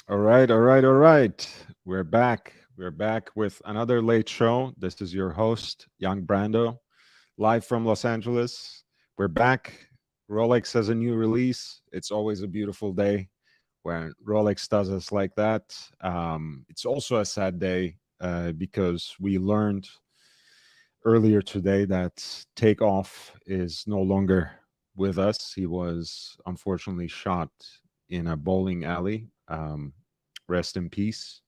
All right, all right, all right. We're back. We're back with another late show. This is your host, Young Brando, live from Los Angeles. We're back. Rolex has a new release. It's always a beautiful day when Rolex does us like that. It's also a sad day because we learned earlier today that Takeoff is no longer with us. He was unfortunately shot in a bowling alley. Rest in peace.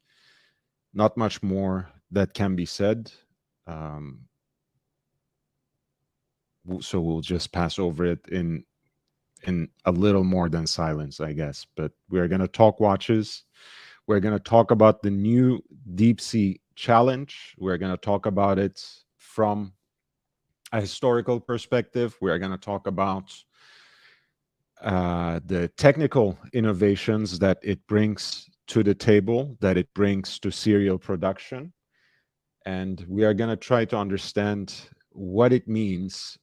Not much more that can be said. Um, so we'll just pass over it in a little more than silence, I guess. But we're gonna talk watches. We're gonna talk about the new Deep Sea Challenge. We're gonna talk about it from a historical perspective. We're gonna talk about the technical innovations that it brings to the table, that it brings to serial production. And we are going to try to understand what it means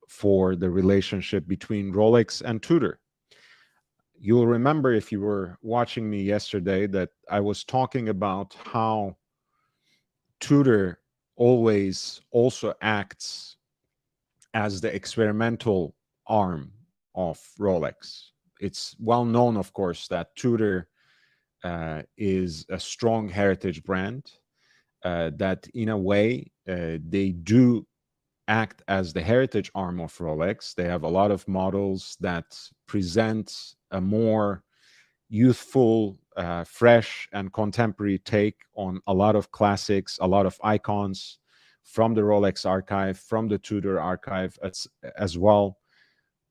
for the relationship between Rolex and Tudor. You'll remember if you were watching me yesterday that I was talking about how Tudor always also acts as the experimental arm of Rolex. It's well known, of course, that Tudor is a strong heritage brand, that in a way they do act as the heritage arm of Rolex. They have a lot of models that present a more youthful, fresh, and contemporary take on a lot of classics, a lot of icons from the Rolex archive, from the Tudor archive as well.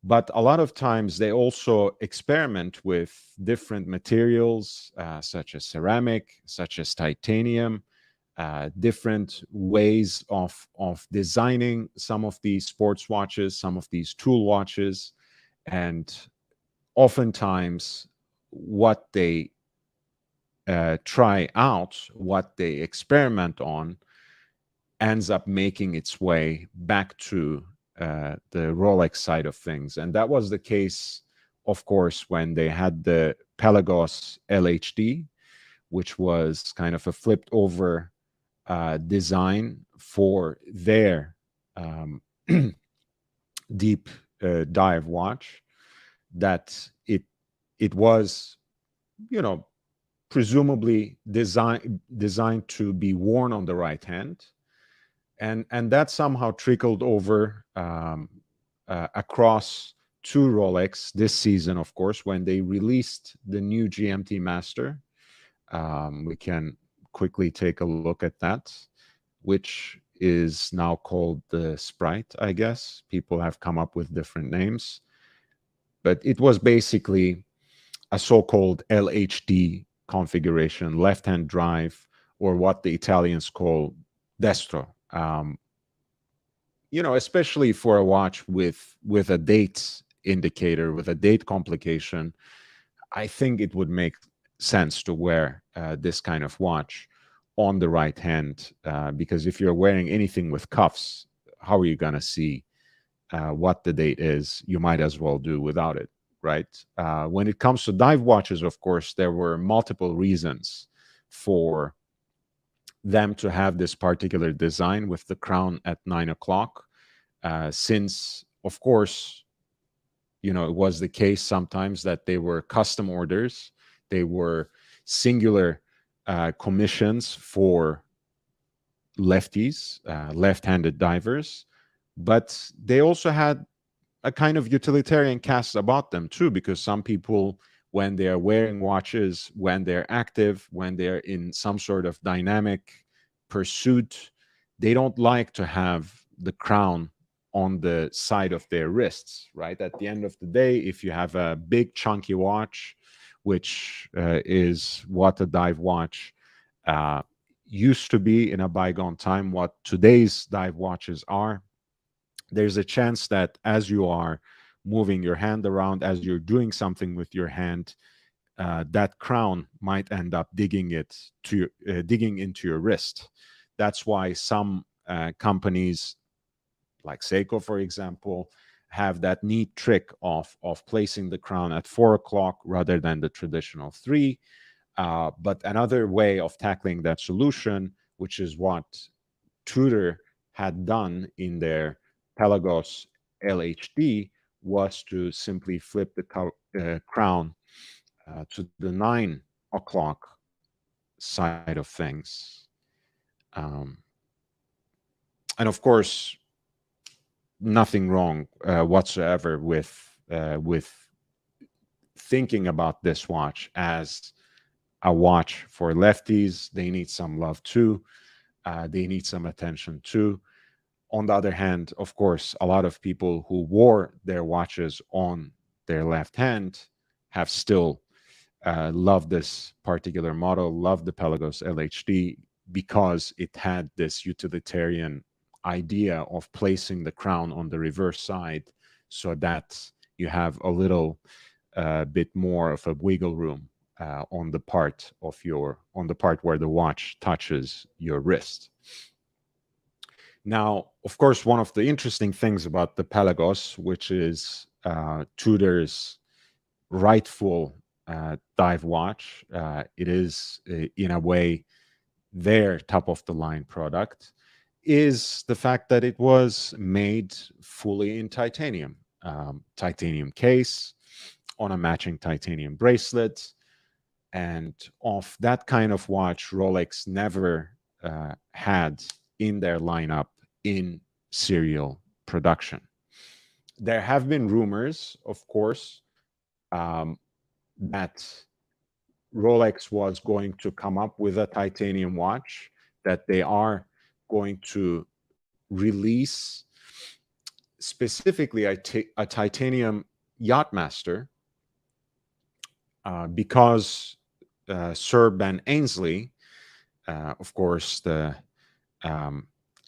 But a lot of times they also experiment with different materials, such as ceramic, such as titanium, different ways of designing some of these sports watches, some of these tool watches, and oftentimes what they try out, what they experiment on, ends up making its way back to the Rolex side of things. And that was the case, of course, when they had the Pelagos LHD, which was kind of a flipped over design for their um, deep dive watch. That it was, you know, presumably designed to be worn on the right hand, and that somehow trickled over across to Rolex this season, of course, when they released the new GMT Master. We can quickly take a look at that, which is now called the Sprite, I guess. People have come up with different names, but it was basically a so-called LHD configuration, left-hand drive, or what the Italians call destro. Especially for a watch with a date indicator, with a date complication, I think it would make sense to wear this kind of watch on the right hand, because if you're wearing anything with cuffs, how are you going to see what the date is? You might as well do without it, right? When it comes to dive watches, of course, there were multiple reasons for them to have this particular design with the crown at 9 o'clock, since, of course, it was the case sometimes that they were custom orders, they were singular commissions for lefties, left-handed divers, but they also had a kind of utilitarian cast about them too, because some people, when they are wearing watches, when they're active, when they're in some sort of dynamic pursuit, they don't like to have the crown on the side of their wrists, right? At the end of the day, if you have a big chunky watch, which is what a dive watch uh, used to be in a bygone time, what today's dive watches are, there's a chance that as you are moving your hand around, as you're doing something with your hand, that crown might end up digging into your wrist. That's why some companies, like Seiko, for example, have that neat trick of placing the crown at 4 o'clock rather than the traditional 3. But another way of tackling that solution, which is what Tudor had done in their Pelagos LHD, was to simply flip the crown to the 9 o'clock side of things. Um, and of course, nothing wrong whatsoever with thinking about this watch as a watch for lefties. They need some love too. They need some attention too. On the other hand, of course, a lot of people who wore their watches on their left hand have still loved this particular model, loved the Pelagos LHD because it had this utilitarian idea of placing the crown on the reverse side so that you have a little bit more of a wiggle room on the part where the watch touches your wrist. Now, of course, one of the interesting things about the Pelagos, which is Tudor's rightful dive watch, it is in a way their top of the line product, is the fact that it was made fully in titanium. Titanium case on a matching titanium bracelet. And of that kind of watch, Rolex never had in their lineup in serial production. There have been rumors, of course, that Rolex was going to come up with a titanium watch, that they are going to release specifically a titanium Yachtmaster because Sir Ben Ainslie, of course, the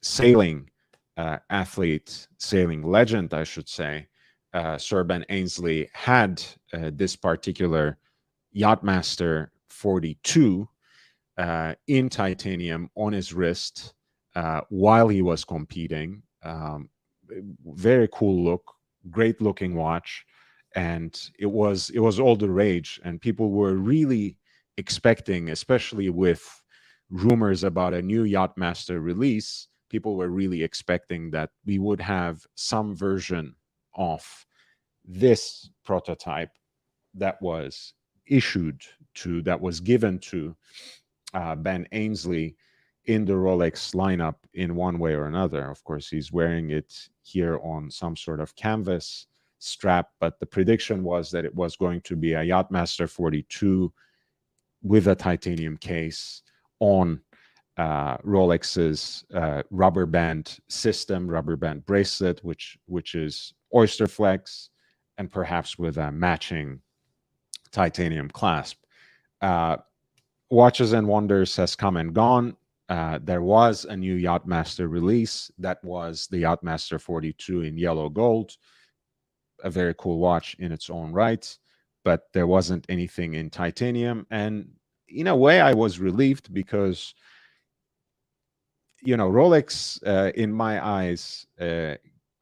sailing athlete, sailing legend, I should say, Sir Ben Ainslie had this particular Yachtmaster 42 in titanium on his wrist while he was competing. Very cool look, great looking watch, and it was all the rage, and people were really expecting, especially with rumors about a new Yachtmaster release, people were really expecting that we would have some version of this prototype that was that was given to Ben Ainslie in the Rolex lineup in one way or another. Of course, he's wearing it here on some sort of canvas strap, but the prediction was that it was going to be a Yachtmaster 42 with a titanium case on Rolex's rubber band system, rubber band bracelet, which is Oyster Flex, and perhaps with a matching titanium clasp. Watches and Wonders has come and gone. There was a new Yachtmaster release that was the Yachtmaster 42 in yellow gold, a very cool watch in its own right, but there wasn't anything in titanium. And in a way, I was relieved because, Rolex, in my eyes,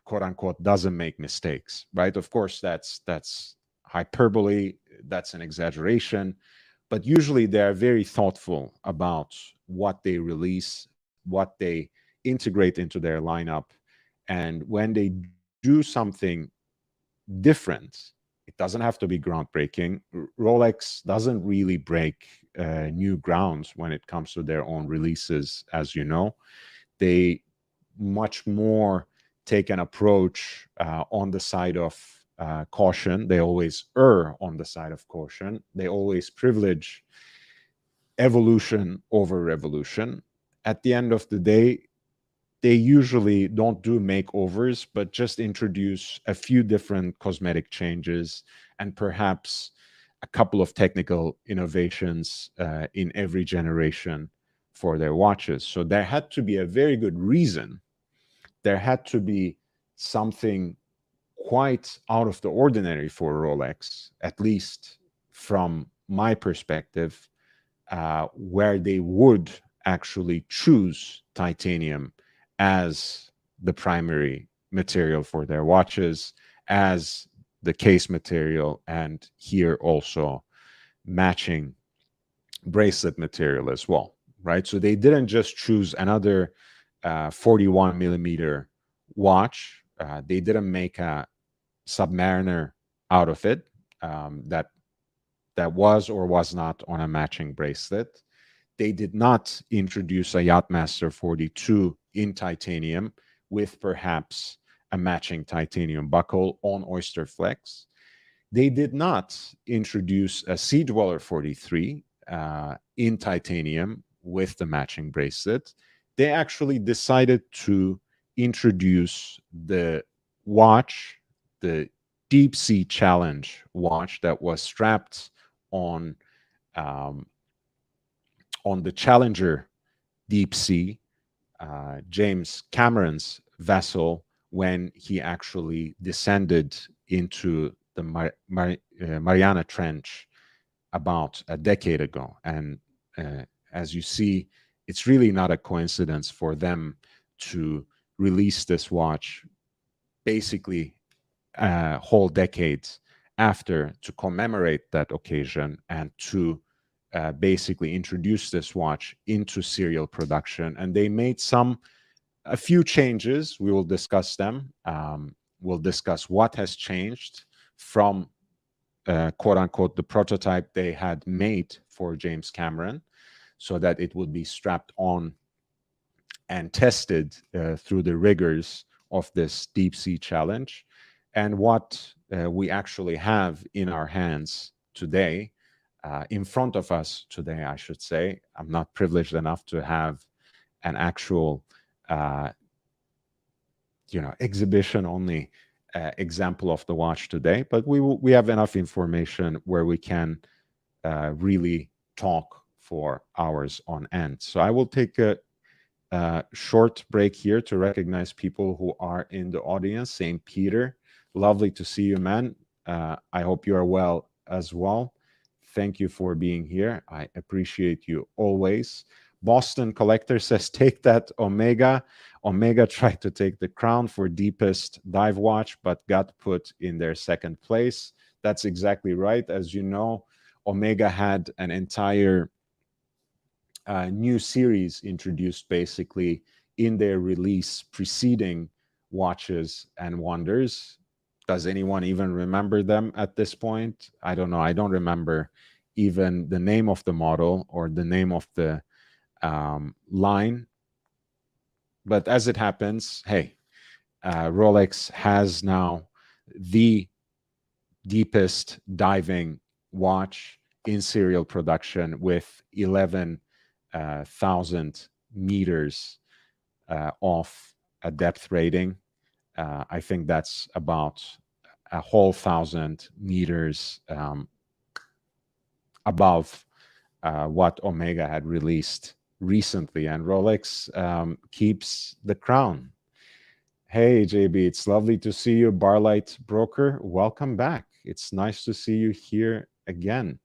quote unquote, doesn't make mistakes, right? Of course, that's hyperbole, that's an exaggeration, but usually they're very thoughtful about what they release, what they integrate into their lineup. And when they do something different, it doesn't have to be groundbreaking. Rolex doesn't really break new grounds when it comes to their own releases, as you know. They much more take an approach on the side of caution. They always err on the side of caution. They always privilege evolution over revolution. At the end of the day, they usually don't do makeovers, but just introduce a few different cosmetic changes and perhaps a couple of technical innovations in every generation for their watches. So there had to be a very good reason. There had to be something quite out of the ordinary for Rolex, at least from my perspective, where they would actually choose titanium as the primary material for their watches, as the case material, and here also matching bracelet material as well, right? So they didn't just choose another 41 millimeter watch. They didn't make a Submariner out of it, that was or was not on a matching bracelet. They did not introduce a Yachtmaster 42 in titanium with perhaps a matching titanium buckle on Oyster Flex. They did not introduce a Sea Dweller 43 in titanium with the matching bracelet. They actually decided to introduce the watch, the Deep Sea Challenge watch that was strapped on um, on the Challenger Deep Sea, James Cameron's vessel, when he actually descended into the Mariana Trench about a decade ago. And as you see, it's really not a coincidence for them to release this watch basically whole decades after, to commemorate that occasion and to basically introduce this watch into serial production. And they made a few changes. We will discuss them. We'll discuss what has changed from quote unquote the prototype they had made for James Cameron, so that it would be strapped on and tested through the rigors of this deep sea challenge, and what we actually have in our hands today, in front of us today, I should say. I'm not privileged enough to have an actual, uh, exhibition only example of the watch today, but we have enough information where we can really talk for hours on end. So I will take a short break here to recognize people who are in the audience. St. Peter, lovely to see you, man. I hope you are well as well. Thank you for being here. I appreciate you always. Boston Collector says, take that, Omega. Omega tried to take the crown for deepest dive watch, but got put in their second place. That's exactly right. As you know, Omega had an entire new series introduced basically in their release preceding Watches and Wonders. Does anyone even remember them at this point? I don't know. I don't remember even the name of the model or the name of the line. But as it happens, hey, Rolex has now the deepest diving watch in serial production with 11,000 meters of a depth rating. I think that's about a whole 1,000 meters above what Omega had released recently, and Rolex keeps the crown. Hey, JB, it's lovely to see you. Barlight Broker, welcome back. It's nice to see you here again.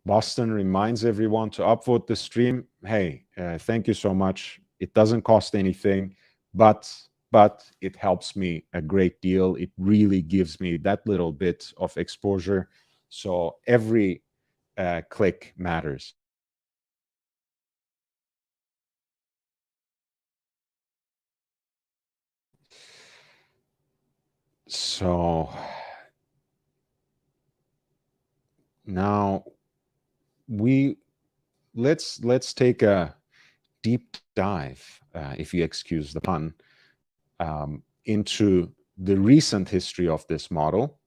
Boston reminds everyone to upvote the stream. Hey, thank you so much. It doesn't cost anything, but it helps me a great deal. It really gives me that little bit of exposure. So every click matters. So now let's take a deep dive, if you excuse the pun, into the recent history of this model,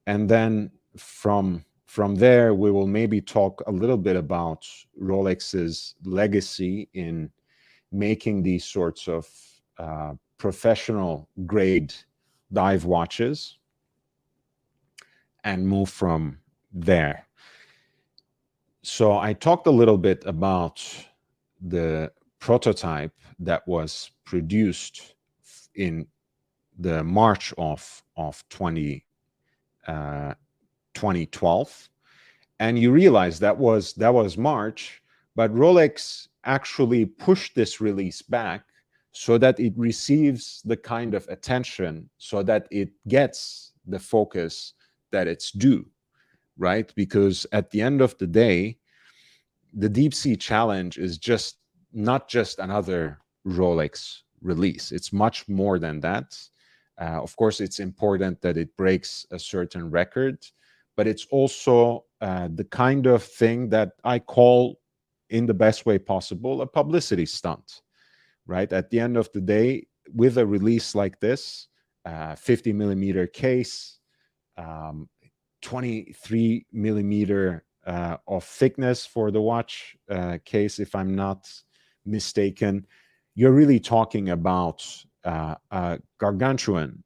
and then from there we will maybe talk a little bit about Rolex's legacy in making these sorts of professional grade dive watches, and move from there. So I talked a little bit about the prototype that was produced in the March of 2012, and you realize that was March, but Rolex actually pushed this release back so that it receives the kind of attention, so that it gets the focus that it's due. right? Because at the end of the day, the Deep Sea Challenge is just not just another Rolex release. It's much more than that. Of course, it's important that it breaks a certain record, but it's also the kind of thing that I call, in the best way possible, a publicity stunt, right? At the end of the day, with a release like this, 50 millimeter case, 23 millimeter of thickness for the watch case, if I'm not mistaken, you're really talking about a gargantuan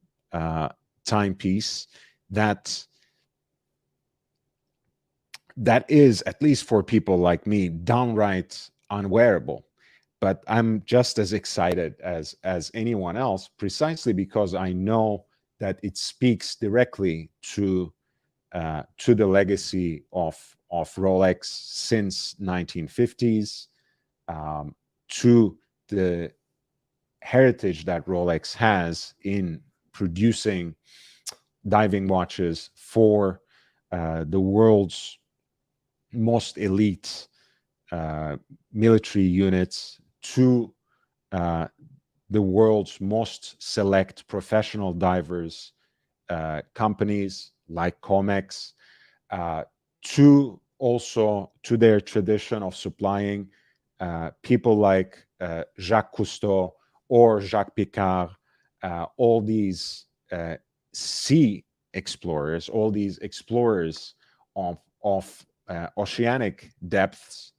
timepiece that is, at least for people like me, downright unwearable. But I'm just as excited as anyone else, precisely because I know that it speaks directly to the legacy of Rolex since 1950s, to the heritage that Rolex has in producing diving watches for the world's most elite military units, to uh, the world's most select professional divers, companies like Comex, to also to their tradition of supplying people like Jacques Cousteau or Jacques Picard, all these sea explorers, all these explorers of oceanic depths,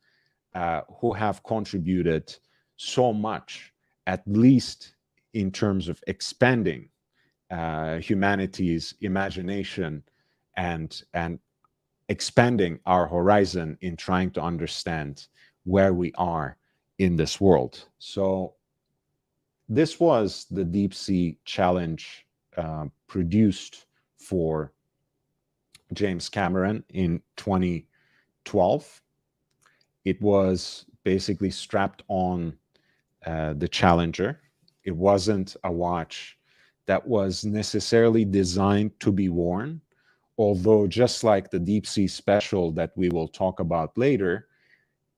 who have contributed so much, at least in terms of expanding humanity's imagination and expanding our horizon in trying to understand where we are in this world. So this was the Deep Sea Challenge, produced for James Cameron in 2012. It was basically strapped on the Challenger. It wasn't a watch that was necessarily designed to be worn, although just like the Deep Sea Special that we will talk about later,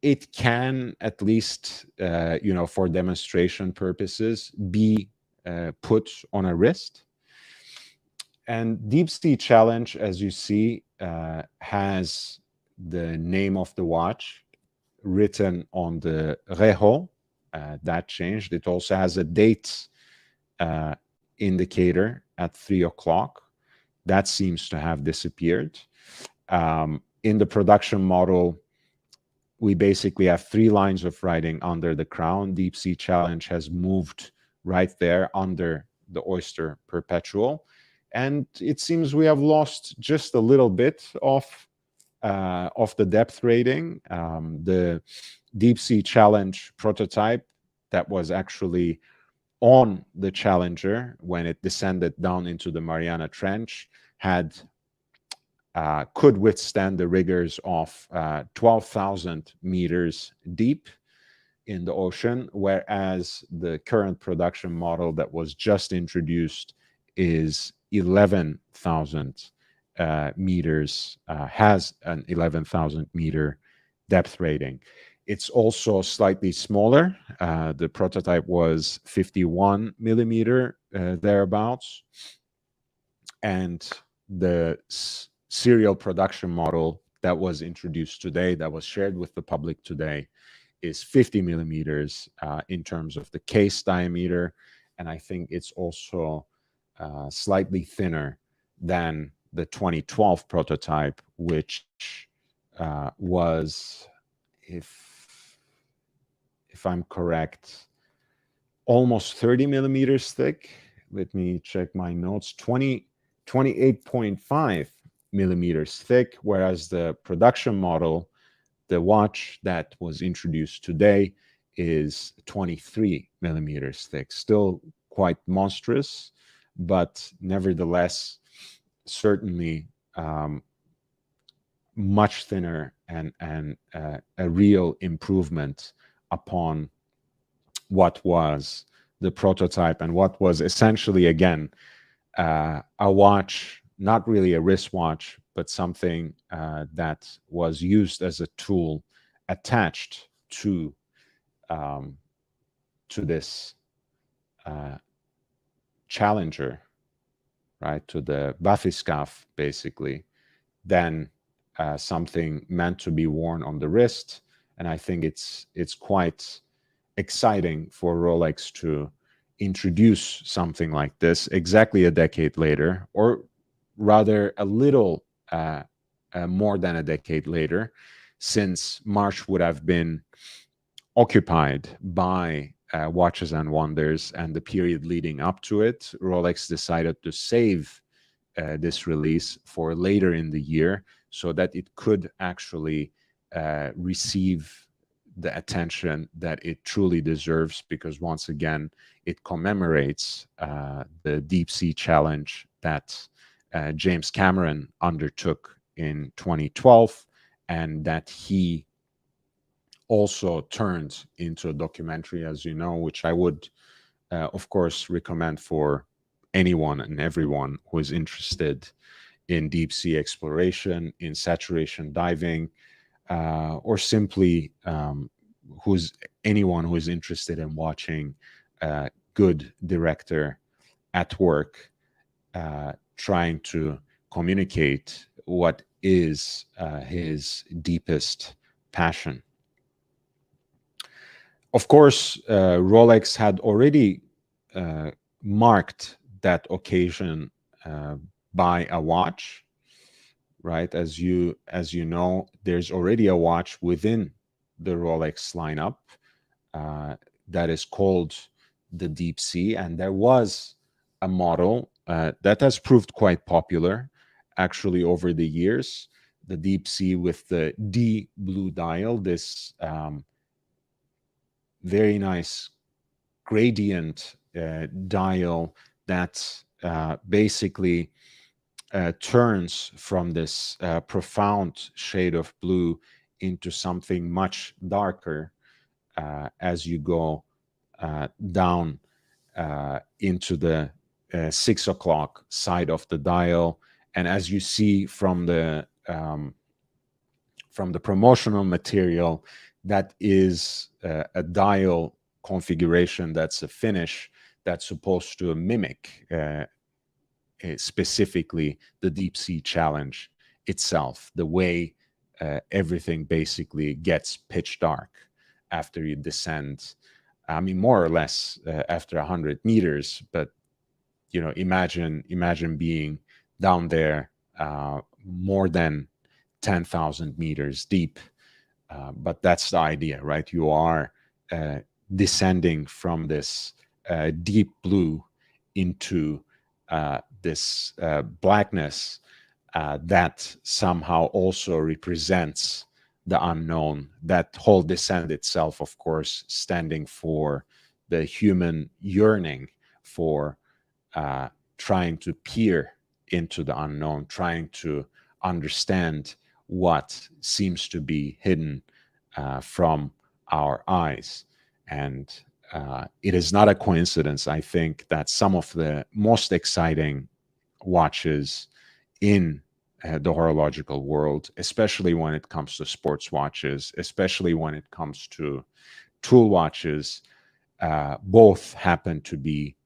it can, at least for demonstration purposes, be put on a wrist. And Deep Sea Challenge, as you see, has the name of the watch written on the rejo. That changed. It also has a date indicator at 3 o'clock. That seems to have disappeared. In the production model, we basically have 3 lines of writing under the crown. Deep Sea Challenge has moved right there under the Oyster Perpetual. And it seems we have lost just a little bit of the depth rating. The Deep Sea Challenge prototype that was actually on the Challenger when it descended down into the Mariana Trench could withstand the rigors of 12,000 meters deep in the ocean, whereas the current production model that was just introduced is 11,000 meters, has an 11,000 meter depth rating. It's also slightly smaller. The prototype was 51 millimeter, thereabouts. And the serial production model that was introduced today, that was shared with the public today, is 50 millimeters in terms of the case diameter. And I think it's also slightly thinner than the 2012 prototype, which was, if I'm correct, almost 30 millimeters thick. Let me check my notes. 28.5 millimeters thick, whereas the production model, the watch that was introduced today, is 23 millimeters thick. Still quite monstrous, but nevertheless, certainly much thinner and a real improvement upon what was the prototype and what was essentially, again, a watch, not really a wristwatch, but something that was used as a tool attached um, to this challenger, right, to the bathyscaphe, basically, than something meant to be worn on the wrist. And I think it's quite exciting for Rolex to introduce something like this exactly a decade later, or rather a little more than a decade later, since March would have been occupied by Watches and Wonders and the period leading up to it. Rolex decided to save this release for later in the year so that it could actually receive the attention that it truly deserves, because once again it commemorates the deep sea challenge that James Cameron undertook in 2012 and that he also turned into a documentary, as you know, which I would of course recommend for anyone and everyone who is interested in deep sea exploration, in saturation diving, or simply who's anyone who is interested in watching a good director at work trying to communicate what is his deepest passion. Of course, Rolex had already marked that occasion by a watch, right? As you know, there's already a watch within the Rolex lineup that is called the Deep Sea, and there was a model that has proved quite popular actually over the years, the Deep Sea with the D blue dial, this very nice gradient dial that basically turns from this profound shade of blue into something much darker as you go down into the 6 o'clock side of the dial. And as you see from the promotional material, that is a dial configuration, that's a finish that's supposed to mimic specifically the deep sea challenge itself, the way everything basically gets pitch dark after you descend. I mean, more or less after 100 meters, but imagine being down there more than 10,000 meters deep. But that's the idea, right? You are descending from this deep blue into this blackness that somehow also represents the unknown. That whole descent itself, of course, standing for the human yearning for trying to peer into the unknown, trying to understand what seems to be hidden from our eyes. And it is not a coincidence, I think, that some of the most exciting watches in the horological world, especially when it comes to sports watches, especially when it comes to tool watches, both happen to be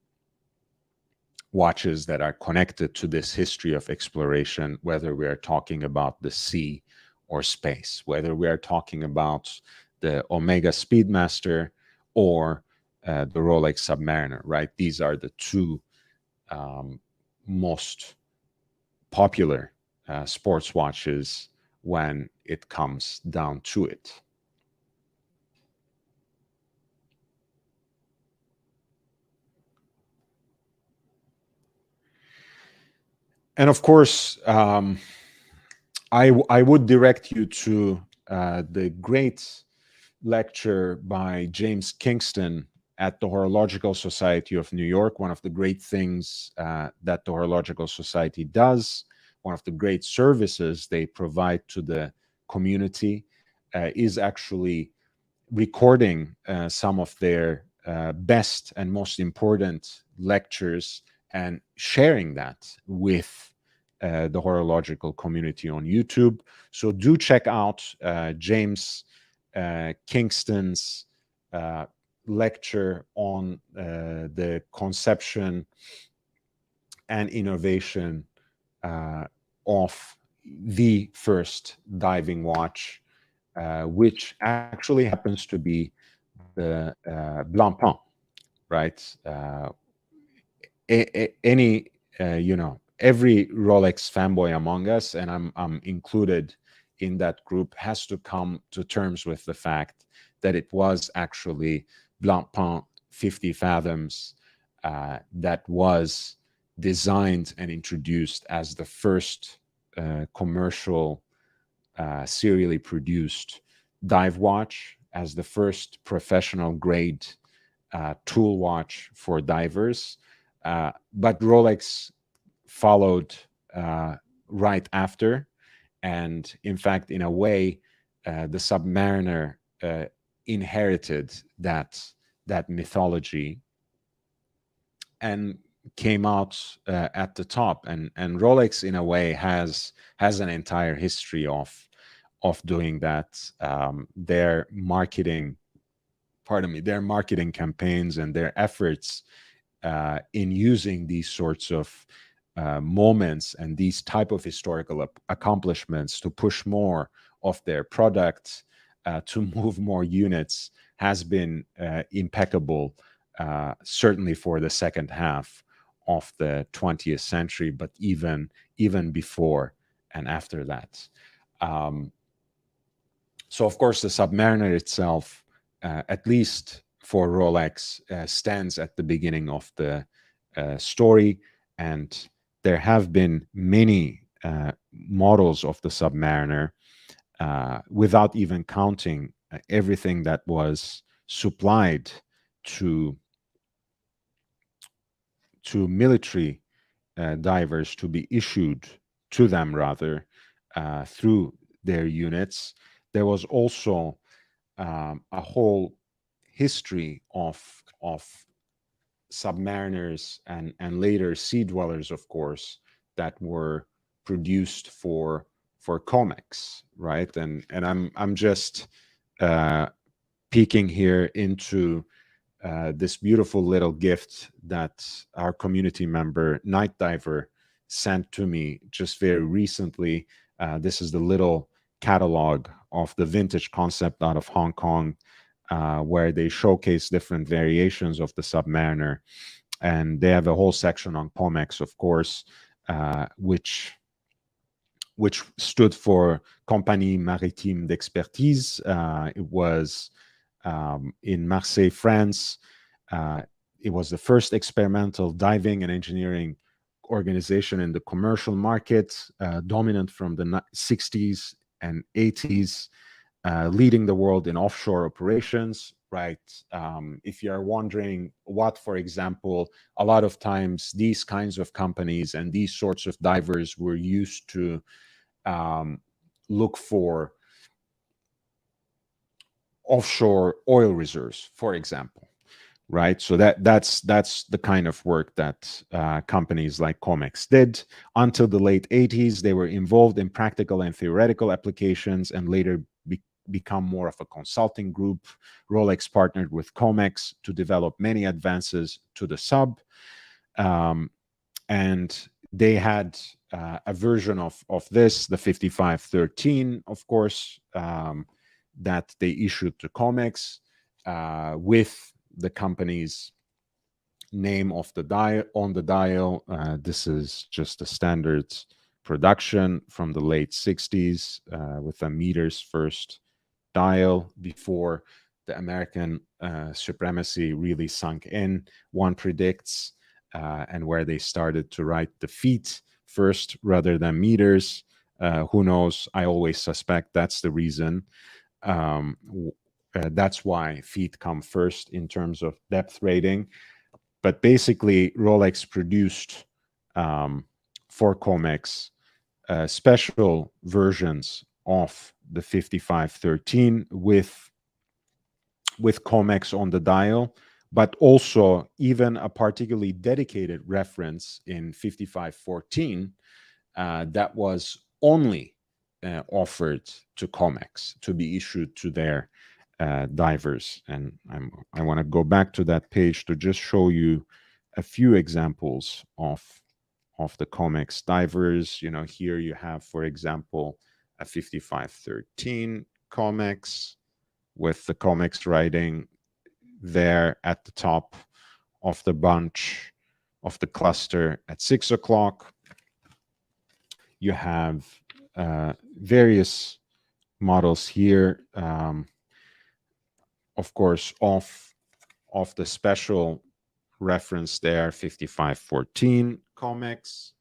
watches that are connected to this history of exploration, whether we are talking about the sea or space, whether we are talking about the Omega Speedmaster or the Rolex Submariner, right? These are the two most popular sports watches when it comes down to it. And of course, I would direct you to the great lecture by James Kingston at the Horological Society of New York. One of the great things that the Horological Society does, one of the great services they provide to the community, is actually recording some of their best and most important lectures and sharing that with the horological community on YouTube. So do check out James Kingston's lecture on the conception and innovation of the first diving watch, which actually happens to be the Blancpain, right? Any every Rolex fanboy among us, and I'm included in that group, has to come to terms with the fact that it was actually Blancpain 50 fathoms that was designed and introduced as the first commercial serially produced dive watch, as the first professional grade tool watch for divers. But Rolex followed right after. And in fact, in a way, the Submariner inherited that mythology and came out at the top. And Rolex, in a way, has an entire history of doing that. Their marketing, pardon me, their marketing campaigns and their efforts in using these sorts of moments and these type of historical accomplishments to push more of their products, to move more units, has been impeccable, certainly for the second half of the 20th century, but even before and after that. So, of course, the Submariner itself, at least for Rolex, stands at the beginning of the story. And there have been many models of the Submariner, without even counting everything that was supplied to military divers, to be issued to them, rather, through their units. There was also a whole history of submariners and later sea dwellers, of course, that were produced for Comex, right? And I'm just peeking here into this beautiful little gift that our community member Night Diver sent to me just very recently. This is the little catalog of the vintage concept out of Hong Kong, where they showcase different variations of the Submariner. And they have a whole section on Comex, of course, which stood for Compagnie Maritime d'Expertise. It was in Marseille, France. It was the first experimental diving and engineering organization in the commercial market, dominant from the 60s and 80s, leading the world in offshore operations, right? If you're wondering what, for example, a lot of times these kinds of companies and these sorts of divers were used to look for offshore oil reserves, for example, right? So that's the kind of work that companies like Comex did. Until the late 80s, they were involved in practical and theoretical applications, and later become more of a consulting group. Rolex partnered with Comex to develop many advances to the sub, and they had a version of this, the 5513, of course, that they issued to Comex with the company's name of the dial on the dial. This is just a standard production from the late 60s, with a meters first dial before the American supremacy really sunk in, one predicts, and where they started to write the feet first rather than meters. Who knows? I always suspect that's the reason. That's why feet come first in terms of depth rating. But basically, Rolex produced for Comex special versions of the 5513 with Comex on the dial, but also even a particularly dedicated reference in 5514 that was only offered to Comex to be issued to their divers. And I want to go back to that page to just show you a few examples of the Comex divers. You know, here you have, for example, a 5513 Comex with the Comex writing there at the top of the bunch of the cluster at 6 o'clock. You have various models here, of course, of the special reference there, 5514 Comex,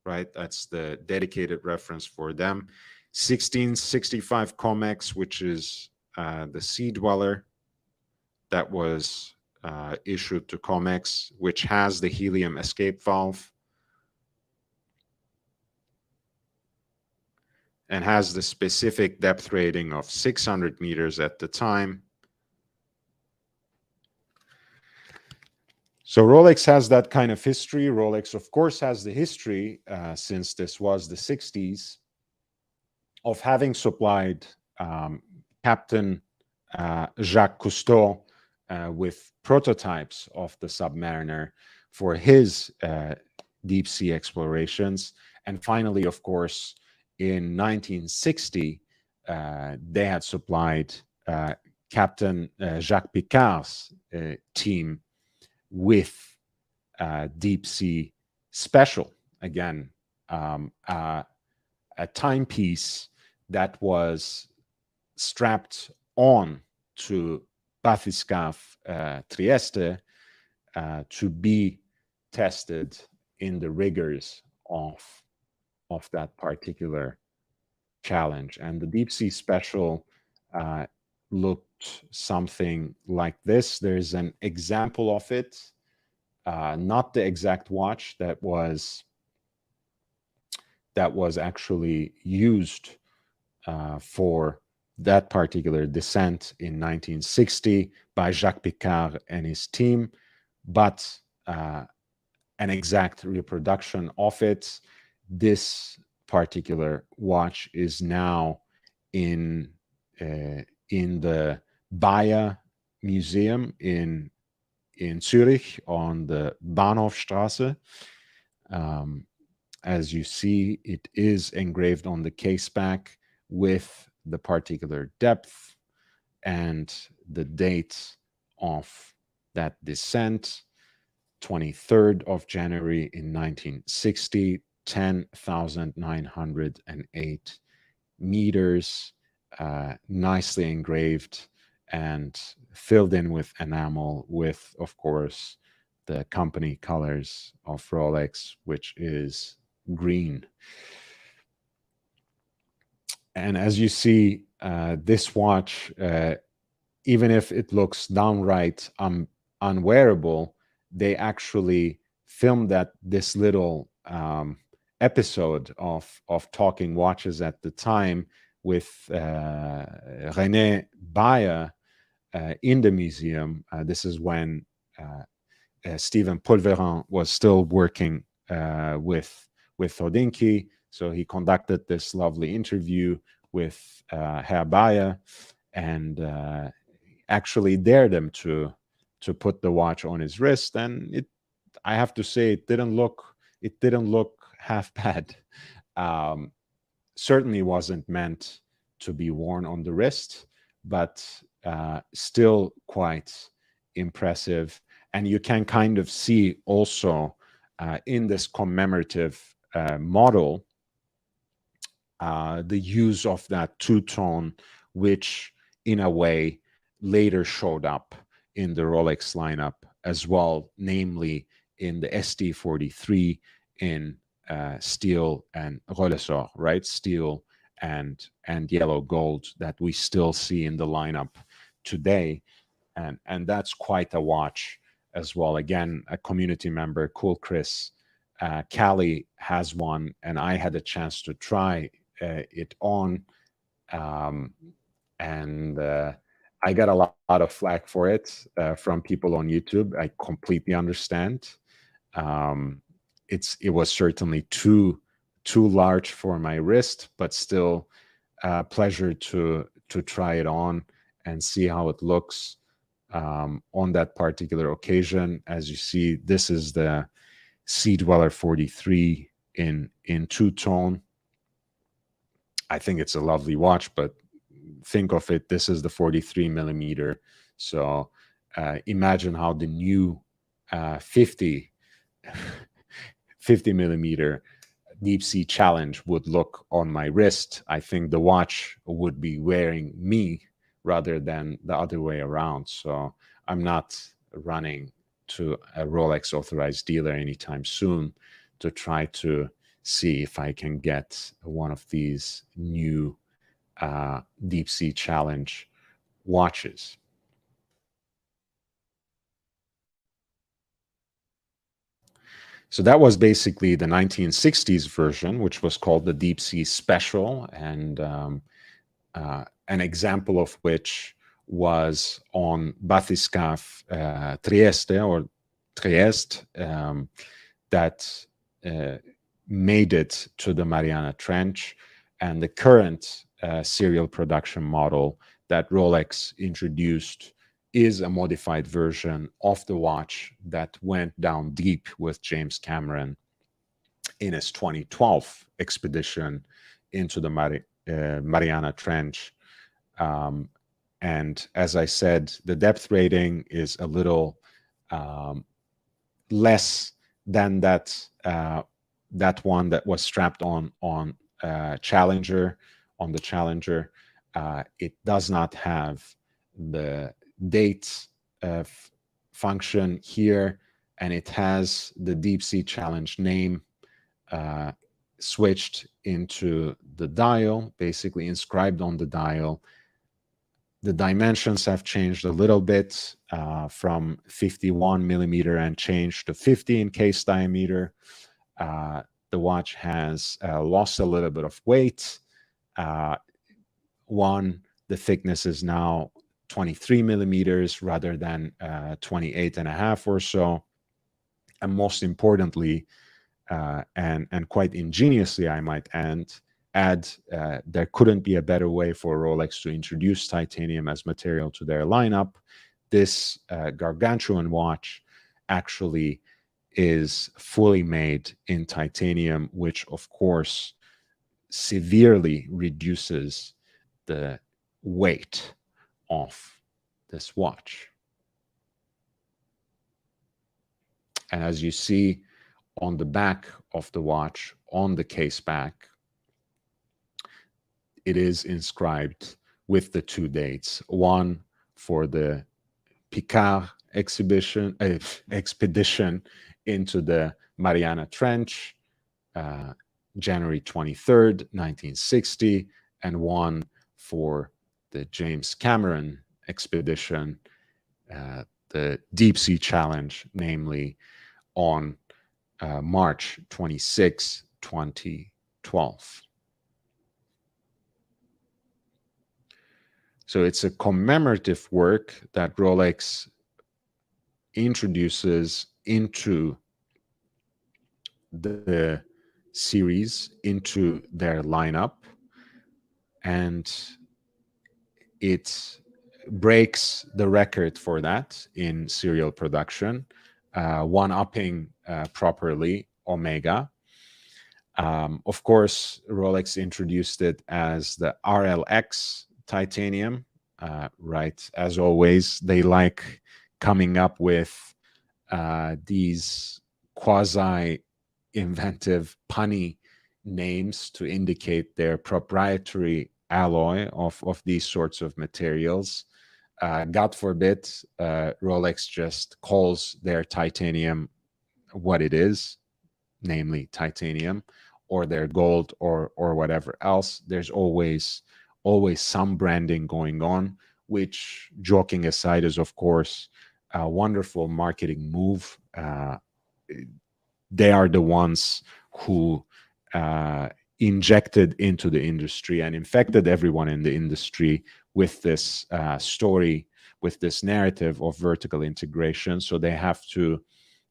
right? That's the dedicated reference for them. 1665 Comex, which is the Sea Dweller that was issued to Comex, which has the helium escape valve and has the specific depth rating of 600 meters at the time. So Rolex has that kind of history. Rolex, of course, has the history, since this was the 60s, of having supplied Captain Jacques Cousteau with prototypes of the Submariner for his deep sea explorations. And finally, of course, in 1960, they had supplied Captain Jacques Picard's team with Deep Sea Special, again, a timepiece that was strapped on to Bathyscaphe Trieste to be tested in the rigors of that particular challenge. And the Deep Sea Special looked something like this. There's an example of it, not the exact watch that was actually used for that particular descent in 1960 by Jacques Picard and his team, but an exact reproduction of it. This particular watch is now in the Bayer Museum in Zurich on the Bahnhofstrasse. As you see, it is engraved on the case back with the particular depth and the date of that descent, 23rd of January in 1960, 10,908 meters, nicely engraved and filled in with enamel with, of course, the company colors of Rolex, which is green. And as you see, this watch, even if it looks downright unwearable, they actually filmed this little episode of Talking Watches at the time with René Bayer in the museum. This is when Stephen Polverin was still working with Hodinkee. So he conducted this lovely interview with Herr Bayer and actually dared him to put the watch on his wrist. And I have to say, it didn't look half bad. Certainly wasn't meant to be worn on the wrist, but still quite impressive. And you can kind of see also in this commemorative model the use of that two-tone, which in a way later showed up in the Rolex lineup as well, namely in the ST43 in steel and Rolesor, right? Steel and yellow gold that we still see in the lineup today. And that's quite a watch as well. Again, a community member, Cool Chris Callie, has one, and I had a chance to try it on. And I got a lot of flack for it from people on YouTube. I completely understand. It was certainly too too large for my wrist, but still a pleasure to try it on and see how it looks on that particular occasion. As you see, this is the Sea Dweller 43 in two-tone. I think it's a lovely watch, but think of it, this is the 43 millimeter. So imagine how the new 50 millimeter Deep Sea Challenge would look on my wrist. I think the watch would be wearing me rather than the other way around. So I'm not running to a Rolex authorized dealer anytime soon to try to see if I can get one of these new Deep Sea Challenge watches. So that was basically the 1960s version, which was called the Deep Sea Special, and an example of which was on Bathyscaphe Trieste or Trieste that made it to the Mariana Trench, and the current serial production model that Rolex introduced is a modified version of the watch that went down deep with James Cameron in his 2012 expedition into the Mariana Trench. And as I said, the depth rating is a little less than that one that was strapped on Challenger, on the Challenger. It does not have the date function here, and it has the Deep Sea Challenge name switched into the dial, basically inscribed on the dial. The dimensions have changed a little bit from 51 millimeter and change to 50 in case diameter. The watch has lost a little bit of weight. The thickness is now 23 millimeters rather than 28 and a half or so. And most importantly, and quite ingeniously, I might add, there couldn't be a better way for Rolex to introduce titanium as material to their lineup. This gargantuan watch actually is fully made in titanium, which of course severely reduces the weight of this watch. And as you see on the back of the watch, on the case back, it is inscribed with the two dates, one for the Picard expedition into the Mariana Trench, January 23rd, 1960, and one for the James Cameron expedition, the Deep Sea Challenge, namely on March 26, 2012. So it's a commemorative work that Rolex introduces into the series, into their lineup, and it breaks the record for that in serial production, one-upping properly Omega. Of course, Rolex introduced it as the RLX titanium, right? As always, they like coming up with these quasi-inventive, punny names to indicate their proprietary alloy of these sorts of materials. God forbid, Rolex just calls their titanium what it is, namely titanium, or their gold, or whatever else. There's always some branding going on, which, joking aside, is of course a wonderful marketing move. They are the ones who injected into the industry and infected everyone in the industry with this story, with this narrative of vertical integration. So they have to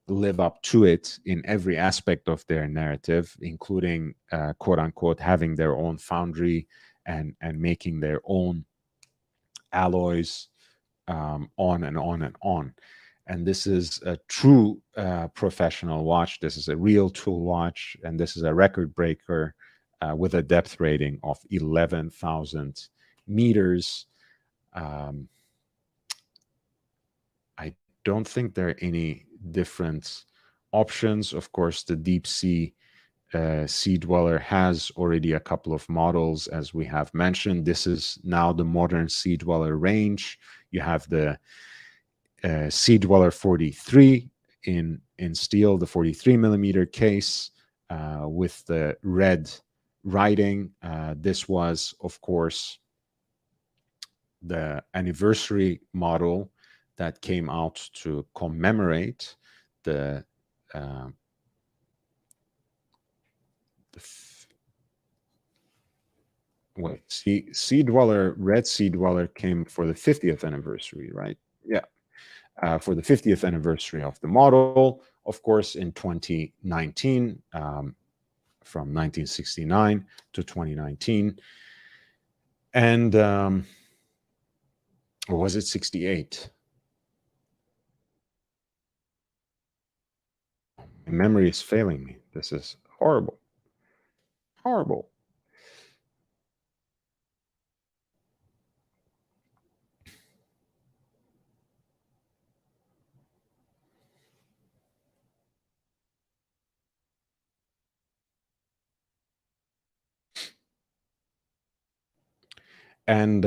live up to it in every aspect of their narrative, including quote unquote having their own foundry and making their own alloys, on and on and on. And this is a true professional watch. This is a real tool watch, and this is a record breaker with a depth rating of 11,000 meters. Um, I don't think there are any different options. Of course, the Deep Sea Sea Dweller has already a couple of models, as we have mentioned. This is now the modern Sea Dweller range. You have the Sea Dweller 43 in steel, the 43 millimeter case with the red writing. This was, of course, the anniversary model that came out to commemorate the uh, the wait, Sea Dweller, Red Sea Dweller came for the 50th anniversary, right? Yeah, for the 50th anniversary of the model, of course, in 2019, from 1969 to 2019. And, or was it 68? My memory is failing me. This is horrible. Horrible. And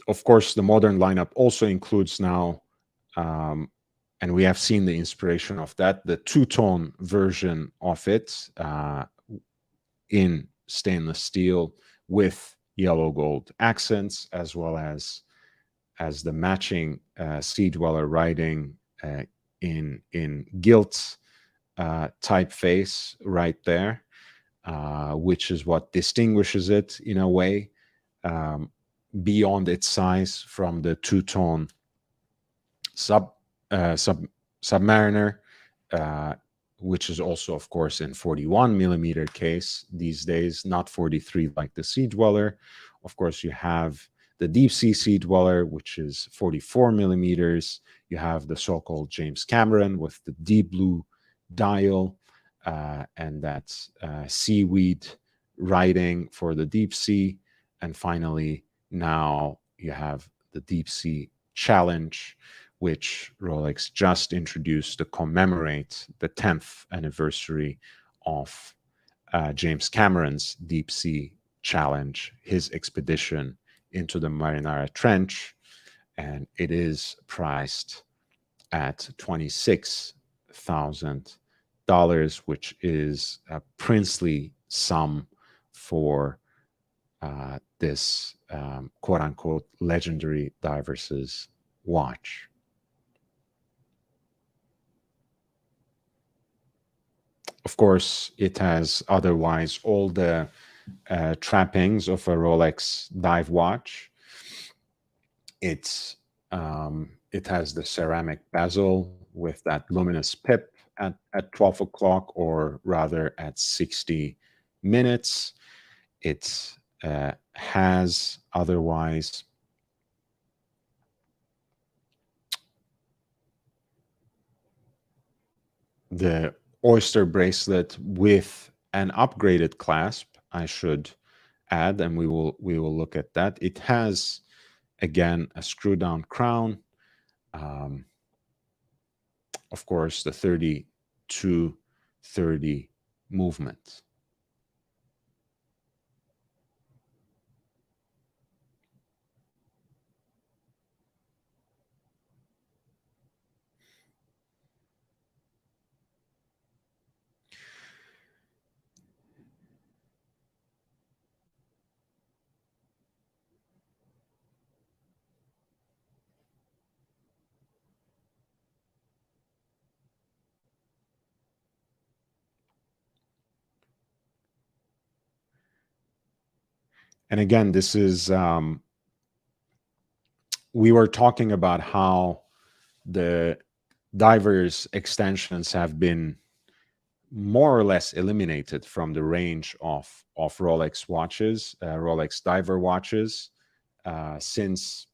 of course, the modern lineup also includes now, um, and we have seen the inspiration of that, the two-tone version of it in stainless steel with yellow gold accents, as well as the matching Sea Dweller writing in gilt typeface right there, which is what distinguishes it in a way, um, beyond its size from the two-tone sub sub Submariner, uh, which is also, of course, in 41 millimeter case these days, not 43 like the Sea Dweller. Of course, you have the Deep Sea Dweller, which is 44 millimeters. You have the so-called James Cameron with the deep blue dial and that seaweed writing for the deep sea. And finally, now you have the Deep Sea Challenge, which Rolex just introduced to commemorate the 10th anniversary of James Cameron's Deep Sea Challenge, his expedition into the Marinara Trench. And it is priced at $26,000, which is a princely sum for this quote unquote legendary diverses watch. Of course, it has otherwise all the trappings of a Rolex dive watch. It has the ceramic bezel with that luminous pip at 12 o'clock, or rather at 60 minutes. It has otherwise the oyster bracelet with an upgraded clasp, I should add, and we will look at that. It has again a screw down crown, um, of course the 30 movement. And again, this is we were talking about how the divers extensions have been more or less eliminated from the range of Rolex watches, Rolex diver watches, since,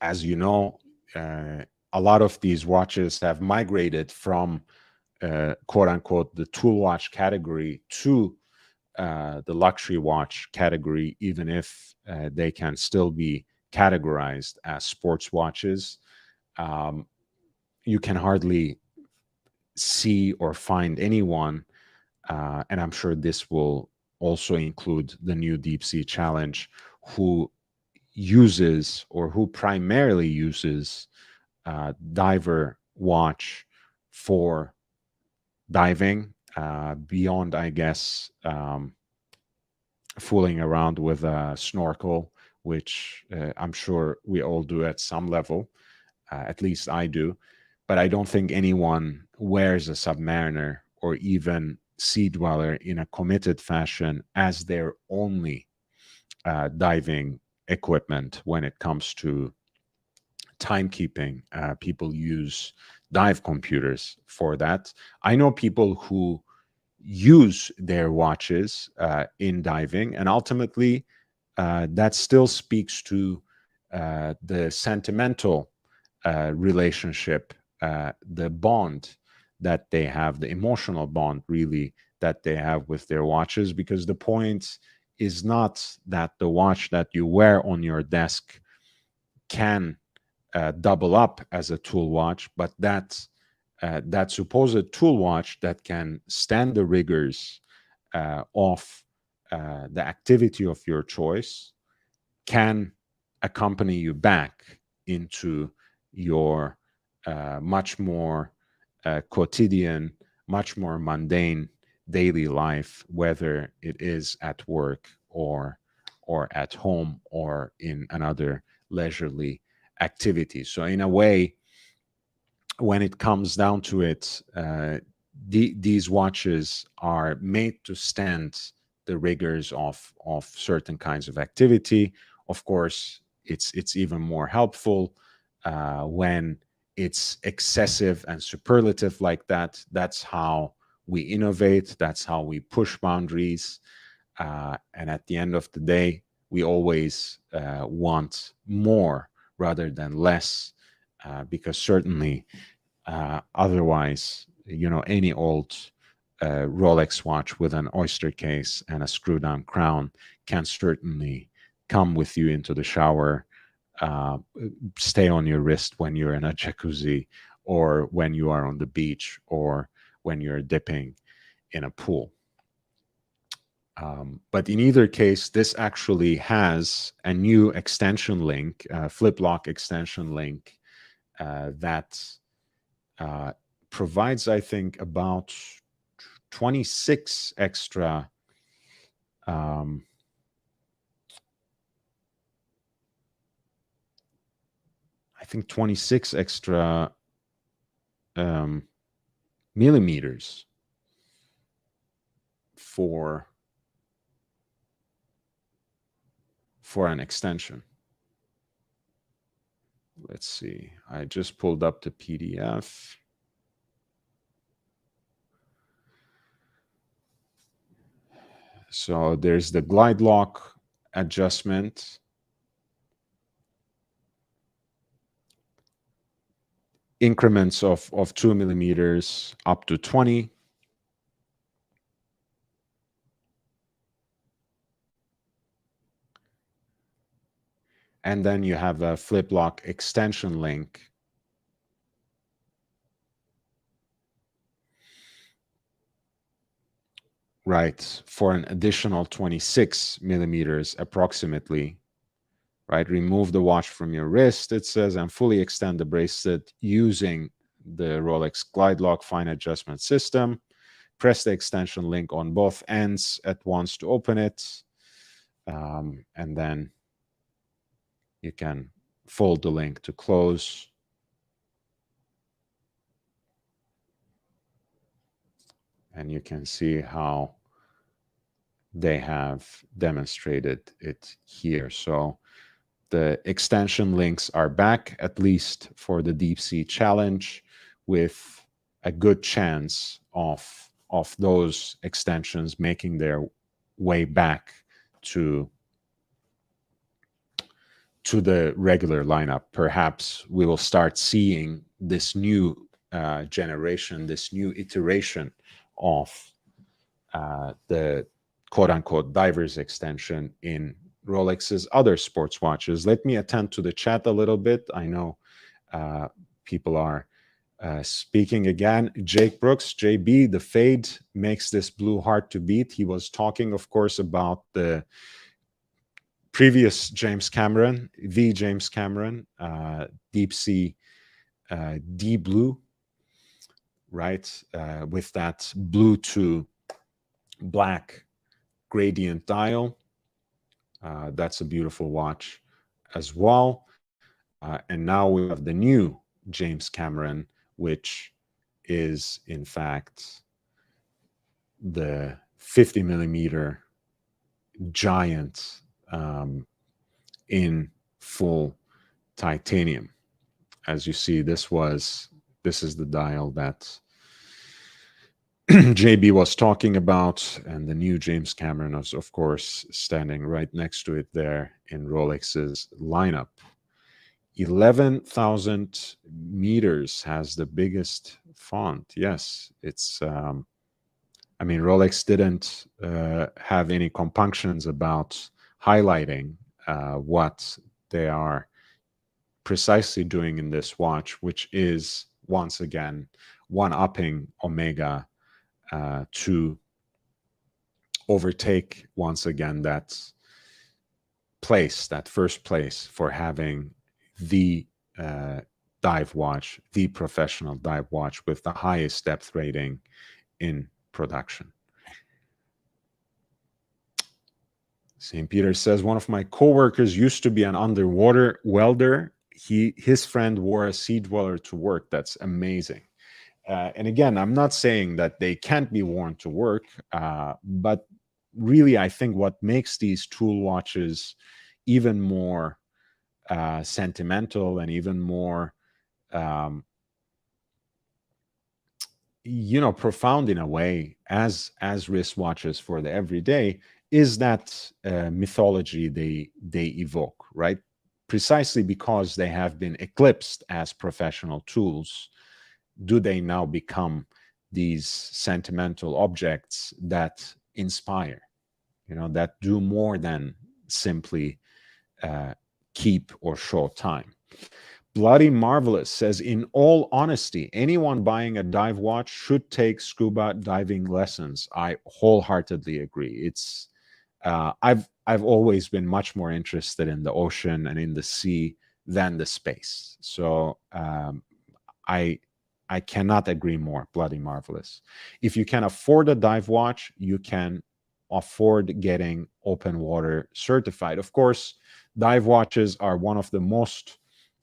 as you know, a lot of these watches have migrated from quote unquote the tool watch category to the luxury watch category, even if they can still be categorized as sports watches. Um, you can hardly see or find anyone, and I'm sure this will also include the new Deep Sea Challenge, who uses or who primarily uses diver watch for diving, beyond, I guess, fooling around with a snorkel, which I'm sure we all do at some level. At least I do. But I don't think anyone wears a Submariner or even Sea Dweller in a committed fashion as their only diving equipment when it comes to timekeeping. People use dive computers for that. I know people who use their watches in diving, and ultimately, that still speaks to the sentimental relationship, the bond that they have, the emotional bond, really, that they have with their watches. Because the point is not that the watch that you wear on your desk can double up as a tool watch, but that supposed tool watch that can stand the rigors of the activity of your choice can accompany you back into your much more quotidian, much more mundane daily life, whether it is at work or at home or in another leisurely activity. So in a way, when it comes down to it, these watches are made to stand the rigors of certain kinds of activity. Of course, it's even more helpful when it's excessive and superlative like that. That's how we innovate. That's how we push boundaries. And at the end of the day, we always want more rather than less, because certainly otherwise, any old Rolex watch with an oyster case and a screw down crown can certainly come with you into the shower, uh, stay on your wrist when you're in a jacuzzi, or when you are on the beach, or when you're dipping in a pool. But in either case, this actually has a new extension link, flip lock extension link, that uh, provides, I think, about 26 extra um, I think 26 extra um, millimeters for an extension. Let's see. I just pulled up the PDF. So there's the glide lock adjustment, increments of 2 millimeters up to 20. And then you have a flip lock extension link, right, for an additional 26 millimeters approximately, right? Remove the watch from your wrist, it says, and fully extend the bracelet using the Rolex Glide Lock Fine Adjustment System. Press the extension link on both ends at once to open it, and then you can fold the link to close. And you can see how they have demonstrated it here. So The extension links are back, at least for the Deep Sea Challenge, with a good chance of those extensions making their way back to the regular lineup. Perhaps we will start seeing this new generation, this new iteration of the quote-unquote divers extension in Rolex's other sports watches. Let me attend to the chat a little bit. I know people are speaking again. Jake Brooks, JB, the fade makes this blue hard to beat. He was talking, of course, about the previous James Cameron, the James Cameron, Deep Sea D Blue, right? With that blue to black gradient dial. That's a beautiful watch as well. And now we have the new James Cameron, which is in fact the 50 millimeter giant in full titanium. As you see, this is the dial that JB was talking about, and the new James Cameron is, of course, standing right next to it there in Rolex's lineup. 11,000 meters has the biggest font. Yes, it's. I mean, Rolex didn't have any compunctions about highlighting what they are precisely doing in this watch, which is once again one-upping Omega to overtake once again that first place for having the dive watch, the professional dive watch with the highest depth rating in production. St. Peter says, one of my coworkers used to be an underwater welder. His friend wore a sea dweller to work. That's amazing. And again, I'm not saying that they can't be worn to work, but really, I think what makes these tool watches even more sentimental and even more, profound in a way as wristwatches for the everyday is that mythology they evoke, right? Precisely because they have been eclipsed as professional tools, do they now become these sentimental objects that inspire, that do more than simply keep or show time. Bloody Marvelous says, in all honesty, anyone buying a dive watch should take scuba diving lessons. I wholeheartedly agree. It's I've always been much more interested in the ocean and in the sea than the space. So I cannot agree more. Bloody Marvelous. If you can afford a dive watch, you can afford getting open water certified. Of course, dive watches are one of the most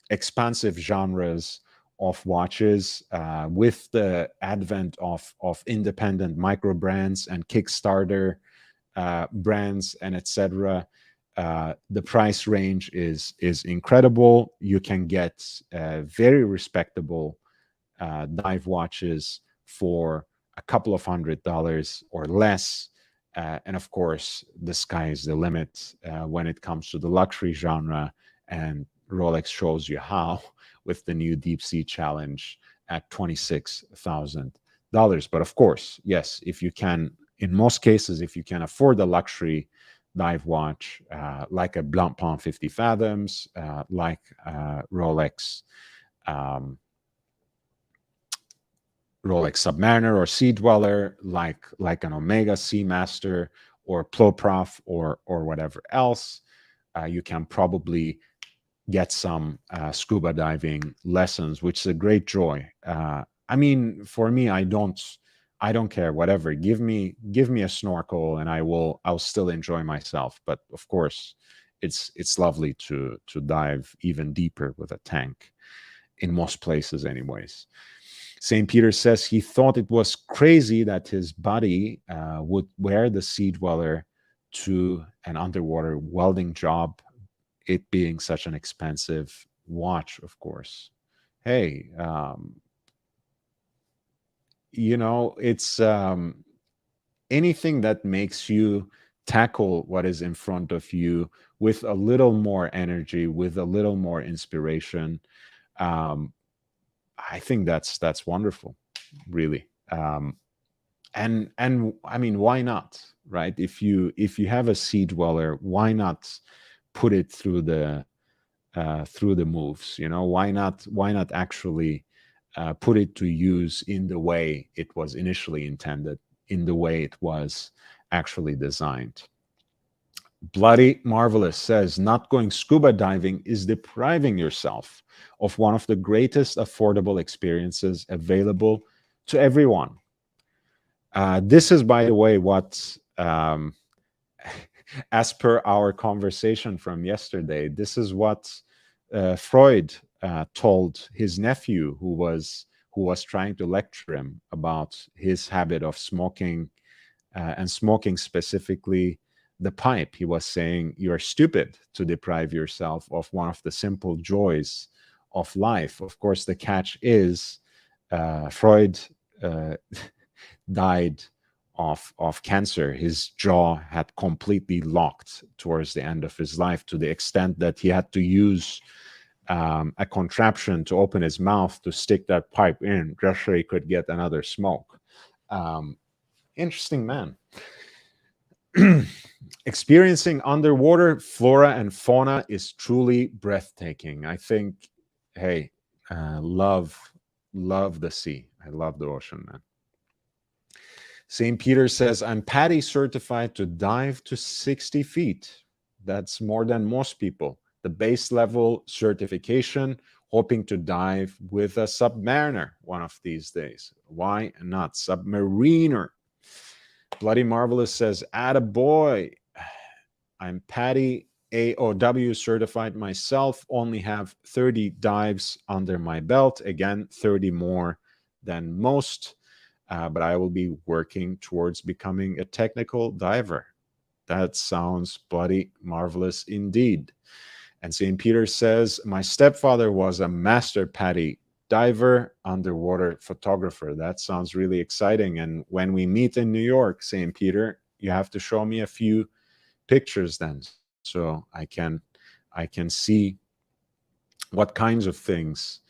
expansive genres of watches. With the advent of independent micro brands and Kickstarter brands and etc., the price range is incredible. You can get very respectable dive watches for a couple of $100s or less. And of course, the sky is the limit when it comes to the luxury genre. And Rolex shows you how with the new Deep Sea Challenge at $26,000. But of course, yes, if you can, in most cases, if you can afford a luxury dive watch like a Blancpain 50 Fathoms, like Rolex Submariner or Sea Dweller, like an Omega Seamaster or Ploprof or whatever else, you can probably get some scuba diving lessons, which is a great joy. I mean, for me, I don't care, whatever. Give me a snorkel and I'll still enjoy myself. But of course, it's lovely to dive even deeper with a tank in most places anyways. St. Peter says he thought it was crazy that his buddy would wear the Sea Dweller to an underwater welding job it being such an expensive watch, of course. Hey, it's anything that makes you tackle what is in front of you with a little more energy, with a little more inspiration. um, I think that's wonderful, really. And I mean, why not, right? If you have a sea dweller, why not put it through the moves? Why not actually put it to use in the way it was initially intended, in the way it was actually designed. Bloody Marvelous says, not going scuba diving is depriving yourself of one of the greatest affordable experiences available to everyone. This is, by the way, what, as per our conversation from yesterday, this is what Freud told his nephew, who was trying to lecture him about his habit of smoking, and smoking specifically the pipe. He was saying, "You are stupid to deprive yourself of one of the simple joys of life." Of course, the catch is, Freud uh, died of cancer. His jaw had completely locked towards the end of his life, to the extent that he had to use a contraption to open his mouth to stick that pipe in just so he could get another smoke. Um, Interesting man. Experiencing underwater flora and fauna is truly breathtaking. I think, hey, love the sea. I love the ocean, man. St. Peter says, I'm PADI certified to dive to 60 feet. That's more than most people. The base level certification, hoping to dive with a submariner one of these days. Why not? Submariner. Bloody Marvelous says, attaboy. I'm PADI AOW certified myself, only have 30 dives under my belt. Again, 30 more than most. But I will be working towards becoming a technical diver. That sounds bloody marvelous indeed. And St. Peter says, my stepfather was a master PADI diver, underwater photographer. That sounds really exciting. And when we meet in New York, St. Peter, you have to show me a few pictures then, so I can see what kinds of things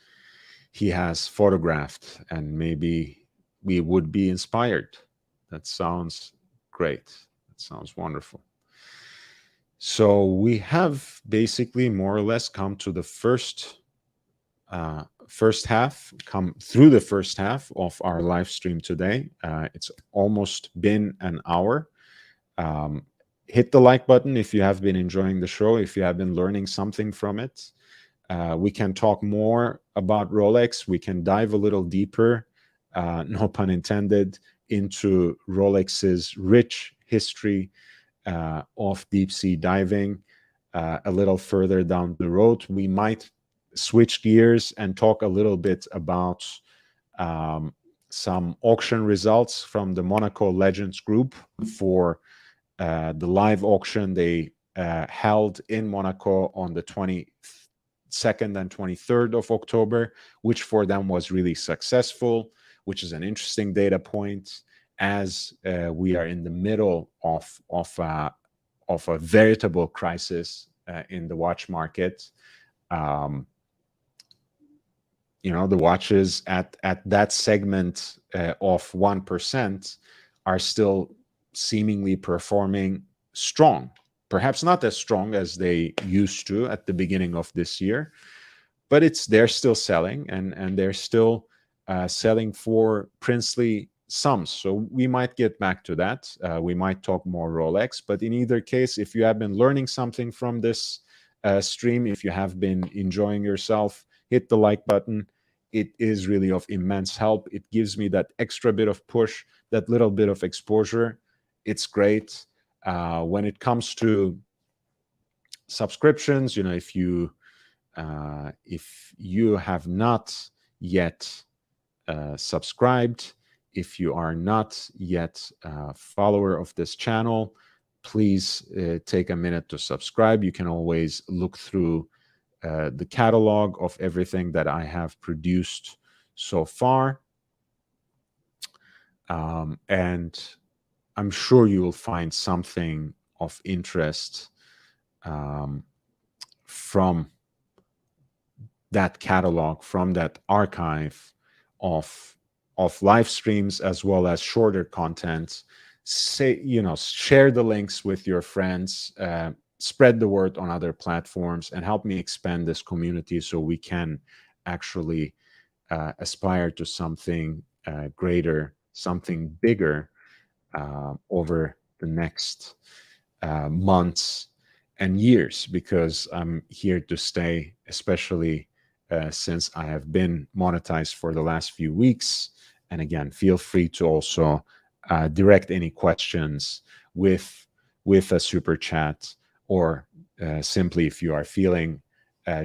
he has photographed, and maybe we would be inspired. That sounds great. That sounds wonderful. So we have basically more or less come to the first half, come through the first half of our live stream today. It's almost been an hour. Um, Hit the like button if you have been enjoying the show, if you have been learning something from it. We can talk more about Rolex. We can dive a little deeper, no pun intended, into Rolex's rich history of deep sea diving. A little further down the road, we might switch gears and talk a little bit about some auction results from the Monaco Legends Group for the live auction they held in Monaco on the 22nd and 23rd of October, which for them was really successful, which is an interesting data point, as we are in the middle of a veritable crisis in the watch market. Um, the watches at that segment of 1% are still seemingly performing strong, perhaps not as strong as they used to at the beginning of this year, but they're still selling, and they're still selling for princely sums. So we might get back to that. We might talk more Rolex, but in either case, if you have been learning something from this stream, if you have been enjoying yourself, hit the like button. It is really of immense help. It gives me that extra bit of push, that little bit of exposure. It's great. When it comes to subscriptions, if you have not yet subscribed, if you are not yet a follower of this channel, please take a minute to subscribe. You can always look through the catalog of everything that I have produced so far. And I'm sure you will find something of interest from that catalog, from that archive of live streams, as well as shorter content. Say, share the links with your friends, spread the word on other platforms, and help me expand this community so we can actually aspire to something greater, something bigger over the next months and years, because I'm here to stay, especially since I have been monetized for the last few weeks. And again, feel free to also direct any questions with a super chat, or simply, if you are feeling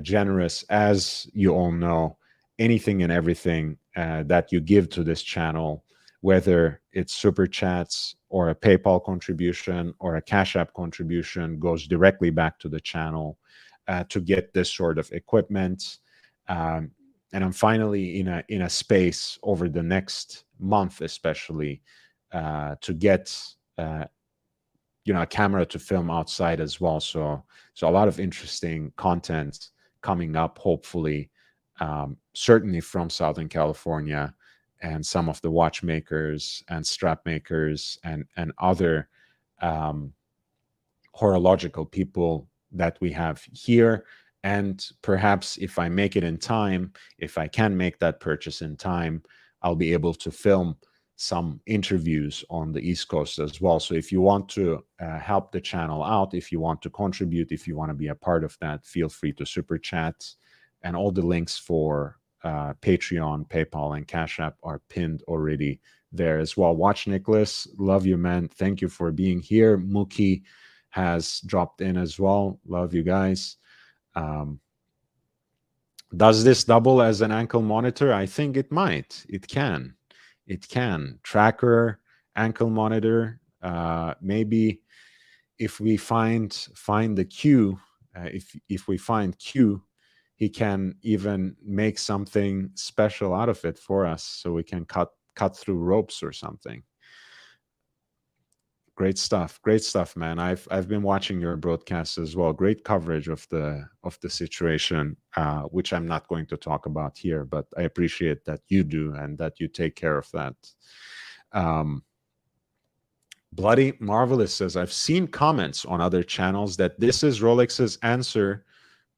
generous. As you all know, anything and everything that you give to this channel, whether it's super chats or a PayPal contribution or a Cash App contribution, goes directly back to the channel to get this sort of equipment. And I'm finally in a space over the next month, especially, to get a camera to film outside as well. So a lot of interesting content coming up, hopefully, certainly from Southern California, and some of the watchmakers and strap makers and other horological people that we have here. And perhaps if I make it in time, if I can make that purchase in time, I'll be able to film some interviews on the East Coast as well. So if you want to help the channel out, if you want to contribute, if you want to be a part of that, feel free to super chat. And all the links for Patreon, PayPal, and Cash App are pinned already there as well. Watch Nicholas, love you, man. Thank you for being here. Mookie has dropped in as well. Love you guys. Does this double as an ankle monitor? I think it might. It can. It can. Tracker, ankle monitor. Maybe if we find the Q, if we find Q, he can even make something special out of it for us, so we can cut through ropes or something. Great stuff, man. I've been watching your broadcasts as well. Great coverage of the situation, which I'm not going to talk about here, but I appreciate that you do and that you take care of that. Bloody Marvelous says, I've seen comments on other channels that this is Rolex's answer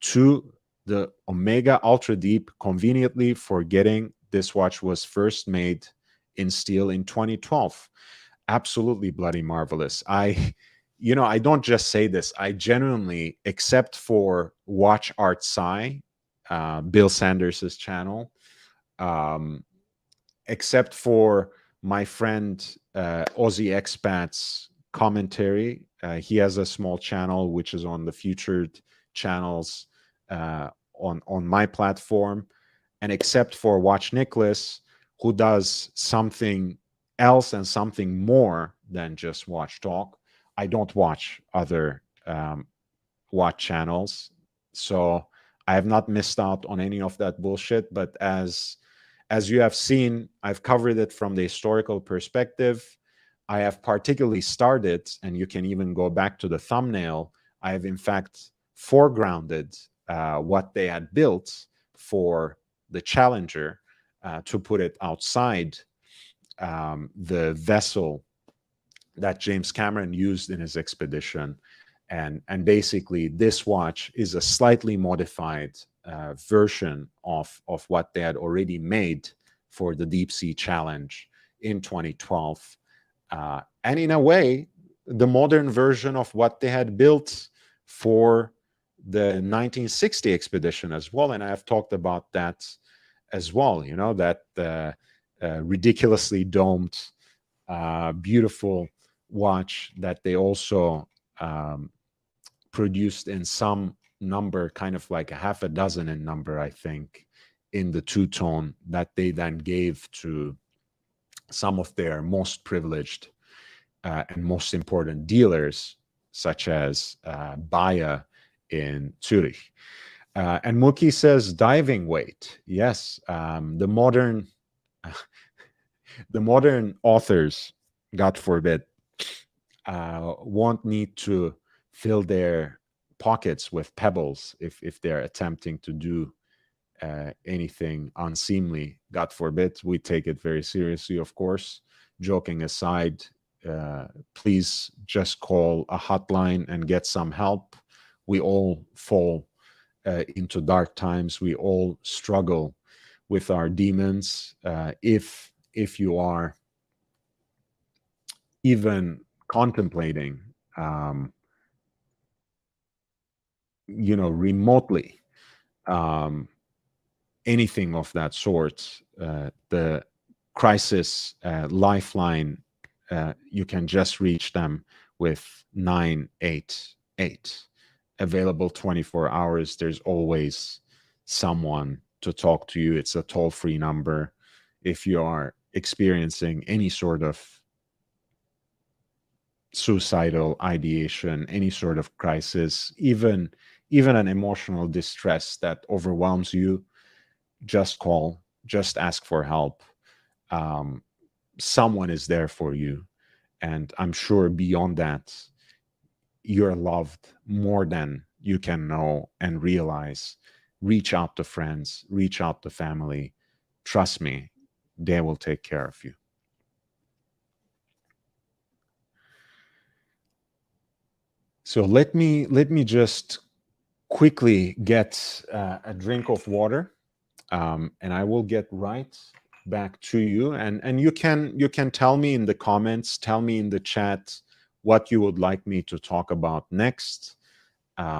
to the Omega Ultra Deep, conveniently forgetting this watch was first made in steel in 2012. Absolutely, Bloody Marvelous. I don't just say this. I genuinely, except for Watch Art Sci, Bill Sanders's channel, except for my friend Aussie Expat's commentary. He has a small channel which is on the featured channels on my platform. And except for Watch Nicholas, who does something else and something more than just watch talk, I don't watch other watch channels. So I have not missed out on any of that bullshit. But as you have seen, I've covered it from the historical perspective. I have particularly started, and you can even go back to the thumbnail, I have in fact foregrounded what they had built for the Challenger to put it outside the vessel that James Cameron used in his expedition. And basically, this watch is a slightly modified version of what they had already made for the Deep Sea Challenge in 2012. And in a way, the modern version of what they had built for the 1960 expedition as well. And I have talked about that as well, that ridiculously domed, beautiful watch that they also produced in some number, kind of like a half a dozen in number, I think, in the two-tone, that they then gave to some of their most privileged and most important dealers such as Bayer in Zurich. And Mookie says diving weight. Yes, the modern authors, God forbid, won't need to fill their pockets with pebbles if they're attempting to do anything unseemly. God forbid. We take it very seriously, of course. Joking aside, please just call a hotline and get some help. We all fall into dark times. We all struggle with our demons. If you are even contemplating, remotely, um, anything of that sort, the crisis lifeline, you can just reach them with 988. Available 24 hours. There's always someone to talk to you. It's a toll-free number. If you are experiencing any sort of suicidal ideation, any sort of crisis, even an emotional distress that overwhelms you, just call, just ask for help. Um, Someone is there for you. And I'm sure beyond that, you're loved more than you can know and realize. Reach out to friends, reach out to family. Trust me, they will take care of you. So let me just quickly get a drink of water, and I will get right back to you. And you can tell me in the comments, tell me in the chat what you would like me to talk about next,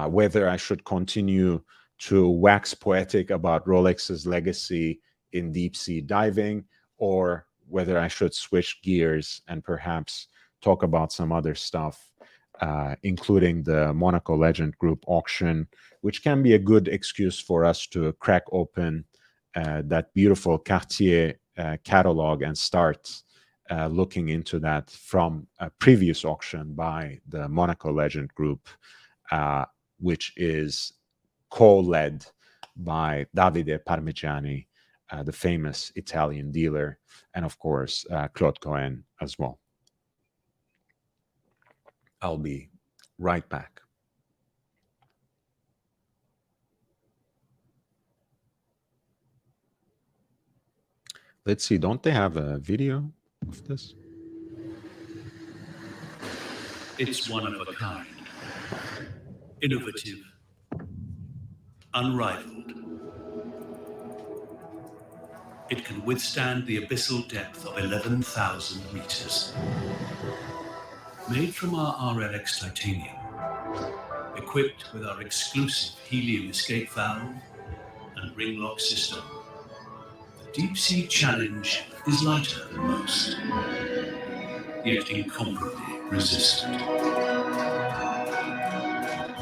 whether I should continue to wax poetic about Rolex's legacy in deep sea diving, or whether I should switch gears and perhaps talk about some other stuff, including the Monaco Legend Group auction, which can be a good excuse for us to crack open that beautiful Cartier catalog and start looking into that from a previous auction by the Monaco Legend Group, which is co-led by Davide Parmigiani, the famous Italian dealer, and of course, Claude Cohen as well. I'll be right back. Let's see, don't they have a video of this? It's one of a kind. Innovative. Unrivaled. It can withstand the abyssal depth of 11,000 meters. Made from our RLX titanium, equipped with our exclusive helium escape valve and ring lock system, the Deep Sea Challenge is lighter than most, yet incomparably resistant.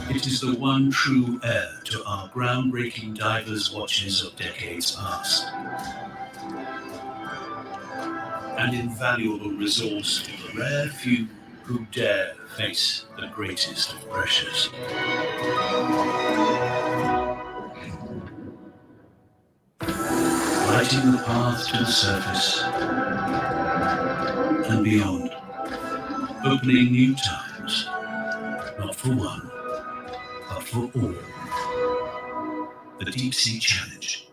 It is the one true heir to our groundbreaking divers' watches of decades past. An invaluable resource to the rare few who dare face the greatest of pressures. Lighting the path to the surface and beyond, opening new times, not for one, but for all. The Deep Sea Challenge.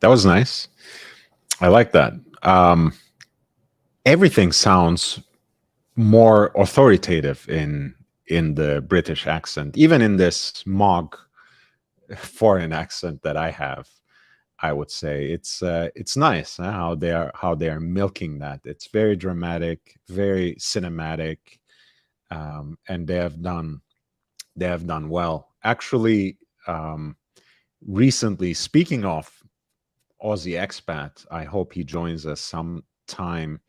That was nice. I like that. Everything sounds more authoritative in the British accent, even in this smog foreign accent that I have. I would say it's nice how they are milking that. It's very dramatic, very cinematic, and they have done well. Actually, recently, speaking of Aussie expat, I hope he joins us sometime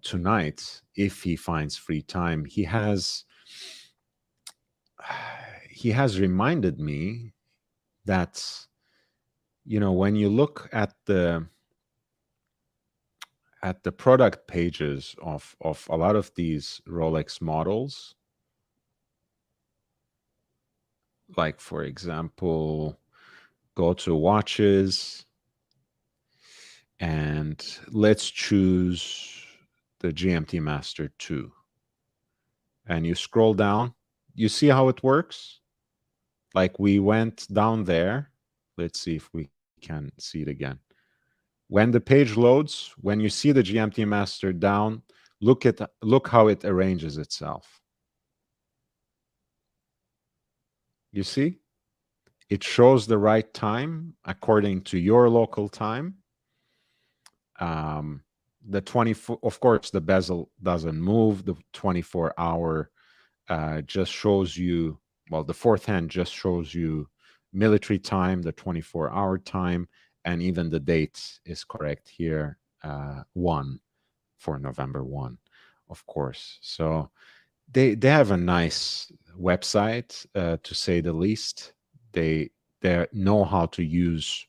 tonight if he finds free time. He has reminded me that when you look at the at the product pages of a lot of these Rolex models, like for example, go to watches and let's choose the GMT Master 2. And you scroll down, you see how it works? Like we went down there. Let's see if we can see it again. When the page loads, when you see the GMT Master down, look how it arranges itself. You see? It shows the right time according to your local time. The 24, of course, the bezel doesn't move. The 24-hour just shows you, well, the fourth hand just shows you military time, the 24-hour time, and even the date is correct here, 1 for November 1, of course. So they have a nice website, to say the least. They know how to use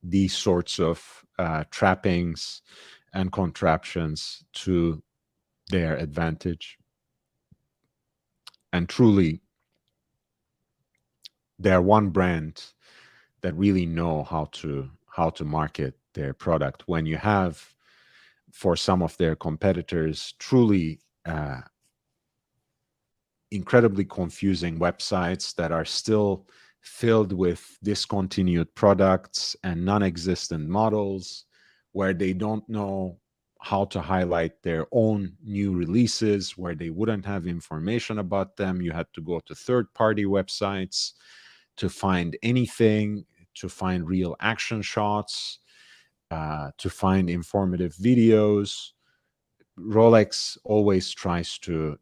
these sorts of trappings and contraptions to their advantage. And truly, they're one brand that really know how to market their product. When you have, for some of their competitors, truly incredibly confusing websites that are still filled with discontinued products and non-existent models, where they don't know how to highlight their own new releases, where they wouldn't have information about them. You had to go to third-party websites to find anything, to find real action shots, to find informative videos. Rolex always tries to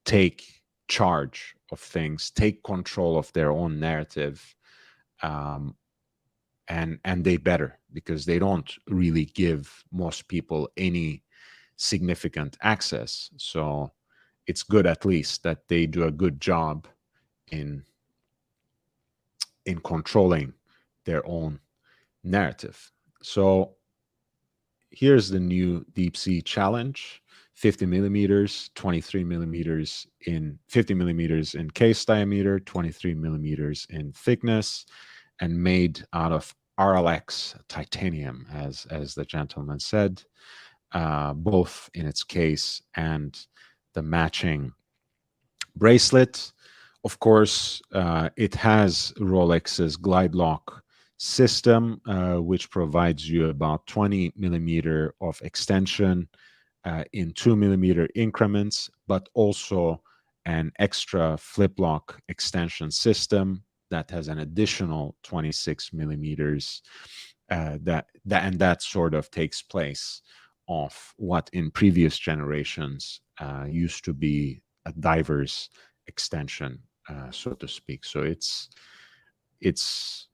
take charge of things, take control of their own narrative, um, and they better, because they don't really give most people any significant access. So it's good, at least, that they do a good job in controlling their own narrative. So here's the new Deep Sea challenge: 50 millimeters, 23 millimeters in 50 millimeters in case diameter, 23 millimeters in thickness, and made out of RLX titanium, as the gentleman said, both in its case and the matching bracelet. Of course, it has Rolex's glide lock system, which provides you about 20 millimeter of extension in 2 millimeter increments, but also an extra flip lock extension system that has an additional 26 millimeters. That sort of takes place of what in previous generations used to be a diver's extension, so to speak. So it's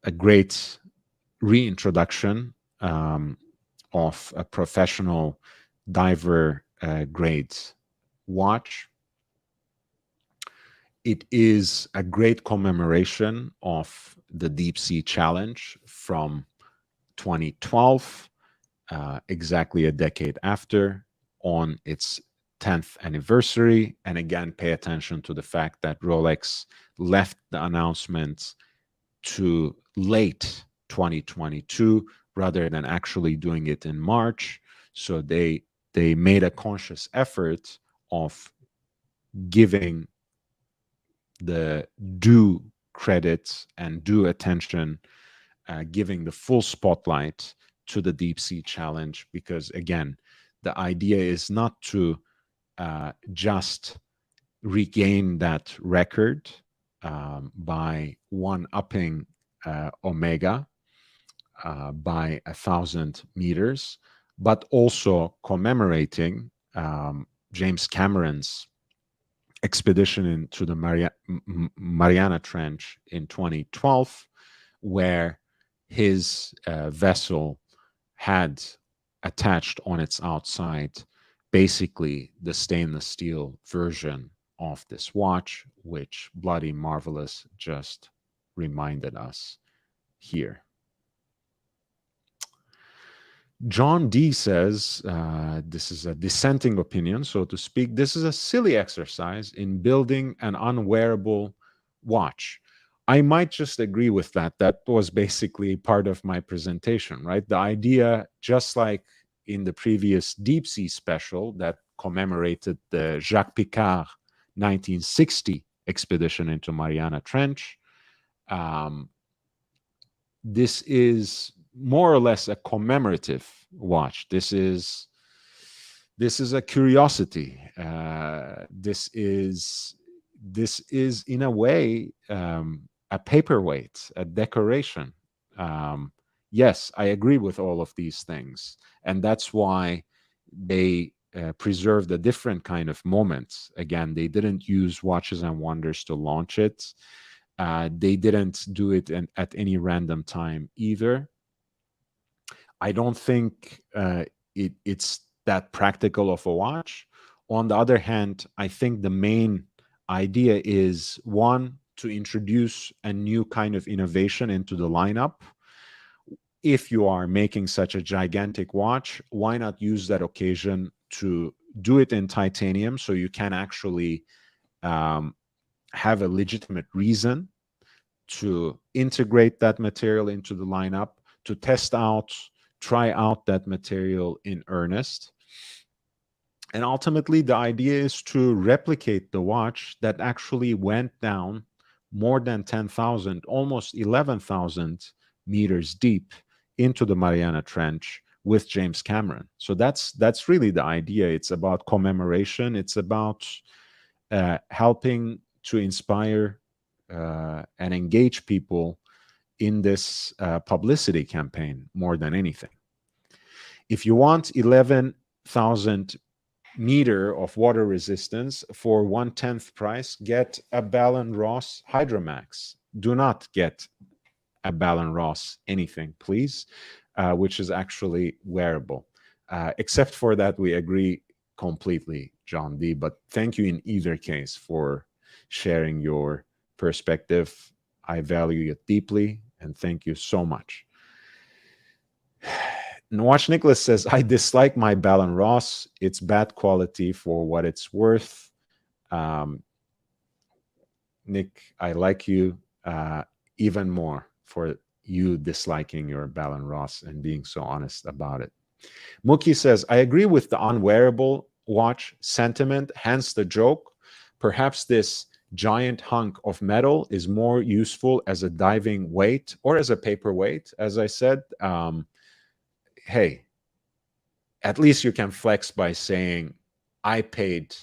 a great reintroduction of a professional diver grade watch. It is a great commemoration of the Deep Sea Challenge from 2012, exactly a decade after, on its 10th anniversary. And again, pay attention to the fact that Rolex left the announcement to late 2022 rather than actually doing it in March. So they made a conscious effort of giving the due credit and due attention, giving the full spotlight to the Deep Sea Challenge, because again, the idea is not to just regain that record by one-upping Omega by 1,000 meters, but also commemorating James Cameron's expedition into the Mariana Trench in 2012, where his vessel had attached on its outside basically the stainless steel version of this watch, which Bloody Marvelous just reminded us here. John D says, this is a dissenting opinion, so to speak. This is a silly exercise in building an unwearable watch. I might just agree with that. That was basically part of my presentation, right? The idea, just like in the previous Deep Sea special that commemorated the Jacques Picard 1960 expedition into Mariana Trench, um, this is more or less a commemorative watch. This is a curiosity. This is in a way a paperweight, a decoration. Um, yes, I agree with all of these things, and that's why they preserved a different kind of moment. Again, they didn't use Watches and Wonders to launch it. They didn't do it at any random time either. I don't think it's that practical of a watch. On the other hand, I think the main idea is one, to introduce a new kind of innovation into the lineup. If you are making such a gigantic watch, why not use that occasion to do it in titanium so you can actually um, have a legitimate reason to integrate that material into the lineup, to test out, try out that material in earnest. And ultimately, the idea is to replicate the watch that actually went down more than 10,000, almost 11,000 meters deep into the Mariana Trench with James Cameron. So that's really the idea. It's about commemoration. It's about helping to inspire and engage people in this publicity campaign more than anything. If you want 11,000 meter of water resistance for 1/10 price, get a Bell & Ross Hydromax. Do not get a Bell & Ross anything, please, which is actually wearable. Except for that, we agree completely, John D. But thank you in either case for sharing your perspective. I value it deeply, and thank you so much. Watch Nicholas says, I dislike my Bell & Ross. It's bad quality for what it's worth. Um, Nick, I like you even more for you disliking your Bell & Ross and being so honest about it. Mookie says, I agree with the unwearable watch sentiment, hence the joke. Perhaps this giant hunk of metal is more useful as a diving weight or as a paperweight, as I said. Hey, at least you can flex by saying, I paid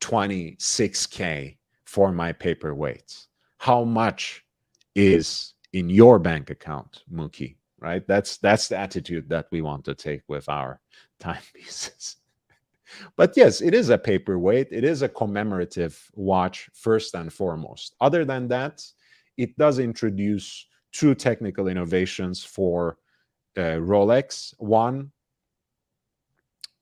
26K for my paperweights. How much is in your bank account, Mookie? Right? That's the attitude that we want to take with our timepieces. But yes, it is a paperweight. It is a commemorative watch, first and foremost. Other than that, it does introduce two technical innovations for Rolex. One,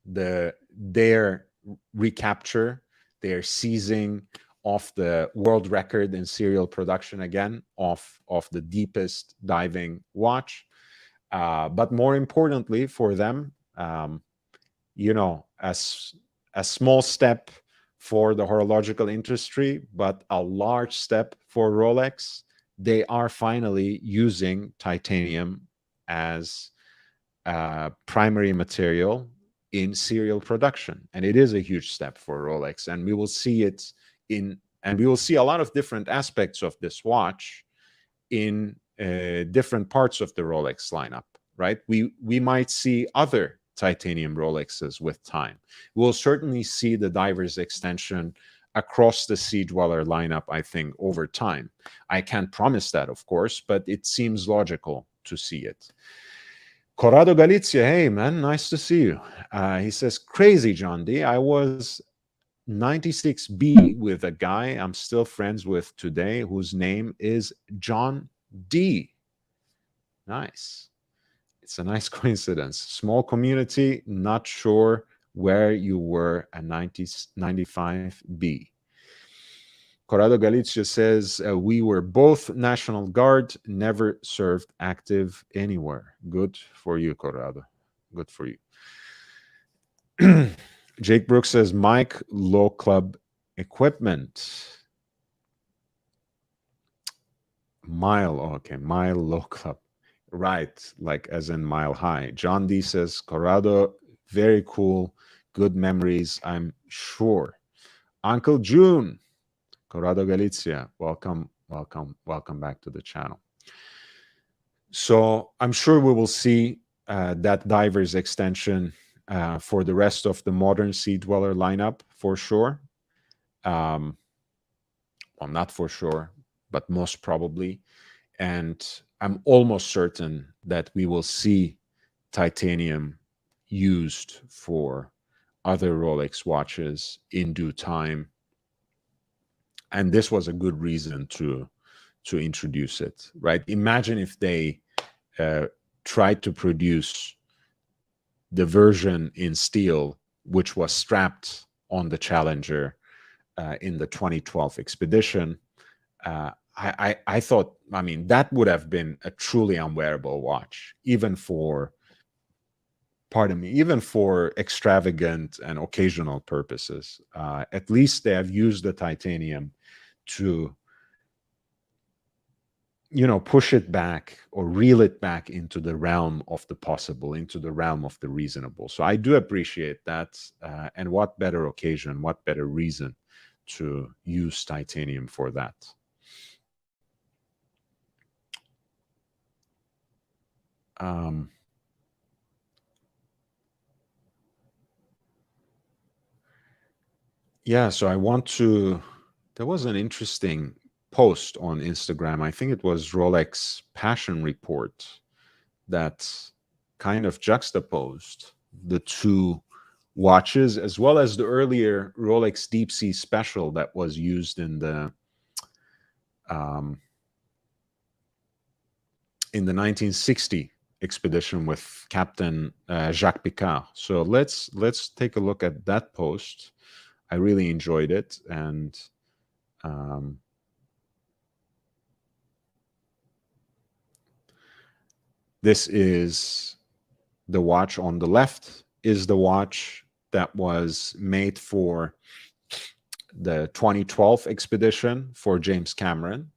their recapture, their seizing of the world record in serial production again of the deepest diving watch. But more importantly for them, as a small step for the horological industry, but a large step for Rolex, they are finally using titanium as primary material in serial production, and it is a huge step for Rolex. And we will see we will see a lot of different aspects of this watch in different parts of the Rolex lineup. Right? We might see other titanium Rolexes with time. We'll certainly see the diver's extension across the Sea Dweller lineup, I think, over time. I can't promise that, of course, but it seems logical to see it. Corrado Galizia, hey man, nice to see you. He says, crazy, John D. I was 96B with a guy I'm still friends with today whose name is John D. Nice. It's a nice coincidence. Small community, not sure where you were at 95B. Corrado Galizia says, we were both National Guard, never served active anywhere. Good for you, Corrado. Good for you. Jake Brooks says, Mike, low club equipment. Mile, okay, mile low club. Right, like as in mile high. John D says, Corrado, very cool. Good memories, I'm sure. Uncle June, Corrado Galizia, welcome, welcome, welcome back to the channel. So I'm sure we will see that divers extension for the rest of the modern Sea Dweller lineup for sure. Well, not for sure, but most probably. And I'm almost certain that we will see titanium used for other Rolex watches in due time. And this was a good reason to introduce it, right? Imagine if they tried to produce the version in steel, which was strapped on the Challenger in the 2012 expedition. I thought, I mean, that would have been a truly unwearable watch, even for, pardon me, even for extravagant and occasional purposes. At least they have used the titanium to, you know, push it back or reel it back into the realm of the possible, into the realm of the reasonable. So I do appreciate that. And what better occasion, what better reason to use titanium for that? Yeah, so I want to, there was an interesting post on Instagram. I think it was Rolex Passion Report that kind of juxtaposed the two watches, as well as the earlier Rolex Deep Sea special that was used in the 1960 expedition with Captain Jacques Picard. So let's take a look at that post. I really enjoyed it, and this is the watch on the left, is the watch that was made for the 2012 expedition for James Cameron.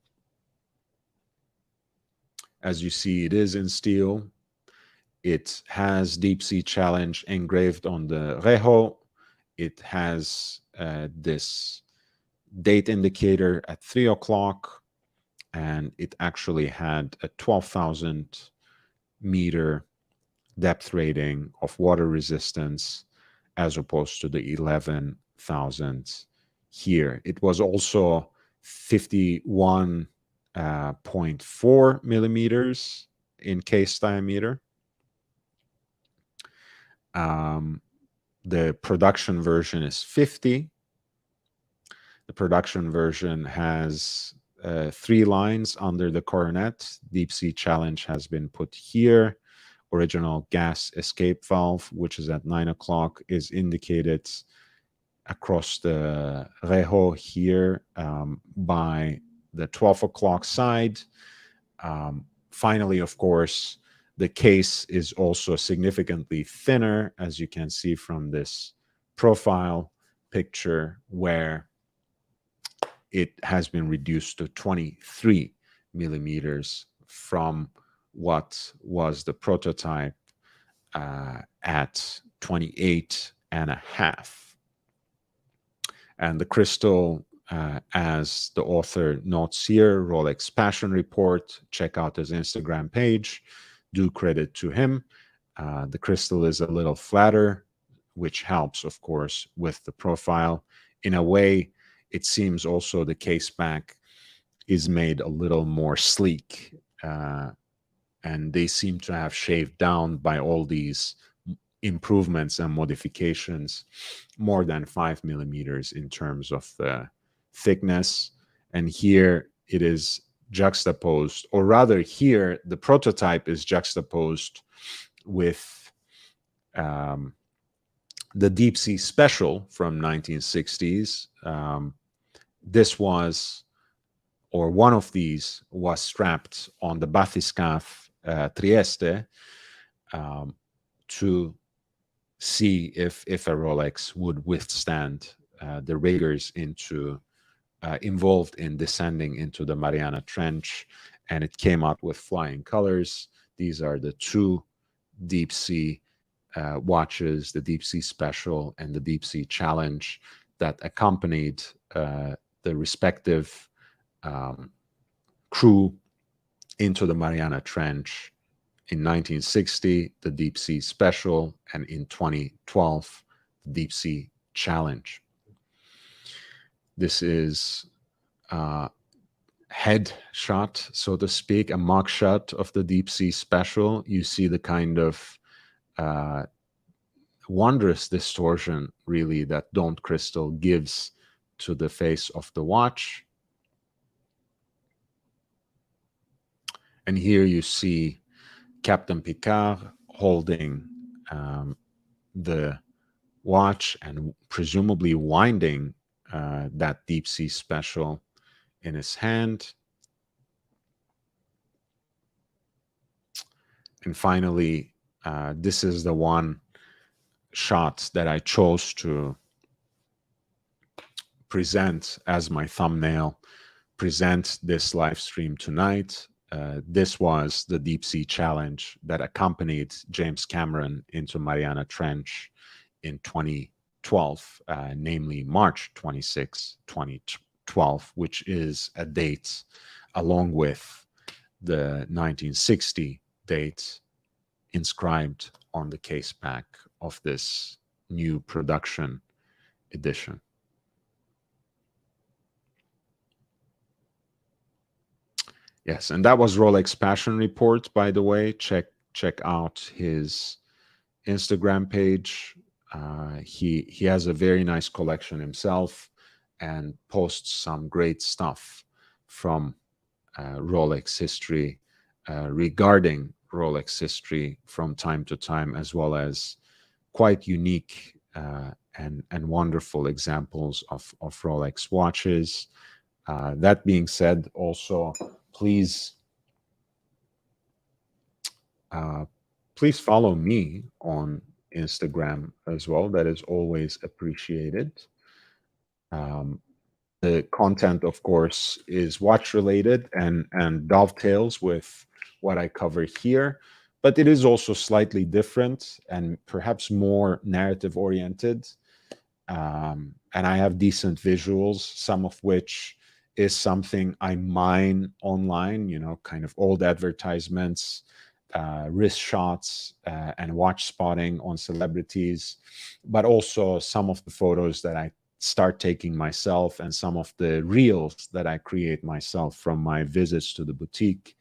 As you see, it is in steel. It has Deep Sea Challenge engraved on the rejo. It has this date indicator at 3 o'clock, and it actually had a 12,000 meter depth rating of water resistance as opposed to the 11,000 here. It was also 51.4 millimeters in case diameter. The production version is 50. The production version has 3 lines under the coronet. Deep Sea Challenge has been put here. Original gas escape valve, which is at 9 o'clock, is indicated across the rejo here by the 12 o'clock side. Finally, of course, the case is also significantly thinner, as you can see from this profile picture, where it has been reduced to 23 millimeters from what was the prototype at 28 and a half. And the crystal, as the author notes here, Rolex Passion Report, check out his Instagram page, do credit to him. The crystal is a little flatter, which helps, of course, with the profile. In a way, it seems also the case back is made a little more sleek, and they seem to have shaved down by all these improvements and modifications more than 5 millimeters in terms of the thickness. And here it is juxtaposed, or rather here the prototype is juxtaposed with the Deep Sea Special from 1960s. This was, or one of these was strapped on the Bathyscaphe Trieste to see if a Rolex would withstand the rigors involved in descending into the Mariana Trench, and it came out with flying colors. These are the two deep sea watches, the Deep Sea Special and the Deep Sea Challenge, that accompanied the respective um, crew into the Mariana Trench. In 1960, the Deep Sea Special, and in 2012, the Deep Sea Challenge. This is a head shot, so to speak, a mock shot of the Deep Sea Special. You see the kind of wondrous distortion, really, that domed crystal gives to the face of the watch. And here you see Captain Picard holding the watch and presumably winding that Deep Sea Special in his hand. And finally, this is the one shot that I chose to present as my thumbnail, present this live stream tonight. This was the Deep Sea Challenge that accompanied James Cameron into Mariana Trench in 2012, namely March 26, 2012, which is a date along with the 1960 date inscribed on the case back of this new production edition. Yes, and that was Rolex Passion Report, by the way. Check out his Instagram page. He has a very nice collection himself and posts some great stuff from Rolex history regarding Rolex history from time to time, as well as quite unique and wonderful examples of Rolex watches. That being said, also please follow me on Instagram as well. That is always appreciated. The content, of course, is watch related and dovetails with what I cover here, but it is also slightly different and perhaps more narrative oriented. And I have decent visuals, some of which is something I mine online, kind of old advertisements, wrist shots, and watch spotting on celebrities, but also some of the photos that I start taking myself and some of the reels that I create myself from my visits to the boutique,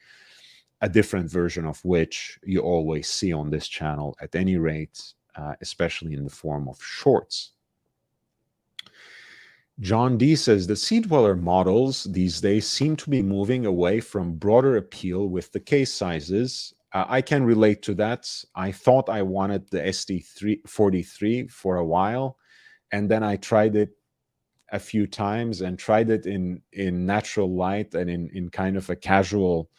a different version of which you always see on this channel at any rate, especially in the form of shorts. John D says the Sea Dweller models these days seem to be moving away from broader appeal with the case sizes. I can relate to that. I thought I wanted the SD43 for a while, and then I tried it a few times and tried it in natural light and in kind of a casual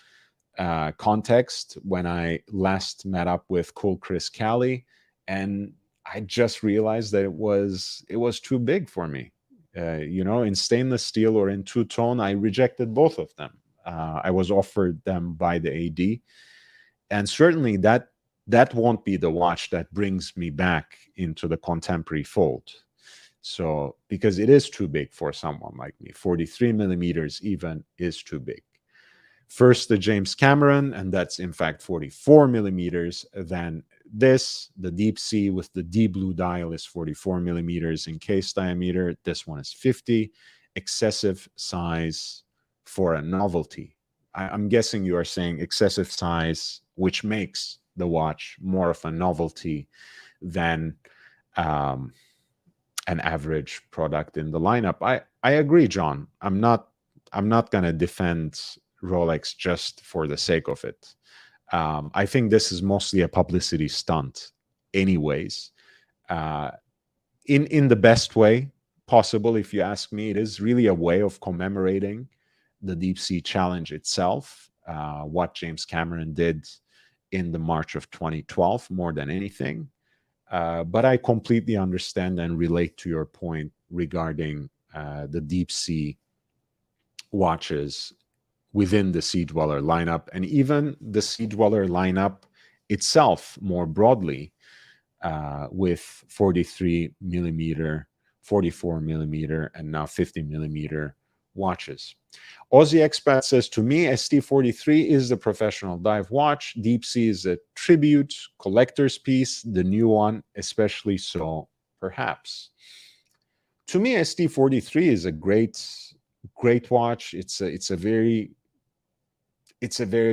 context when I last met up with Cool Chris Cali, and I just realized that it was too big for me. In stainless steel or in two-tone, I rejected both of them. I was offered them by the AD, and certainly that won't be the watch that brings me back into the contemporary fold. So, because it is too big for someone like me, 43 millimeters even is too big. First, the James Cameron, and that's in fact 44 millimeters. Then this, the Deep Sea with the D blue dial, is 44 millimeters in case diameter. This one is 50. Excessive size for a novelty. I'm guessing you are saying excessive size, which makes the watch more of a novelty than an average product in the lineup. I agree, John. I'm not going to defend Rolex just for the sake of it. I think this is mostly a publicity stunt anyways, in the best way possible. If you ask me, it is really a way of commemorating the Deep Sea Challenge itself, what James Cameron did in the March of 2012 more than anything. But I completely understand and relate to your point regarding the deep sea watches within the Sea Dweller lineup, and even the Sea Dweller lineup itself more broadly, with 43 millimeter, 44 millimeter, and now 50 millimeter watches. Aussie Expat says, to me, ST43 is the professional dive watch. Deep Sea is a tribute, collector's piece, the new one, especially so, perhaps. To me, ST43 is a great watch. It's a very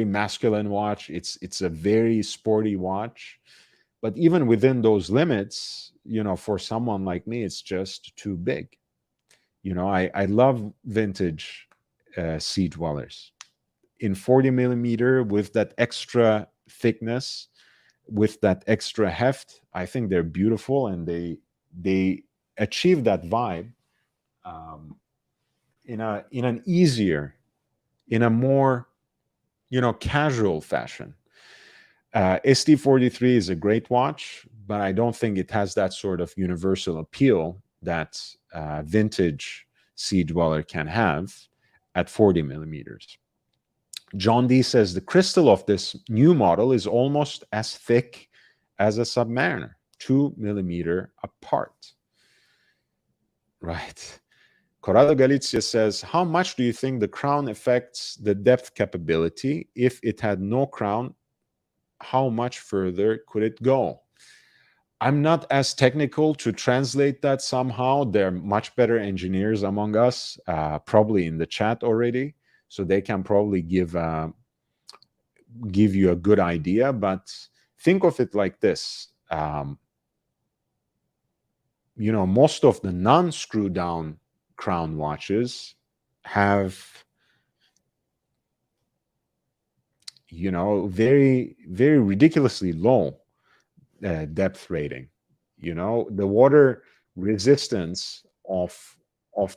masculine watch. It's a very sporty watch. But even within those limits, for someone like me, it's just too big. I love vintage Sea Dwellers in 40 millimeter with that extra thickness, with that extra heft. I think they're beautiful, and they achieve that vibe in an easier, in a more casual fashion. ST43 is a great watch, but I don't think it has that sort of universal appeal that vintage Sea Dweller can have at 40 millimeters. John D says the crystal of this new model is almost as thick as a Submariner, 2 millimeter apart. Right. Corrado Galizia says, how much do you think the crown affects the depth capability? If it had no crown, how much further could it go? I'm not as technical to translate that somehow. There are much better engineers among us, probably in the chat already, so they can probably give you a good idea. But think of it like this. Most of the non-screw down crown watches have very, very ridiculously low depth rating. The water resistance of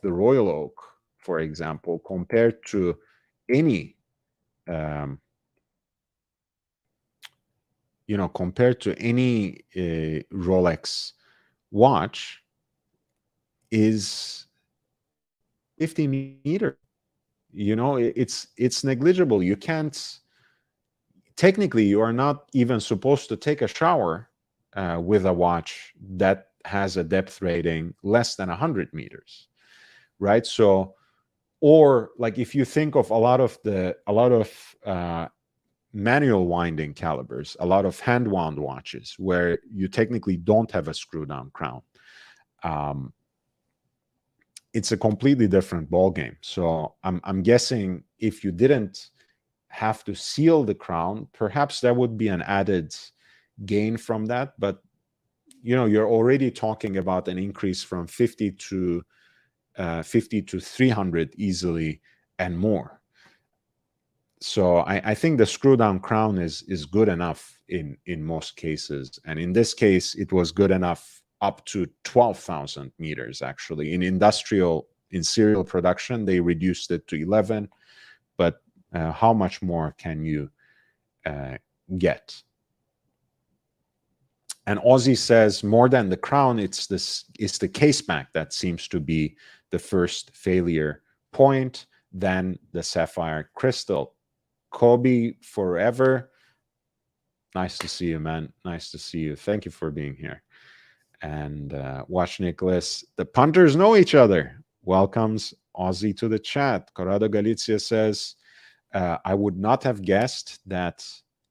the Royal Oak, for example, compared to any Rolex watch is 50 meters. It's negligible. You can't, technically, you are not even supposed to take a shower with a watch that has a depth rating less than 100 meters, right? So, or like if you think of a lot of manual winding calibers, a lot of hand wound watches where you technically don't have a screw down crown, it's a completely different ball game. So I'm guessing if you didn't have to seal the crown, perhaps there would be an added gain from that. But you're already talking about an increase from 50 to 300 easily and more. So I think the screw down crown is good enough in most cases, and in this case it was good enough up to 12,000 meters. Actually, in serial production they reduced it to 11, but how much more can you get? And Aussie says, more than the crown, it's the case back that seems to be the first failure point, then the sapphire crystal. Kobe forever. Nice to see you, man. Nice to see you. Thank you for being here. And Watch Nicholas, the punters know each other. Welcomes Aussie to the chat. Corrado Galizia says, I would not have guessed that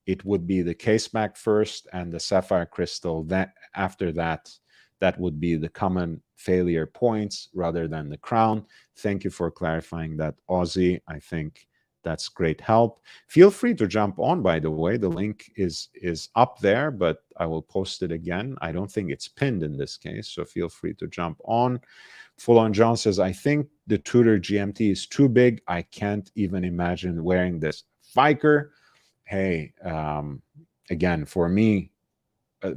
it would be the case back first and the sapphire crystal. That after that would be the common failure points rather than the crown. Thank you for clarifying that, Aussie. I think that's great help. Feel free to jump on, by the way. The link is up there, but I will post it again. I don't think it's pinned in this case, so feel free to jump on. Full On John says, I think the Tudor GMT is too big. I can't even imagine wearing this. Fiker, hey, again, for me,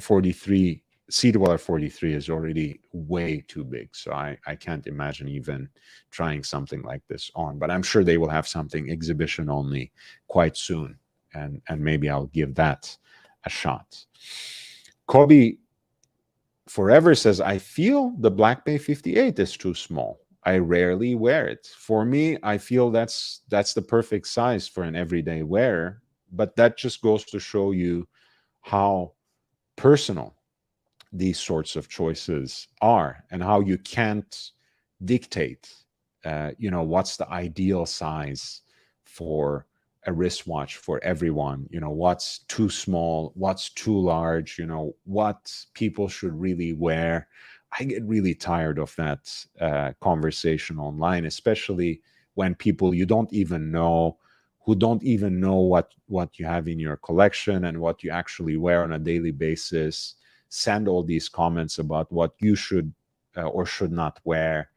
43, Sea Dweller 43 is already way too big. So I can't imagine even trying something like this on. But I'm sure they will have something exhibition only quite soon and maybe I'll give that a shot. Kobe Forever says, I feel the Black Bay 58 is too small. I rarely wear it. For me, I feel that's the perfect size for an everyday wearer. But that just goes to show you how personal these sorts of choices are, and how you can't dictate, what's the ideal size for a wristwatch for everyone. What's too small, what's too large, what people should really wear. I get really tired of that conversation online, especially when people you don't even know, who don't even know what you have in your collection and what you actually wear on a daily basis, send all these comments about what you should or should not wear.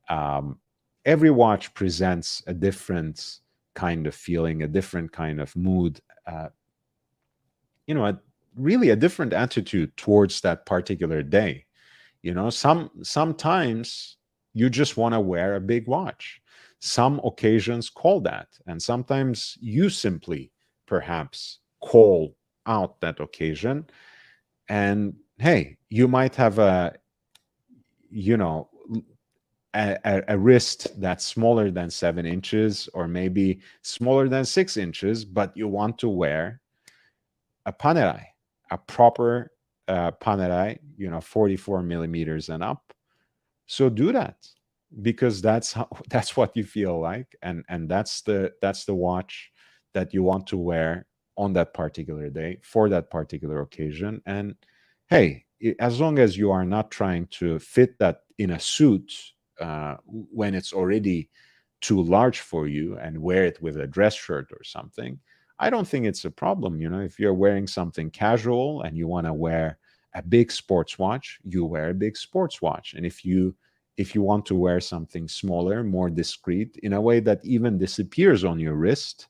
Um, every watch presents a different kind of feeling, a different kind of mood, really a different attitude towards that particular day. Sometimes you just want to wear a big watch. Some occasions call that, and sometimes you simply perhaps call out that occasion. And hey, you might have you know a wrist that's smaller than 7 inches, or maybe smaller than 6 inches, but you want to wear a panerai, a proper panerai, 44 millimeters and up. So do that, because that's what you feel like, and that's the watch that you want to wear on that particular day for that particular occasion. And hey, as long as you are not trying to fit that in a suit when it's already too large for you, and wear it with a dress shirt or something, I don't think it's a problem. If you're wearing something casual and you want to wear a big sports watch, you wear a big sports watch. And if you want to wear something smaller, more discreet, in a way that even disappears on your wrist,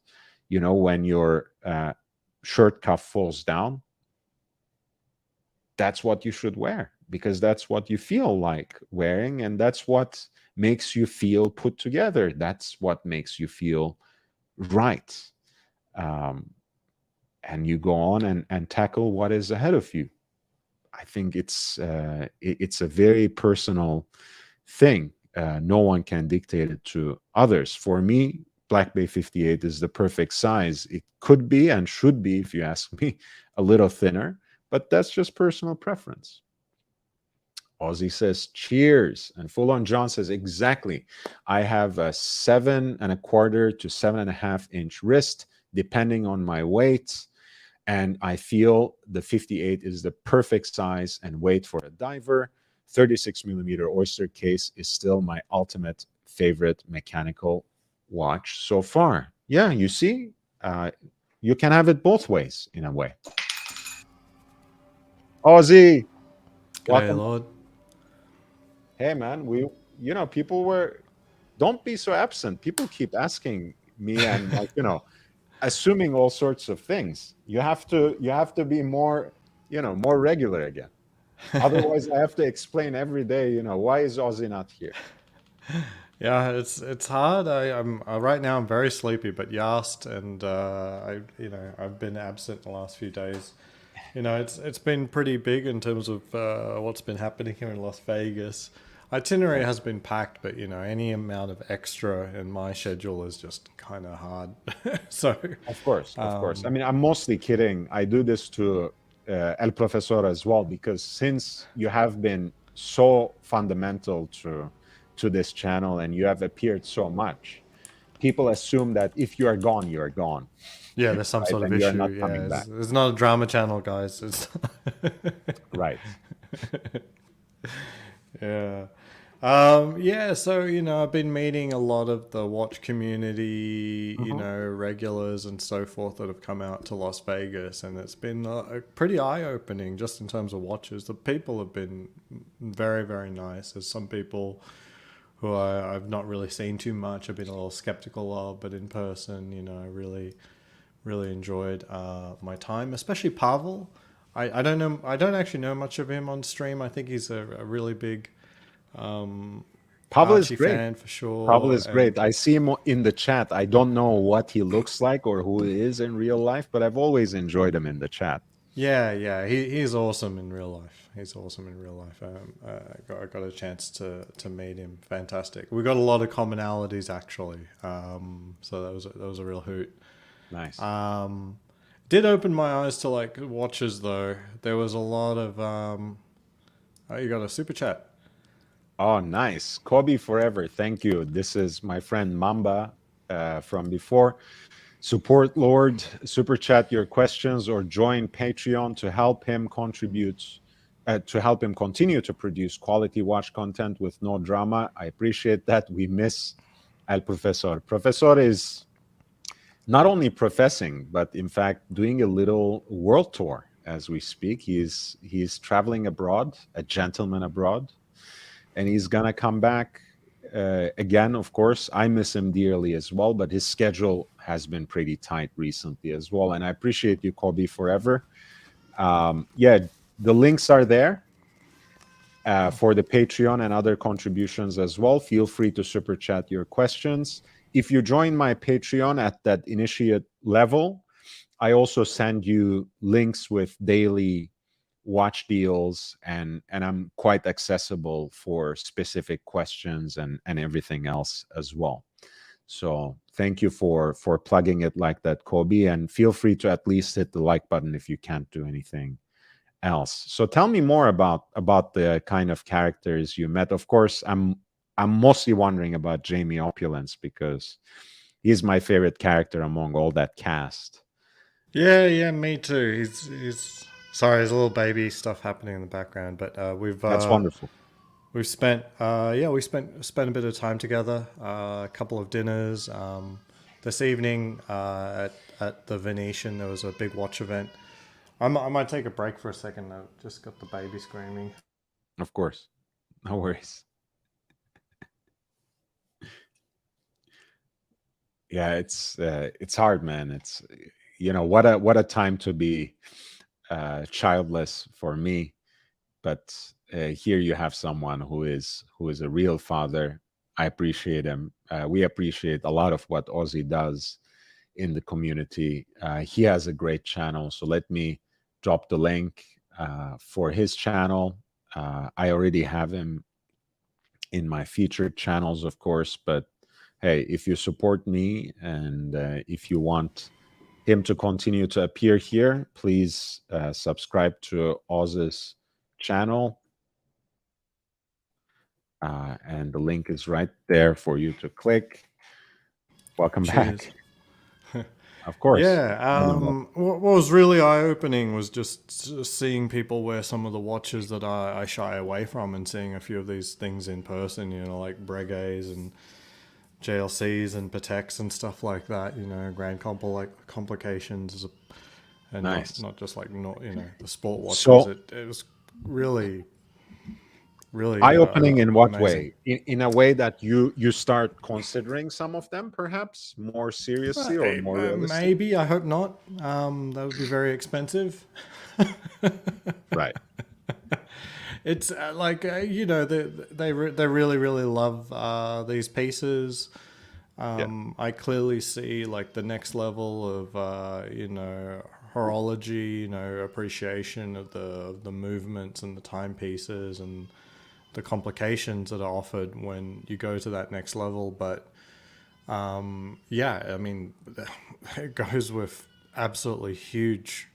when your shirt cuff falls down, that's what you should wear, because that's what you feel like wearing, and that's what makes you feel put together. That's what makes you feel right. Um, and you go on and tackle what is ahead of you. I think it's a very personal thing. No one can dictate it to others. For me, Black Bay 58 is the perfect size. It could be and should be, if you ask me, a little thinner, but that's just personal preference. Ozzy says, cheers. And Full On John says, exactly. I have a 7.25 to 7.5 inch wrist, depending on my weight. And I feel the 58 is the perfect size and weight for a diver. 36 millimeter oyster case is still my ultimate favorite mechanical watch so far. Yeah, you see, you can have it both ways in a way. Ozzy, G'day, welcome. Lord. Hey, man, people were, don't be so absent. People keep asking me, and assuming all sorts of things. You have to be more, more regular again. Otherwise, I have to explain every day, why is Ozzy not here? Yeah, it's hard. I'm right now. I'm very sleepy, but you asked, and I've been absent the last few days. It's been pretty big in terms of what's been happening here in Las Vegas. Itinerary Yeah. has been packed, but any amount of extra in my schedule is just kind of hard. So, Of course, of course. I um, mean, I'm mostly kidding. I do this to El Profesor as well, because since you have been so fundamental to this channel and you have appeared so much, people assume that if you are gone, you are gone, yeah, there's some right? sort of And you are not issue. coming Yeah, back, it's not a drama channel, guys. It's right? Yeah. Yeah, so, I've been meeting a lot of the watch community, Hmm. regulars and so forth that have come out to Las Vegas, and it's been pretty eye-opening just in terms of watches. The people have been very, very nice. There's some people who I've not really seen too much. I've been a little skeptical of, but in person, I really, really enjoyed my time, especially Pavel. I don't know. I don't actually know much of him on stream. I think he's a really big Pavel is Archie great. fan for Pavel sure. is great. And I see him in the chat. I don't know what he looks like or who he is in real life, but I've always enjoyed him in the chat. yeah, he's awesome in real life. He's awesome in real life. I got a chance to meet him. Fantastic. We got a lot of commonalities actually. So that was a real hoot. Nice. Did open my eyes to like watches though. There was a lot of oh, you got a super chat. Oh, nice. Kobe forever. Thank you. This is my friend Mamba from before. Support Lord, super chat your questions or join Patreon to help him contribute, to help him continue to produce quality watch content with no drama. I appreciate that. We miss El Profesor. Profesor is not only professing, but in fact doing a little world tour as we speak. He's traveling abroad, a gentleman abroad, and he's gonna come back again. Of course, I miss him dearly as well, but his schedule has been pretty tight recently as well. And I appreciate you, Kobe, forever. Yeah, the links are there for the Patreon and other contributions as well. Feel free to super chat your questions. If you join my Patreon at that initiate level, I also send you links with daily watch deals, and I'm quite accessible for specific questions and everything else as well. So thank you for plugging it like that, Kobe, and feel free to at least hit the like button if you can't do anything else. So tell me more about the kind of characters you met. Of course, I'm mostly wondering about Jamie Opulence because he's my favorite character among all that cast. Yeah, me too. He's sorry. There's a little baby stuff happening in the background, but That's wonderful. we've spent we spent a bit of time together. A couple of dinners. This evening at the Venetian, there was a big watch event. I might take a break for a second. I've just got the baby screaming. Of course, no worries. Yeah, it's hard, man. It's what a time to be childless for me. But here you have someone who is a real father. I appreciate him. We appreciate a lot of what Ozzy does in the community. He has a great channel, so let me drop the link for his channel. I already have him in my featured channels, of course, but hey, if you support me and if you want him to continue to appear here, please subscribe to Oz's channel. And the link is right there for you to click. Welcome Cheers. back. Of course. Yeah. What was really eye opening was just seeing people wear some of the watches that I shy away from, and seeing a few of these things in person. You know, like Breguets and JLCs and Pateks and stuff like that. You know, complications, and Nice. not just like the sport watches. So, it was really eye-opening in what amazing. way? In a way that you start considering some of them perhaps more seriously or more realistic? Maybe, I hope not. That would be very expensive. Right. It's they really love these pieces. I clearly see like the next level of horology, appreciation of the movements and the timepieces and the complications that are offered when you go to that next level. But I mean, it goes with absolutely huge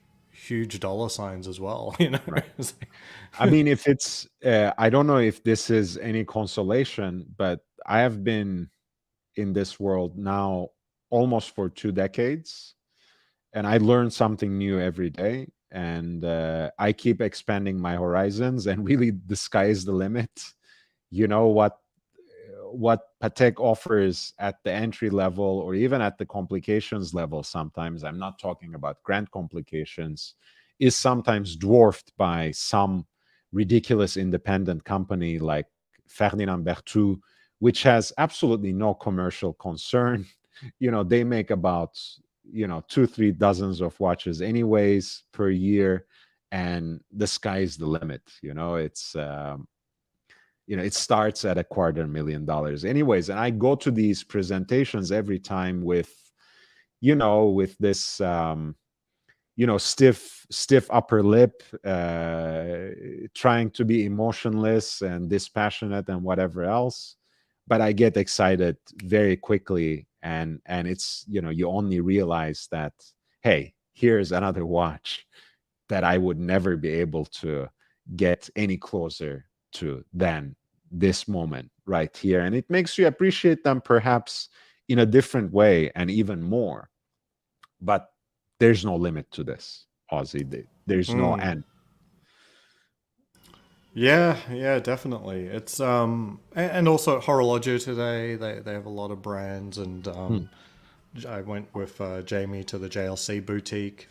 dollar signs as well. Right. I mean, if it's, I don't know if this is any consolation, but I have been in this world now almost for 2 decades, and I learn something new every day. And I keep expanding my horizons, and really the sky is the limit. You know what Patek offers at the entry level or even at the complications level, sometimes I'm not talking about grand complications, is sometimes dwarfed by some ridiculous independent company like Ferdinand Berthoud, which has absolutely no commercial concern. They make about 2-3 dozens of watches anyways per year, and the sky is the limit. It's it starts at $250,000 anyways. And I go to these presentations every time with, with this, stiff upper lip, trying to be emotionless and dispassionate and whatever else. But I get excited very quickly, and it's, you only realize that, hey, here's another watch that I would never be able to get any closer to than this moment right here. And it makes you appreciate them perhaps in a different way and even more. But there's no limit to this, Ozzy. There's no end. Yeah, definitely. It's and also at Horologio today, they have a lot of brands, and I went with Jamie to the JLC boutique,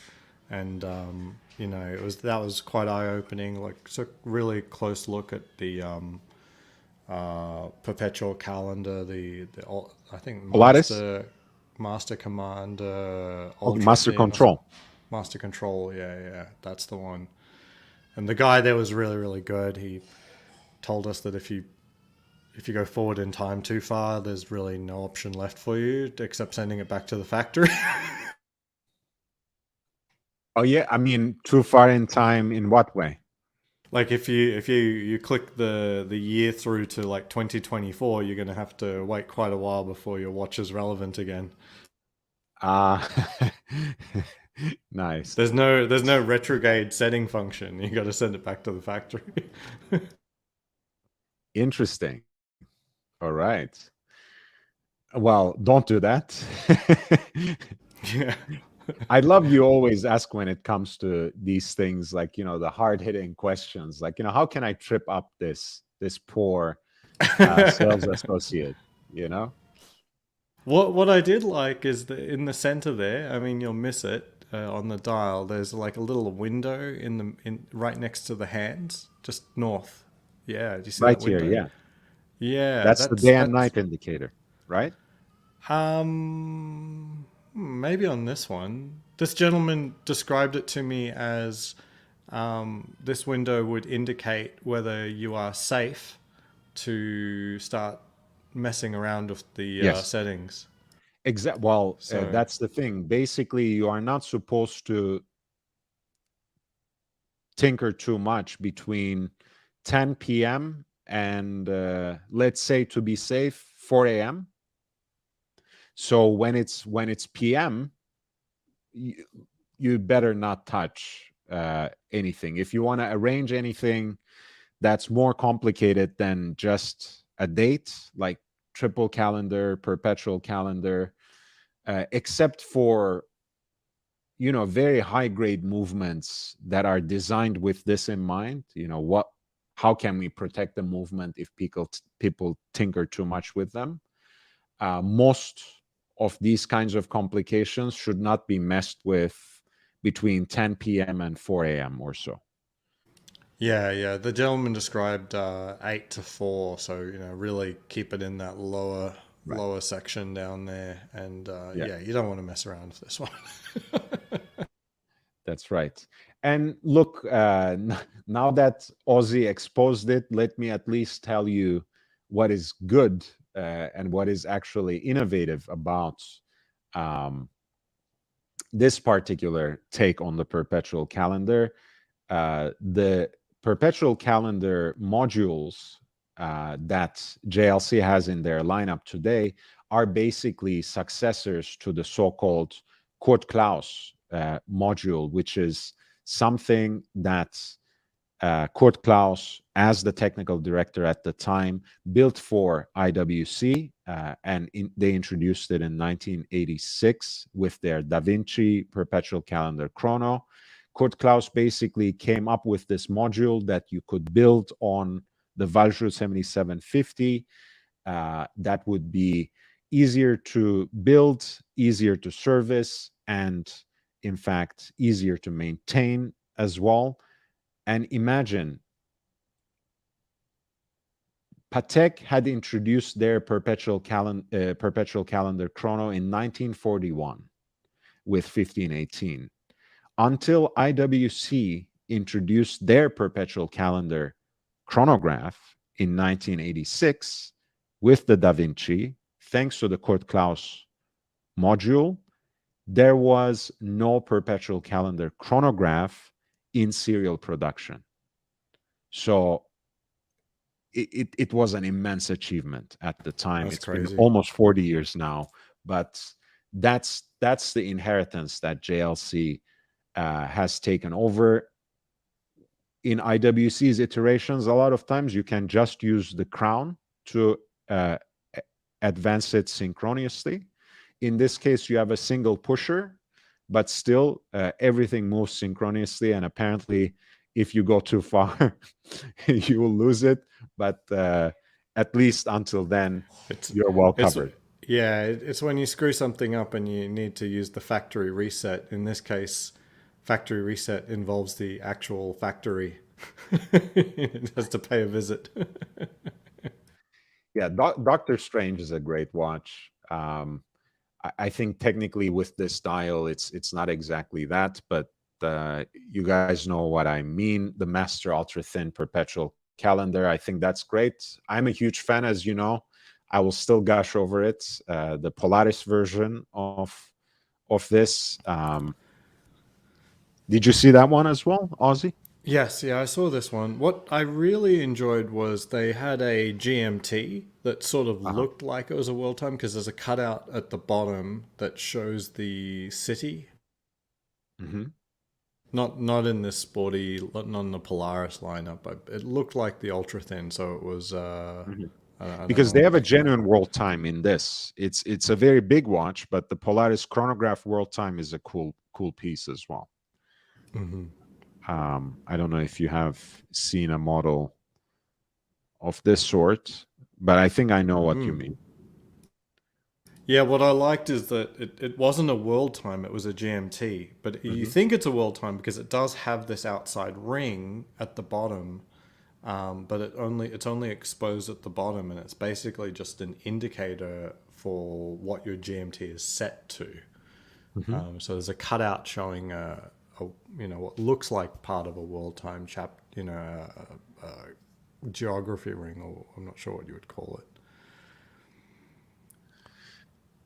and that was quite eye opening. Like, it's a really close look at the perpetual calendar, I think Polaris? Master Commander Oh, Ultra Master Thin, Control. Master Control. Yeah, that's the one. And the guy there was really, really good. He told us that if you go forward in time too far, there's really no option left for you except sending it back to the factory. Oh yeah, I mean, too far in time in what way? Like, if you click the year through to like 2024, you're going to have to wait quite a while before your watch is relevant again. Ah, nice. There's no retrograde setting function. You got to send it back to the factory. Interesting. All right. Well, don't do that. Yeah. I love you always ask when it comes to these things, like, the hard-hitting questions, like, how can I trip up this poor sales associate, What I did like is that in the center there, I mean, you'll miss it on the dial. There's like a little window in right next to the hands, just north. Yeah, do you see right that here. window? Yeah, Yeah, that's the day and night indicator, right? Maybe on this one. This gentleman described it to me as this window would indicate whether you are safe to start messing around with the Yes. settings. Well, So that's the thing. Basically, you are not supposed to tinker too much between 10 p.m. and let's say, to be safe, 4 a.m. So when it's p.m., you better not touch anything. If you want to arrange anything that's more complicated than just a date, like triple calendar, perpetual calendar, except for very high grade movements that are designed with this in mind. How can we protect the movement if people tinker too much with them? Most of these kinds of complications should not be messed with between 10 p.m. and 4 a.m. or so. yeah. The gentleman described 8 to 4, so really keep it in that lower section down there, and you don't want to mess around with this one. That's right. And look, now that Ozzy exposed it, let me at least tell you what is good and what is actually innovative about this particular take on the perpetual calendar. The perpetual calendar modules that JLC has in their lineup today are basically successors to the so-called Kurt Klaus module, which is something that Kurt Klaus, as the technical director at the time, built for IWC, and they introduced it in 1986 with their Da Vinci Perpetual Calendar Chrono. Kurt Klaus basically came up with this module that you could build on the Valjoux 7750. That would be easier to build, easier to service, and in fact, easier to maintain as well. And imagine, Patek had introduced their perpetual calendar chrono in 1941 with 1518. Until IWC introduced their perpetual calendar chronograph in 1986 with the Da Vinci, thanks to the Kurt Klaus module, there was no perpetual calendar chronograph in serial production. So it was an immense achievement at the time. That's It's been crazy. almost 40 years now, but that's the inheritance that JLC has taken over. In IWC's iterations, a lot of times you can just use the crown to advance it synchronously. In this case, you have a single pusher, but still everything moves synchronously. And apparently, if you go too far, you will lose it. But at least until then, you're well It's covered. yeah, it's when you screw something up and you need to use the factory reset. In this case, factory reset involves the actual factory. It has to pay a visit. Yeah, Doctor Strange is a great watch. I think technically with this dial, it's not exactly that, but you guys know what I mean. The Master Ultra Thin Perpetual Calendar, I think that's great. I'm a huge fan, as you know. I will still gush over it. The Polaris version of this. Did you see that one as well, Ozzy? Yes, yeah, I saw this one. What I really enjoyed was they had a GMT that sort of Uh-huh. looked like it was a world time because there's a cutout at the bottom that shows the city. Hmm. Not in this sporty, not in the Polaris lineup, but it looked like the ultra thin. So it was. Hmm. I don't Because know they what have a they call it. genuine world time in this. It's a very big watch, but the Polaris chronograph world time is a cool piece as well. I don't know if you have seen a model of this sort, but I think I know what you mean. Yeah, what I liked is that it wasn't a world time; it was a GMT. But you Hmm. think it's a world time because it does have this outside ring at the bottom. But it's only exposed at the bottom, and it's basically just an indicator for what your GMT is set to. Hmm. So there's a cutout showing what looks like part of a world time geography ring, or I'm not sure what you would call it.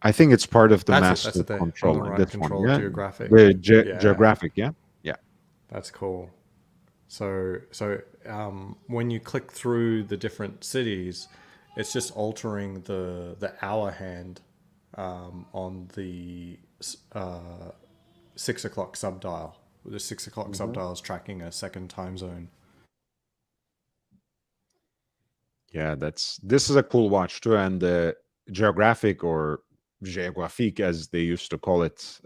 I think it's part of the That's it. That's master it. There on the control in right, this one. control Yeah, geographic. the Yeah, geographic. Yeah, yeah. that's cool. So when you click through the different cities, it's just altering the hour hand on the 6 o'clock subdial. The 6 o'clock Hmm. subdial is tracking a second time zone. Yeah, this is a cool watch too, and the geographic or géographique, as they used to call it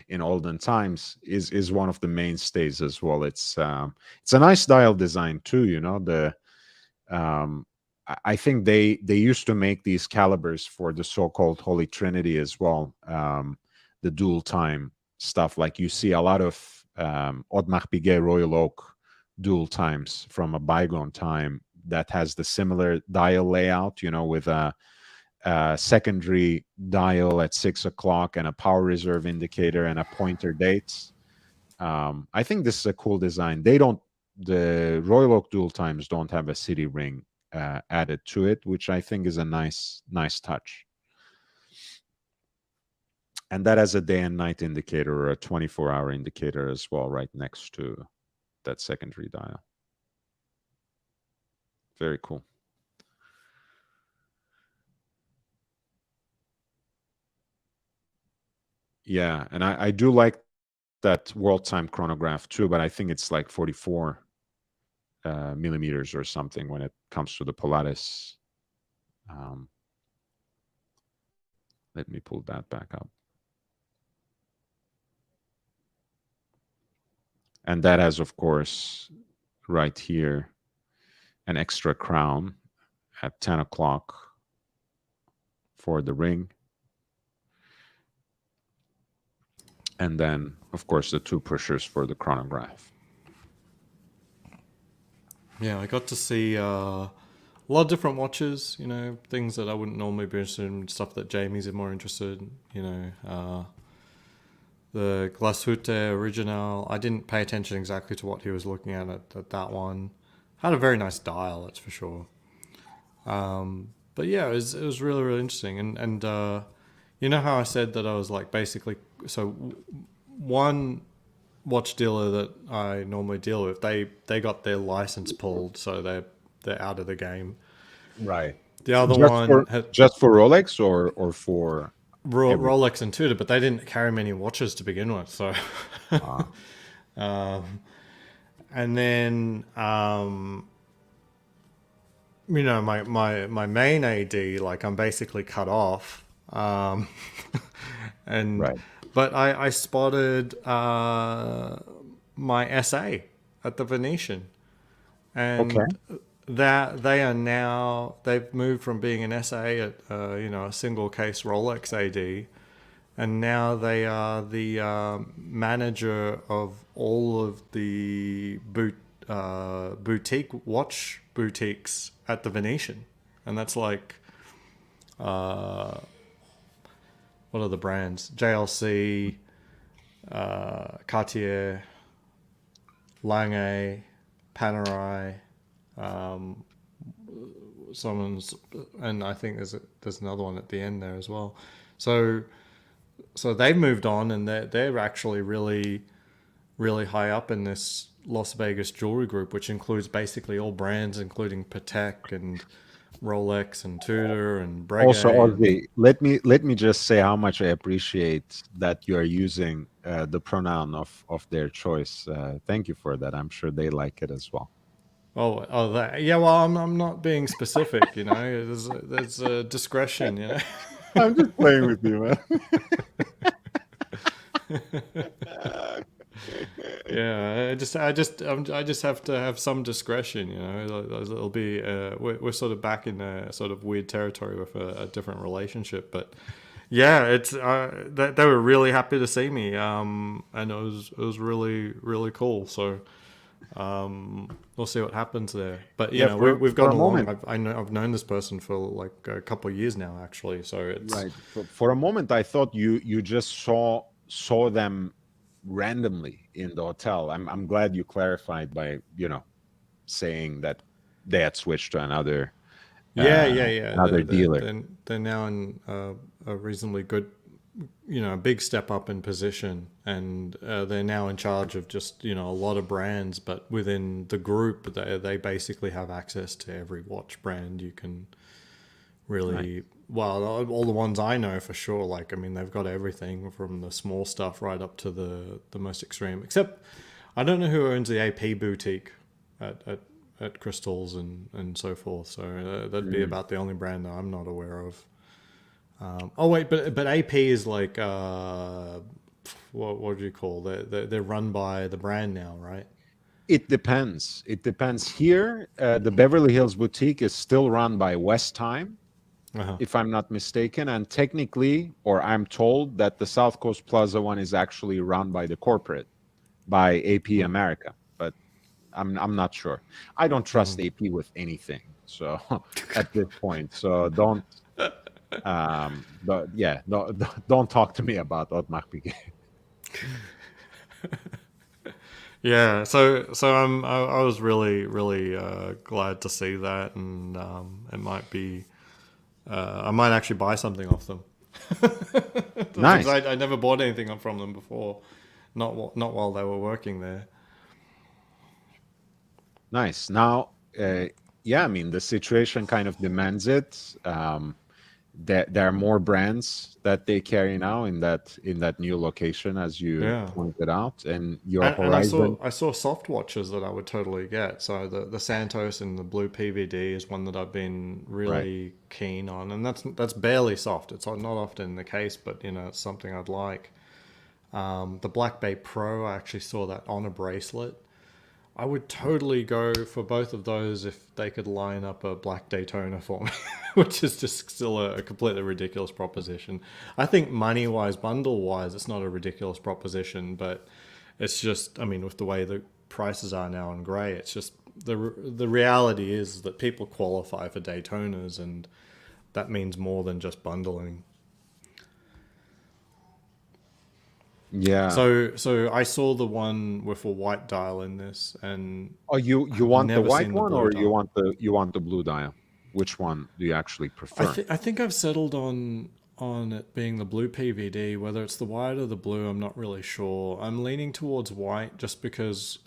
in olden times, is one of the mainstays as well. It's a nice dial design too. You know the I think they used to make these calibers for the so-called Holy Trinity as well. The dual time stuff, like you see a lot of Audemars Piguet Royal Oak dual times from a bygone time that has the similar dial layout, you know, with a secondary dial at 6 o'clock and a power reserve indicator and a pointer date. I think this is a cool design. The Royal Oak dual times don't have a city ring added to it, which I think is a nice touch. And that has a day and night indicator or a 24-hour indicator as well, right next to that secondary dial. Very cool. Yeah, and I do like that world time chronograph too, but I think it's like 44 millimeters or something when it comes to the Polaris. Um, let me pull that back up. And that has, of course, right here, an extra crown at 10 o'clock for the ring. And then, of course, the two pushers for the chronograph. Yeah, I got to see a lot of different watches. Things that I wouldn't normally be interested in, stuff that Jamie's more interested in. The Glashütte original. I didn't pay attention exactly to what he was looking at that one. Had a very nice dial, that's for sure. But yeah, it was really really interesting. And you know how I said that I was like basically one watch dealer that I normally deal with, they got their license pulled, so they're out of the game. Right. The other Just one for had just for Rolex or for every. Rolex and Tudor, but they didn't carry many watches to begin with. So, Ah, and then my main AD, like I'm basically cut off. And right. but I spotted my SA at the Venetian, Okay. and that they've moved from being an SA at a single case Rolex AD, and now they are the manager of all of the boutique watch boutiques at the Venetian, and that's like what are the brands? JLC, Cartier, Lange, Panerai, someone's, and I think there's another one at the end there as well. So they've moved on, and they're actually really really high up in this Las Vegas jewelry group, which includes basically all brands, including Patek and Rolex and Tudor and Also, Breguet and Ozzy, let me just say how much I appreciate that you are using the pronoun of their choice. Thank you for that. I'm sure they like it as well. that, yeah. Well, I'm not being specific, There's a discretion. I'm just playing with you, man. Yeah, I just have to have some discretion. It'll be we're sort of back in a sort of weird territory with a different relationship, but yeah, it's they were really happy to see me, and it was really really cool. So we'll see what happens there. But Yeah, we've for a gotten along. moment, I've known this person for like a couple of years now, actually. So it's right. For a moment, I thought you just saw them randomly in the hotel. I'm glad you clarified by saying that they had switched to yeah, uh, yeah, yeah. another dealer. They're now in a reasonably good, a big step up in position, and they're now in charge of just a lot of brands. But within the group, they basically have access to every watch brand you can Right. really. Well, all the ones I know for sure. Like, I mean, they've got everything from the small stuff right up to the most extreme. Except, I don't know who owns the AP boutique at Crystals and so forth. So that'd be Mm. about the only brand that I'm not aware of. Oh wait, but AP is like what do you call? They're run by the brand now, right? It depends. It depends. Here, the Beverly Hills boutique is still run by West Time, Uh-huh. if I'm not mistaken. And technically, or I'm told that the South Coast Plaza one is actually run by the corporate, by AP America. But I'm not sure. I don't trust AP with anything. So at this point, so don't but yeah, don't talk to me about Otmar Piguet. Yeah, I was really really glad to see that, and it might be I might actually buy something off them because Nice. I never bought anything from them before, not while they were working there. Nice. Now, yeah, I mean, the situation kind of demands it. There are more brands that they carry now in that new location, as you Yeah. pointed out, and your And horizon. I saw soft watches that I would totally get. So the Santos and the blue PVD is one that I've been Right. really keen on, and that's barely soft. It's not often the case, but it's something I'd like. The Black Bay Pro, I actually saw that on a bracelet. I would totally go for both of those if they could line up a black Daytona for me, which is just still a completely ridiculous proposition. I think money wise, bundle wise, it's not a ridiculous proposition, but it's just, I mean, with the way the prices are now in grey, it's just the reality is that people qualify for Daytonas, and that means more than just bundling. Yeah. So I saw the one with a white dial in this, and Oh, you I've want the never white seen the one, blue or you dial. want the blue dial? Which one do you actually prefer? I think I've settled on it being the blue PVD. Whether it's the white or the blue, I'm not really sure. I'm leaning towards white just because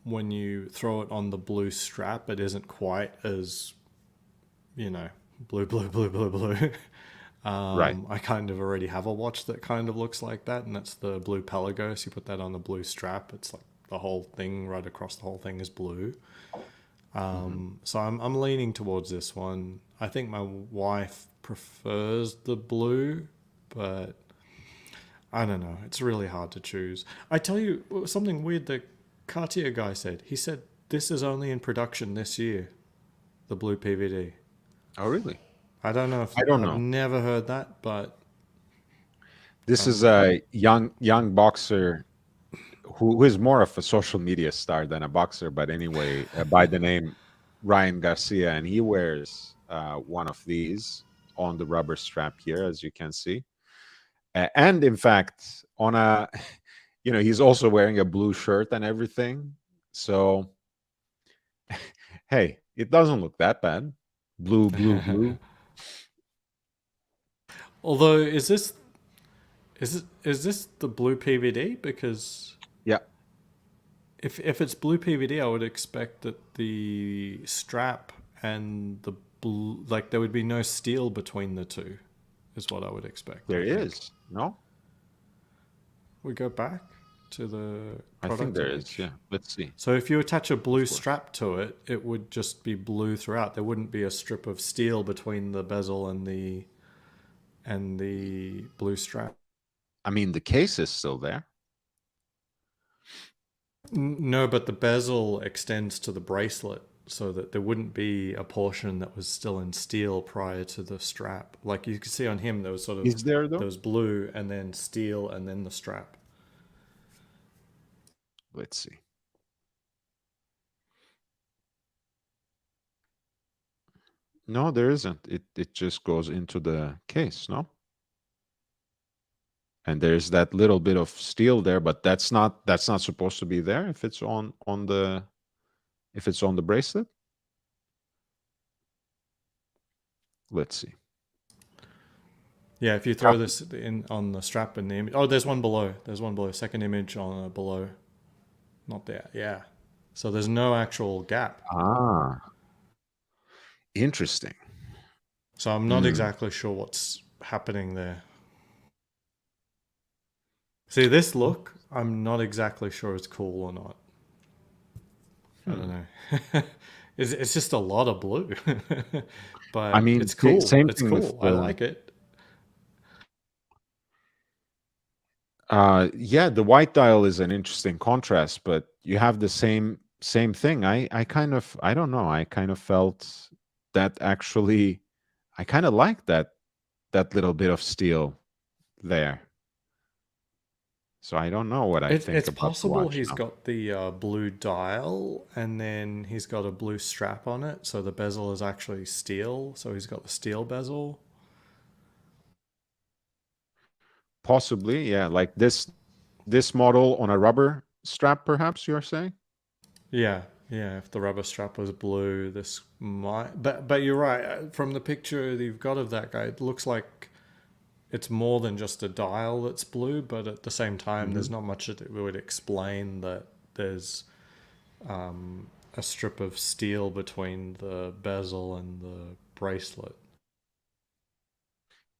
when you throw it on the blue strap, it isn't quite as, you know, blue, blue, blue, blue, blue. Right. I kind of already have a watch that kind of looks like that, and that's the blue Pelagos. You put that on the blue strap, it's like the whole thing right across the whole thing is blue. Hmm. So I'm leaning towards this one. I think my wife prefers the blue, but I don't know. It's really hard to choose. I tell you something weird. The Cartier guy said. He said this is only in production this year. The blue PVD. Oh, really? I don't know if I don't I've know. never heard that, but This is a young boxer who is more of a social media star than a boxer, but anyway, by the name Ryan Garcia, and he wears one of these on the rubber strap here, as you can see. And in fact, on a, he's also wearing a blue shirt and everything. So, hey, it doesn't look that bad. Blue, blue, blue. although is this the blue PVD? Because Yeah, if it's blue PVD, I would expect that the strap and the blue, like there would be no steel between the two, is what I would expect. there I think. is. No, We go back to the I think product there is. image. Yeah, let's see. So if you attach a blue Of course. strap to it, it would just be blue throughout. There wouldn't be a strip of steel between the bezel and the blue strap. I mean, the case is still there. No, but the bezel extends to the bracelet so that there wouldn't be a portion that was still in steel prior to the strap. Like you can see on him, there was sort of Is there there though? was blue and then steel and then the strap. Let's see. No, there isn't. It just goes into the case, no? And there's that little bit of steel there, but that's not supposed to be there if it's on the bracelet. Let's see. Yeah, if you How- throw this in on the strap in the image. Oh, there's one below. There's one below. Second image on below. Not there. Yeah. So there's no actual gap. Ah, interesting. So I'm not Hmm. exactly sure what's happening there. See, this look, I'm not exactly sure it's cool or not. I don't Hmm. know. It's just a lot of blue, I but mean, it's cool. same It's thing with cool. I the like it. yeah, the white dial is an interesting contrast, but you have the same thing. I kind of I don't know. I kind of felt that actually I kind of like that little bit of steel there. So I don't know what I think It's about the possible watch he's now. got the blue dial and then he's got a blue strap on it, so the bezel is actually steel. So he's got the steel bezel. Possibly, yeah, like this model on a rubber strap, perhaps you're saying? Yeah, yeah. If the rubber strap was blue, this might. But you're right. From the picture that you've got of that guy, it looks like it's more than just a dial that's blue. But at the same time, Hmm. there's not much that would explain that there's a strip of steel between the bezel and the bracelet.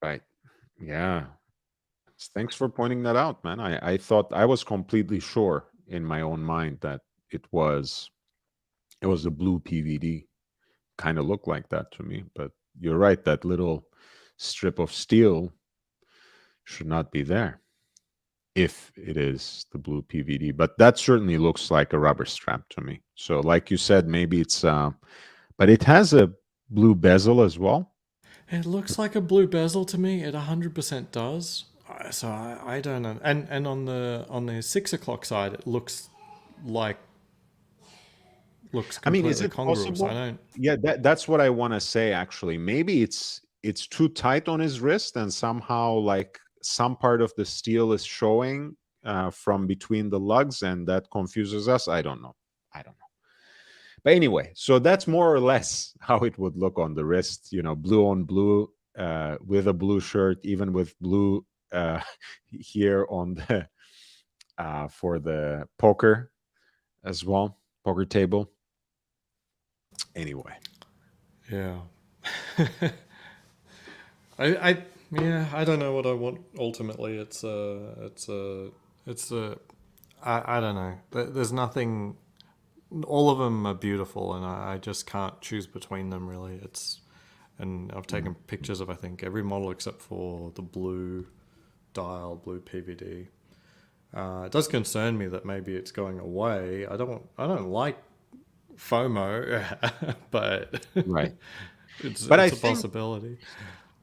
Right. Yeah. Thanks for pointing that out, man. I thought I was completely sure in my own mind that it was it was the blue PVD. Kind of looked like that to me, but you're right. That little strip of steel should not be there if it is the blue PVD. But that certainly looks like a rubber strap to me. So, like you said, maybe it's, but it has a blue bezel as well. It looks like a blue bezel to me. It 100% does. So I don't know. And on the 6 o'clock side, it like looks I mean, is completely it congruous. I possible? don't. Yeah, that's what I want to say. Actually, maybe it's too tight on his wrist, and somehow like some part of the steel is showing from between the lugs, and that confuses us. I don't know. I don't know. But anyway, so that's more or less how it would look on the wrist, blue on blue, with a blue shirt, even with blue here on the for the poker as well, poker table. Anyway. Yeah. I yeah, I don't know what I want ultimately. I don't know. There's nothing. All of them are beautiful, and I just can't choose between them really. And I've taken pictures of I think every model except for the blue dial, blue PVD. It does concern me that maybe it's going away. I don't like FOMO, but Right. it's But I a think, possibility.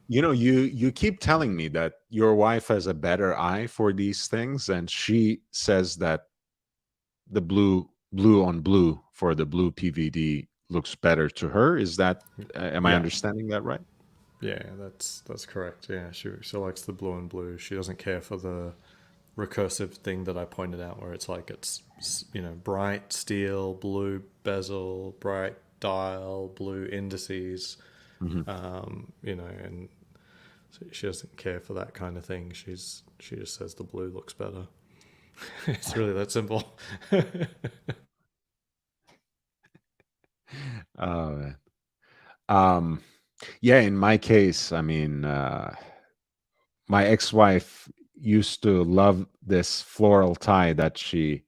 you keep telling me that your wife has a better eye for these things, and she says that the blue on blue for the blue PVD looks better to her. Is that am I Yeah, understanding that right? yeah, that's correct. Yeah, she likes the blue and blue. She doesn't care for the recursive thing that I pointed out, where it's like it's bright steel, blue bezel, bright dial, blue indices, Mhm. and so she doesn't care for that kind of thing. She just says the blue looks better. It's really that simple. Oh, man. Um, yeah, in my case, I mean, my ex-wife used to love this floral tie that she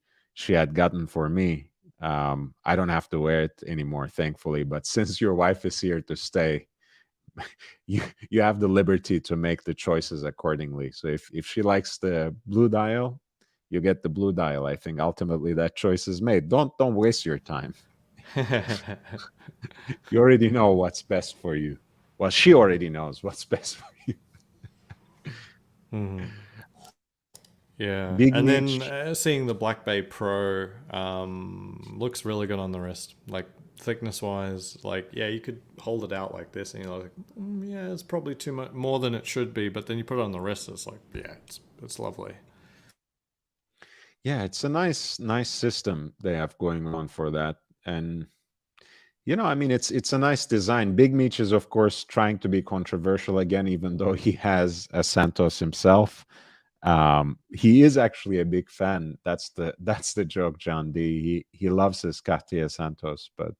had gotten for me. I don't have to wear it anymore, thankfully. But since your wife is here to stay, you you have the liberty to make the choices accordingly. So if she likes the blue dial, you get the blue dial. I think ultimately that choice is made. Don't waste your time. You already know what's best for you. Well, she already knows what's best for you. Mhm. Yeah, Big and then Meech. seeing the Black Bay Pro looks really good on the wrist. Like thickness wise, like yeah, you could hold it out like this, and you're like, yeah, it's probably too much more than it should be. But then you put it on the wrist, it's like, yeah, it's lovely. Yeah, it's a nice system they have going on for that. And I mean, it's a nice design. Big Meech is, of course, trying to be controversial again, even though he has a Santos himself. He is actually a big fan. That's the joke, John D. He loves his Cartier Santos, but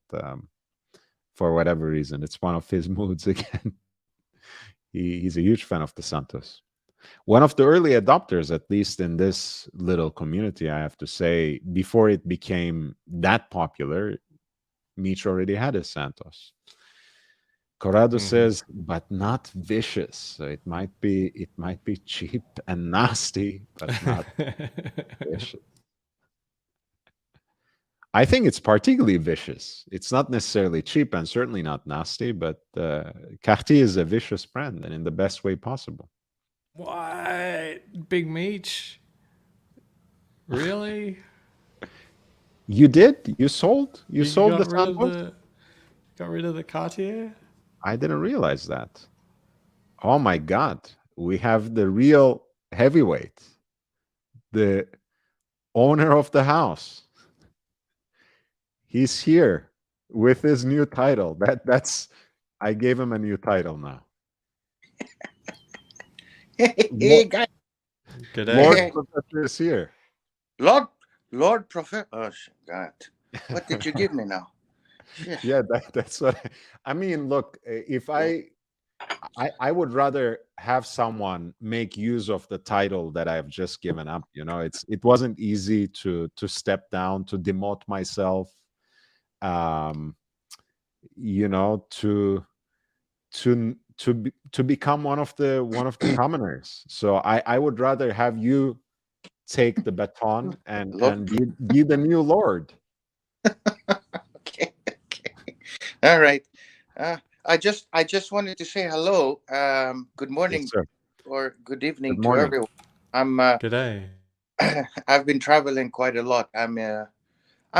for whatever reason, it's one of his moods again. He's a huge fan of the Santos. One of the early adopters, at least in this little community, I have to say, before it became that popular, Meech already had a Santos. Corrado Hmm. says, but not vicious. So it might be cheap and nasty, but not vicious. I think it's particularly vicious. It's not necessarily cheap and certainly not nasty, but Cartier is a vicious brand and in the best way possible. What? Big Meech? Really? You did? You sold? You You sold the Santos? got rid of the Cartier? I didn't realize that. Oh my God. We have the real heavyweight, the owner of the house. He's here with his new title. That's I gave him a new title now. Hey, Lo- guys. Lord G'day. Professor is here. Lord, Lord Prophet. Oh, God. What did you give me now? Shit. Yeah, that's what I mean. Look, if I would rather have someone make use of the title that I've just given up. It wasn't easy to step down, to demote myself, um, to become one of the commoners. So I would rather have you take the baton and Lord. and be the new lord. Okay. Okay. All right. I just wanted to say hello. Good Yes, morning sir. or good Good evening to morning. everyone. I'm. G'day. I've been traveling quite a lot. I'm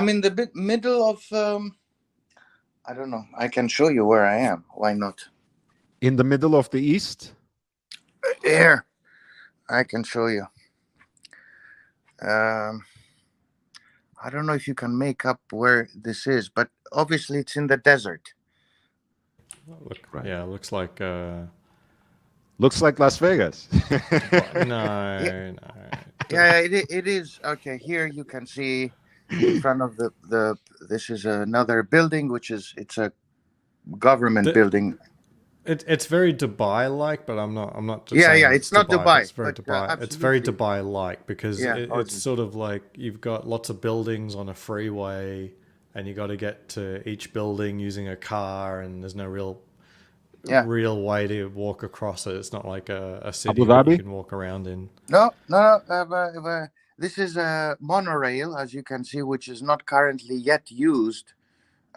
in the middle of. I don't know. I can show you where I am. Why not? In the middle of the East. Here, I can show you. Um, I don't know if you can make up where this is, but obviously it's in the desert. Look, Right. yeah, looks like Looks like Las Vegas. no. Yeah, it is. Okay, here you can see in front of the this is another building, which is it's a government The, building. it's very Dubai-like, but I'm not just Yeah, saying it's it's not Dubai, but Dubai, it's very but Dubai. It's very absolutely. Dubai-like because Yeah, it's sort of like you've got lots of buildings on a freeway, and you got to get to each building using a car, and there's no yeah. real way to walk across it. It's not like a Abu city that you Dhabi? can walk around in. No, no. This is a monorail, as you can see, which is not currently yet used.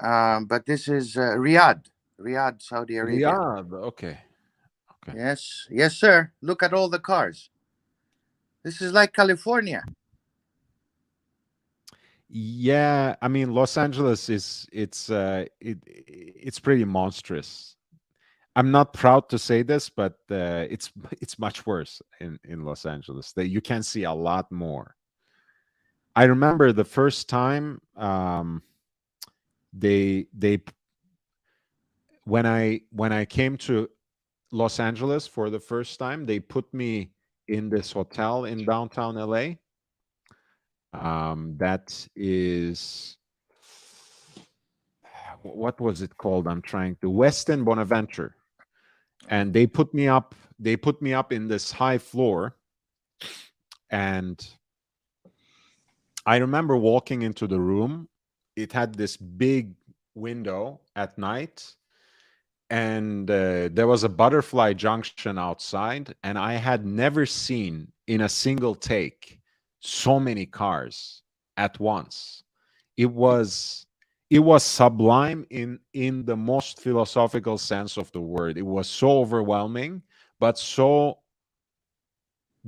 But this is Riyadh, Saudi Arabia. Riyadh. Okay. Okay. Yes, yes, sir. Look at all the cars. This is like California. Yeah, I mean Los Angeles is it's pretty monstrous. I'm not proud to say this, but it's much worse in Los Angeles. That you can see a lot more. I remember the first time they when I came to Los Angeles for the first time, they put me in this hotel in downtown LA. That is what was it called? I'm trying to Westin Bonaventure, and they put me up. They put me up in this high floor, and I remember walking into the room. It had this big window at night, and there was a butterfly junction outside, and I had never seen in a single take so many cars at once. It was sublime in the most philosophical sense of the word. It was so overwhelming, but so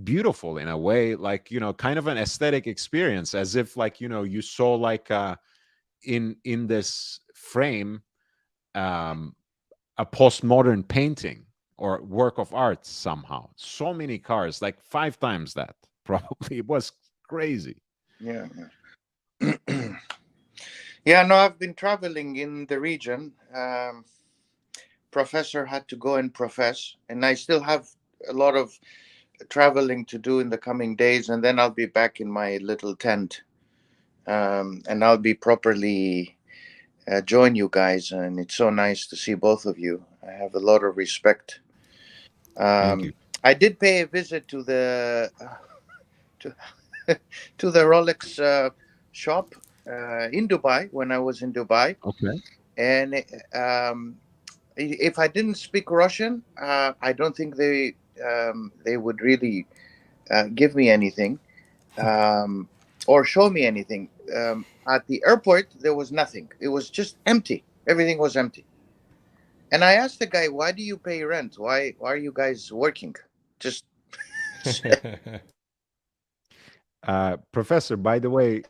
beautiful in a way, like kind of an aesthetic experience, as if like you saw like in this frame um a postmodern painting or work of art somehow. So many cars, like 5 times that probably. It was crazy. Yeah, yeah. Yeah, no, I've been traveling in the region. Professor had to go and profess, and I still have a lot of traveling to do in the coming days, and then I'll be back in my little tent, and I'll be properly join you guys. And it's so nice to see both of you. I have a lot of respect. Thank you. I did pay a visit to the to, to the Rolex shop in Dubai when I was in Dubai, Okay. and if I didn't speak Russian, I don't think they would really give me anything or show me anything. At the airport, there was nothing. It was just empty. Everything was empty. And I asked the guy, "Why do you pay rent? Why are you guys working?" Just Professor, by the way,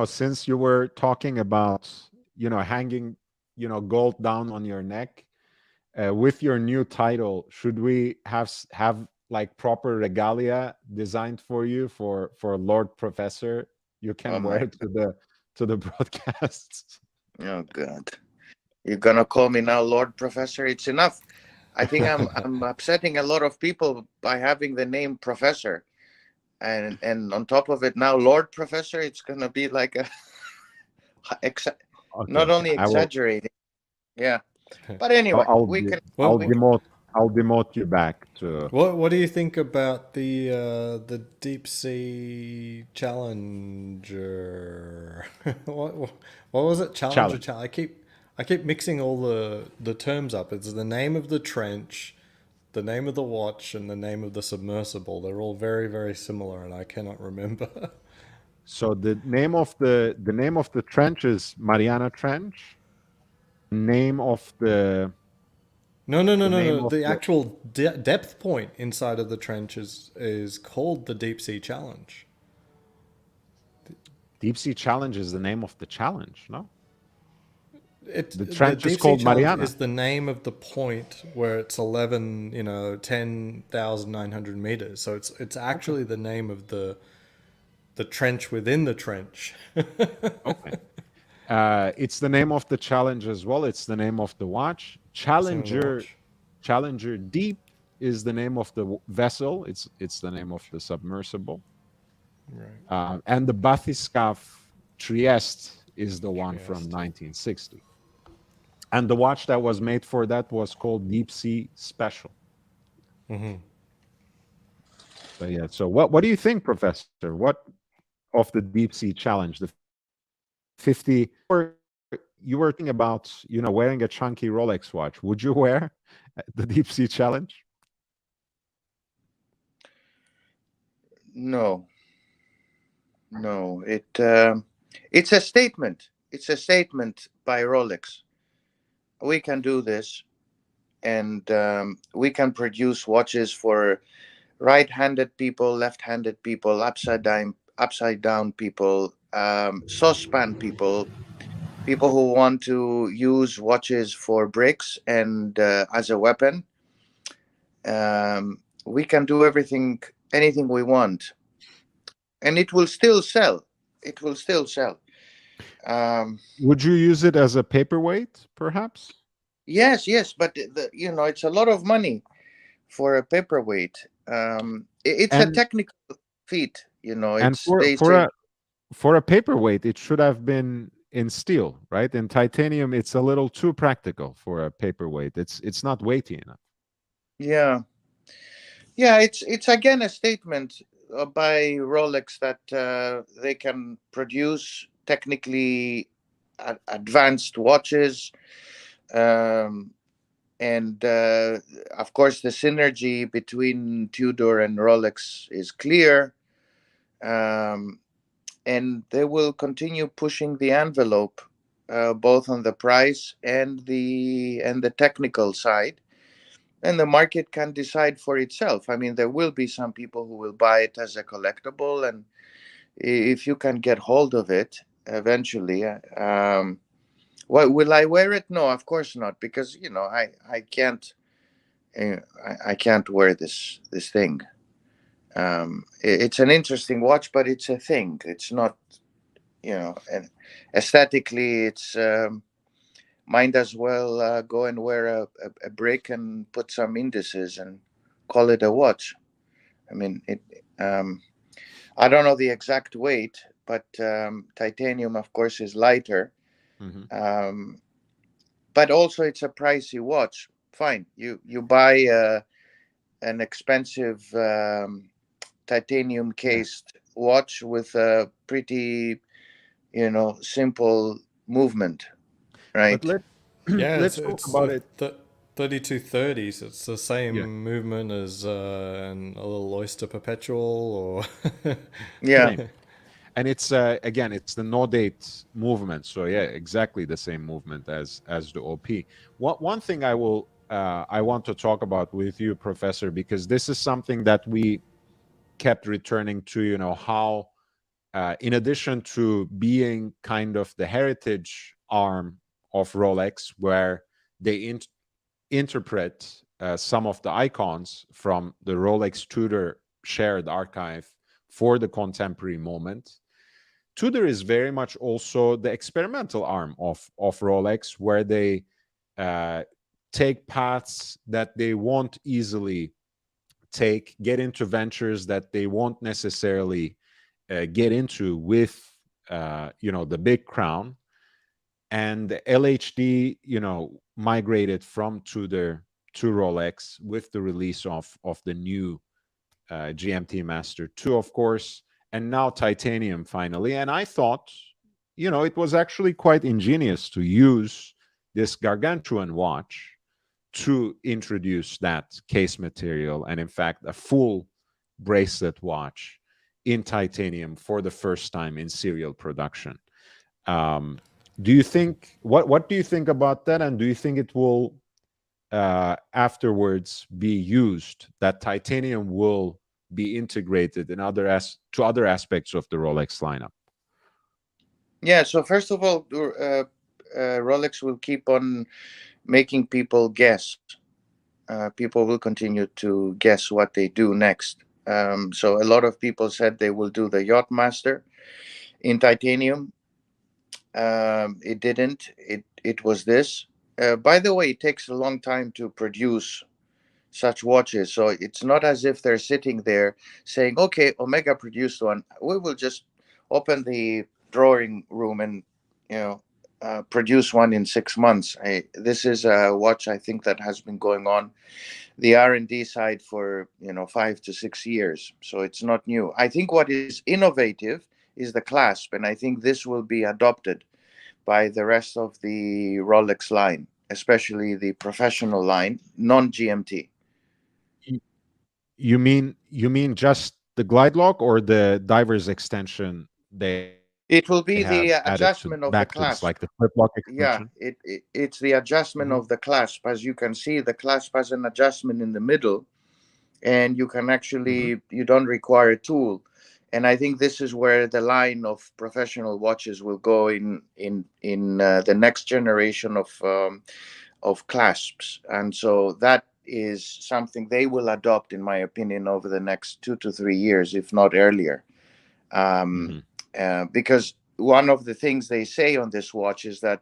since you were talking about hanging gold down on your neck, with your new title, should we have like proper regalia designed for you for Lord Professor? You oh can my, wear to the broadcasts. oh God, you're gonna call me now, Lord Professor? It's enough. I think I'm upsetting a lot of people by having the name Professor, and on top of it now, Lord Professor. It's gonna be like a not Okay, only I will. exaggerating, yeah. But I'll anyway, I'll, we de- can. I'll Well, We can demote. I'll demote you back to. what do you think about the Deep Sea Challenger? What was it? Challenger. Challenge. I keep mixing all the terms up. It's the name of the trench, the name of the watch, and the name of the submersible. They're all very very similar, and I cannot remember. So the name of the trench is Mariana Trench. Name of the name No. of The the actual depth point inside of the trench is called the Deep Sea Challenge. Deep Sea Challenge is the name of the challenge. No, the The trench is Deep Sea called Challenge Mariana. is the name of the point where it's 11, 10,900 meters. So it's Okay. actually the name of the the trench within the trench. Okay. It's the name of the challenge as well. It's the name of the watch. Same on the watch. Challenger Deep is the name of the vessel. It's the name of the submersible. Right. And the bathyscaphe Trieste is the one from Trieste. 1960. And the watch that was made for that was called Deep Sea Special. Mm-hmm. So yeah. So what do you think, Professor? What of the Deep Sea Challenge, the 50? Or you were thinking about wearing a chunky Rolex watch. Would you wear the Deep Sea Challenge? No, no. It's a statement. It's a statement by Rolex. We can do this, and we can produce watches for right-handed people, left-handed people, upside down people, saucepan people, people who want to use watches for bricks and as a weapon. We can do anything we want, and it will still sell. It will still sell. Um, Would you use it as a paperweight, perhaps? yes, yes, but it's a lot of money for a paperweight. It's a And technical feat. and It's for they for say. a for a paperweight, it should have been in steel, right? In titanium, it's a little too practical for a paperweight. It's not weighty enough. Yeah, yeah. It's again a statement by Rolex that they can produce technically advanced watches. Um, and of course, the synergy between Tudor and Rolex is clear. Um, and they will continue pushing the envelope, both on the price and the technical side. And the market can decide for itself. I mean, there will be some people who will buy it as a collectible, and if you can get hold of it eventually, what will I wear it? No, of course not, because I can't I can't wear this thing. It's an interesting watch, but it's a thing. It's not, and aesthetically, it's might as well go and wear a brick and put some indices and call it a watch. I mean, I don't know the exact weight, but titanium, of course, is lighter. Hmm. Um, but also, it's a pricey watch. Fine, you buy an expensive titanium Yeah. cased watch with a pretty, simple movement, But right? Yeah, let's talk about it. 3230s. It's the Yeah. same movement as a little Oyster Perpetual, or Yeah. Same. And it's again, it's the no date movement. So yeah, exactly the same movement as the OP. One thing I want to talk about with you, Professor, because this is something that we kept returning to. How in addition to being kind of the heritage arm of Rolex, where they interpret some of the icons from the Rolex Tudor shared archive for the contemporary moment. Tudor is very much also the experimental arm of Rolex, where they uh, take paths that they won't easily take, get into ventures that they won't necessarily get into with the big crown. And the LHD migrated from Tudor to Rolex with the release of the new GMT Master 2, of course, and now titanium finally. And I thought it was actually quite ingenious to use this gargantuan watch to introduce that case material, and in fact a full bracelet watch in titanium for the first time in serial production. um, do you think what do you think about that, and do you think it will afterwards be used, that titanium will be integrated in to other aspects of the Rolex lineup? Yeah. So first of all, Rolex will keep on making people guess. People will continue to guess what they do next. So a lot of people said they will do the Yachtmaster in titanium. It didn't. It was this. By the way, it takes a long time to produce such watches, so it's not as if they're sitting there saying, "Okay, Omega produced one. We will just open the drawing room and you know produce one in 6 months." This is a watch I think that has been going on the R&D side for 5 to 6 years, so it's not new. I think what is innovative is the clasp, and I think this will be adopted by the rest of the Rolex line, especially the professional line, non-GMT. Y- you mean just the glide lock or the diver's extension they have It will be added to the back to this, adjustment like of the the flip lock clasp. extension? Yeah, it's the adjustment Hmm. of the clasp. As you can see, the clasp has an adjustment in the middle, and you can Hmm. actually you don't require a tool. And I think this is where the line of professional watches will go in the next generation of clasps. And so that is something they will adopt, in my opinion, over the next 2 to 3 years, if not earlier. Um, Hmm. because one of the things they say on this watch is that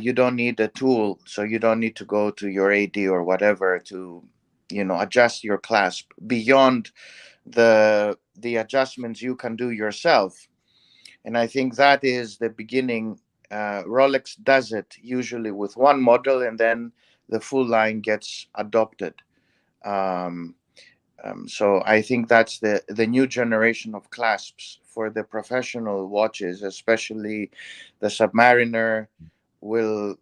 you don't need a tool, so you don't need to go to your AD or whatever to adjust your clasp beyond the adjustments you can do yourself. And I think that is the beginning. Rolex does it usually with one model, and then the full line gets adopted. Um, so I think that's the new generation of clasps for the professional watches, especially the Submariner will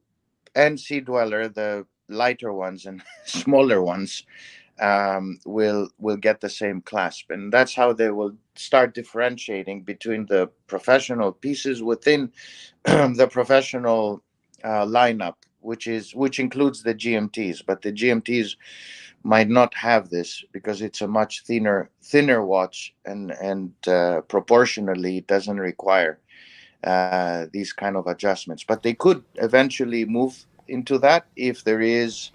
and Sea Dweller, the lighter ones and smaller ones, will get the same clasp, and that's how they will start differentiating between the professional pieces within the professional lineup, which includes the GMTs. But the GMTs might not have this because it's a much thinner watch, and proportionally it doesn't require these kind of adjustments. But they could eventually move into that if there is.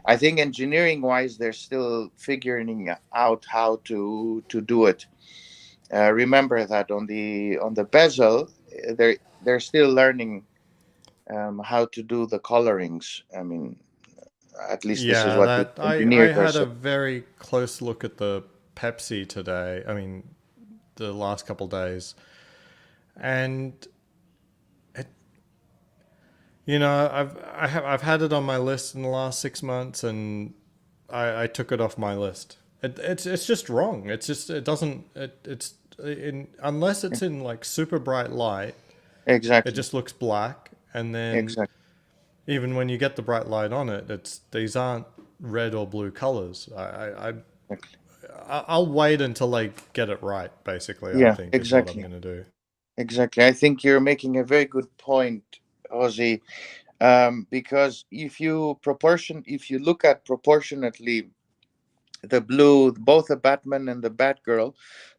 I think engineering wise, they're still figuring out how to do it. Remember that on the bezel, they're still learning how to do the colorings. I mean, at least this is Yeah, what the that I engineers are had a saying. very close look at the Pepsi today. I mean, the last couple days, and it, I've had it on my list in the last 6 months, and I took it off my list. It's just wrong. It's just it doesn't it's in unless it's in like super bright light, it Exactly, just looks black, and then exactly, even when you get the bright light on it, these aren't red or blue colors. exactly. I'll wait until I get it right. Basically, I Yeah, think is what I'm exactly, gonna do. exactly. I think you're making a very good point, Ozzy. Because if you look at proportionately the blue, both the Batman and the Batgirl,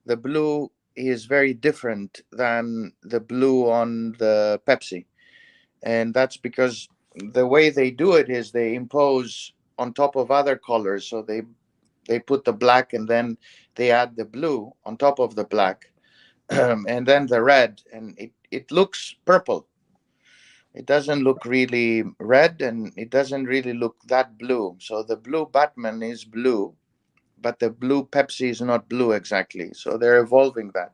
the blue is very different than the blue on the Pepsi. And that's because the way they do it is they impose on top of other colors. So they put the black, and then they add the blue on top of the black, and then the red, and it looks purple. It doesn't look really red, and it doesn't really look that blue. So the blue Batman is blue, but the blue Pepsi is not blue exactly. So they're evolving that.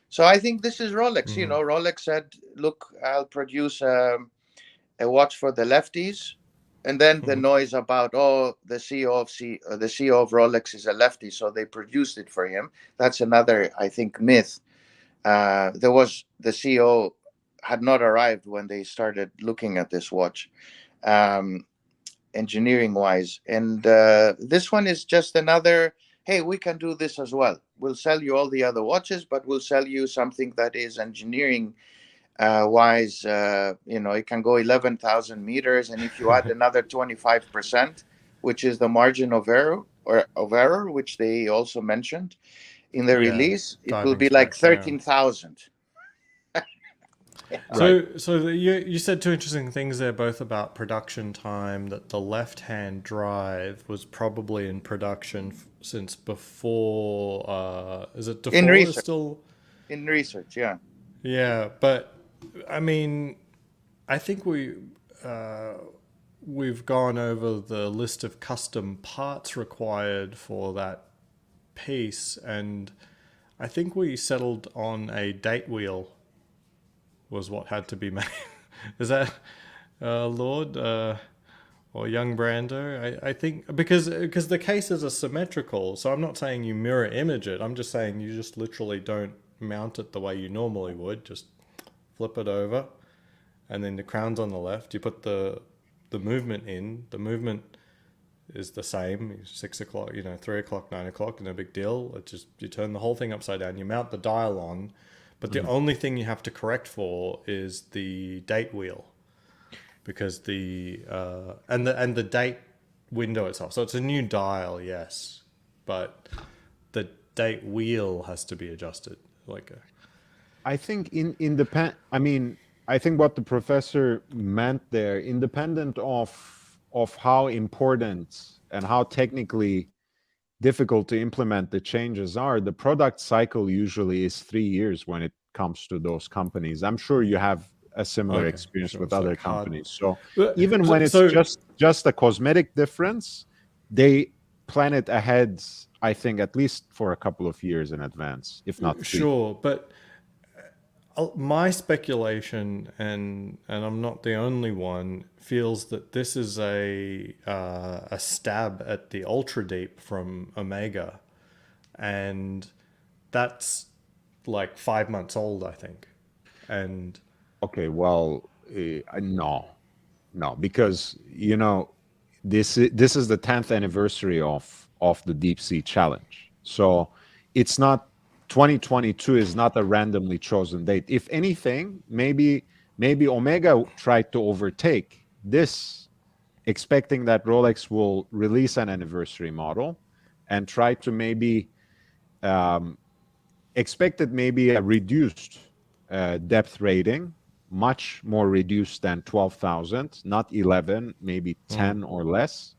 So I think this is Rolex. Hmm. Rolex said, "Look, I'll produce a watch for the lefties." And then the noise about, oh, the CEO of Rolex is a lefty, so they produced it for him. That's another, I think, myth. There was the CEO had not arrived when they started looking at this watch. Um, Engineering wise, and this one is just another, hey, we can do this as well. We'll sell you all the other watches, but we'll sell you something that is engineering wise. It can go 11,000 meters, and if you add another 25%, which is the margin of error, which they also mentioned in the Yeah, release, it will diving be like straight down. 13,000. You said two interesting things there, both about production time. That the left-hand drive was probably in production since before. Is it In before? Is research, still. yeah. Yeah, but I mean, I think we've gone over the list of custom parts required for that piece, and I think we settled on a date wheel was what had to be made. Is that Lord or young Brando? I think because the cases are symmetrical, so I'm not saying you mirror image it. I'm just saying you just literally don't mount it the way you normally would. Just flip it over, and then the crown's on the left. You put the movement in. The movement is the same. 6 o'clock, 3 o'clock, 9 o'clock, no big deal. It just you turn the whole thing upside down. You mount the dial on, but the only thing you have to correct for is the date wheel, because the date window itself. So it's a new dial, yes, but the date wheel has to be adjusted. I think I mean, I think what the professor meant there, independent of how important and how technically difficult to implement the changes are, the product cycle usually is 3 years when it comes to those companies. I'm sure you have a similar Okay, experience sure. with It's other like hard. companies. So But- even when it's so just a cosmetic difference, they plan it ahead, I think, at least for a couple of years in advance, if not 3. Sure, but my speculation, and I'm not the only one, feels that this is a stab at the ultra deep from Omega, and that's like 5 months old, I think. And Okay, well, no, because this is the 10th anniversary of the Deep Sea Challenge. So it's not 2022 is not a randomly chosen date. If anything, maybe Omega tried to overtake this, expecting that Rolex will release an anniversary model and try to maybe expected maybe a reduced depth rating, much more reduced than 12,000, not 11, maybe 10 or less.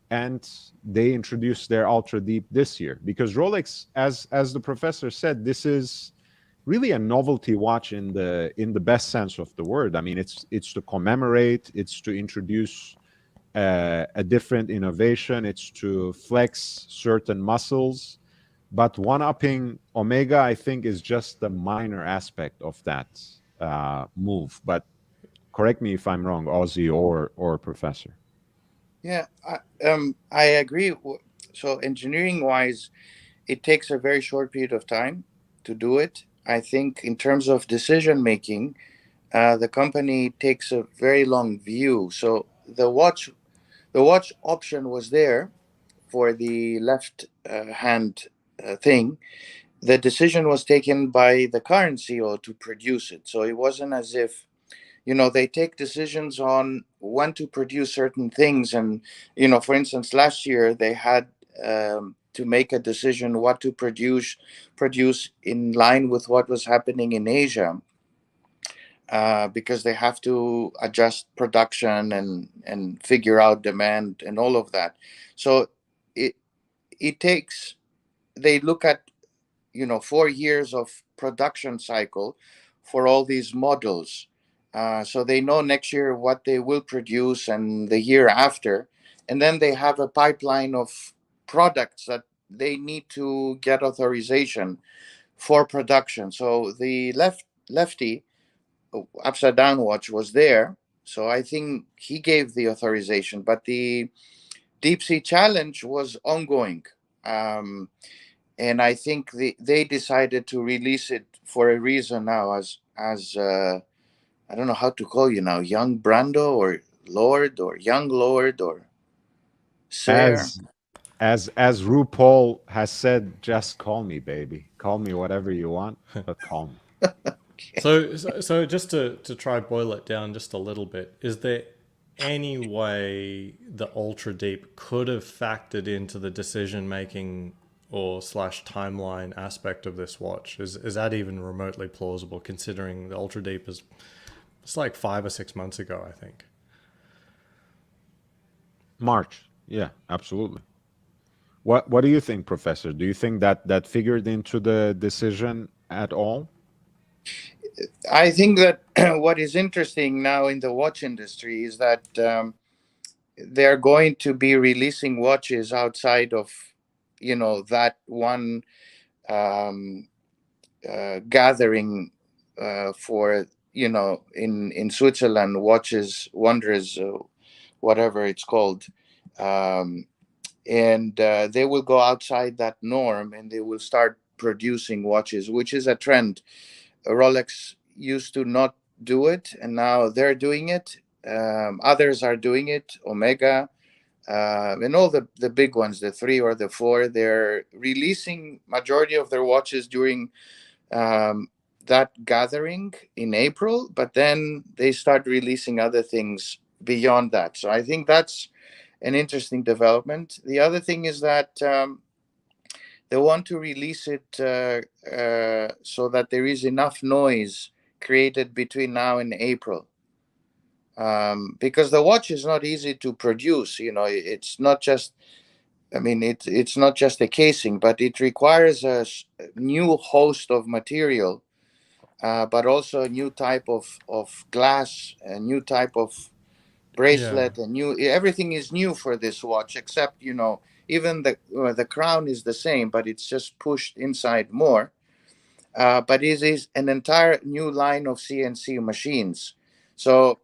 And they introduced their ultra deep this year because Rolex, as the professor said, this is really a novelty watch in the best sense of the word. I mean, it's to commemorate, it's to introduce a different innovation, it's to flex certain muscles. But one-upping Omega, I think, is just a minor aspect of that move. But correct me if I'm wrong, Ozzy or Professor. Yeah, I agree. So engineering wise, it takes a very short period of time to do it. I think in terms of decision making, the company takes a very long view. So the watch option was there for the left hand thing. The decision was taken by the current CEO to produce it. So it wasn't as if they take decisions on when to produce certain things. And for instance, last year they had to make a decision what to produce in line with what was happening in Asia, because they have to adjust production and figure out demand and all of that. So it takes, they look at 4 years of production cycle for all these models. So they know next year what they will produce and the year after. And then they have a pipeline of products that they need to get authorization for production. So the lefty upside down watch was there. So I think he gave the authorization, but the Deep Sea Challenge was ongoing. And I think they decided to release it for a reason now, as I don't know how to call you now, young Brando or Lord or young Lord or Sir. As as RuPaul has said, just call me, baby. Call me whatever you want, but call me. so just to try boil it down just a little bit, is there any way the ultra deep could have factored into the decision making or slash timeline aspect of this watch? Is that even remotely plausible, considering the Ultra Deep is it's like 5 or 6 months ago, I think. March. Yeah, absolutely. What do you think, Professor? Do you think that that figured into the decision at all? I think that what is interesting now in the watch industry is that they're going to be releasing watches outside of, that one um, gathering for, in Switzerland, watches wonders, whatever it's called. Um, and they will go outside that norm and they will start producing watches, which is a trend. Rolex used to not do it, and now they're doing it. Others are doing it. Omega, and all the big ones, the three or the four, they're releasing majority of their watches during um, that gathering in April, but then they start releasing other things beyond that. So I think that's an interesting development. The other thing is that they want to release it so that there is enough noise created between now and April. Because the watch is not easy to produce. It's not just, I mean, it's not just a casing, but it requires a new host of material, but also a new type of glass, a new type of Yeah. bracelet, and new everything is new for this watch, except even the crown is the same, but it's just pushed inside more. But it is an entire new line of CNC machines. So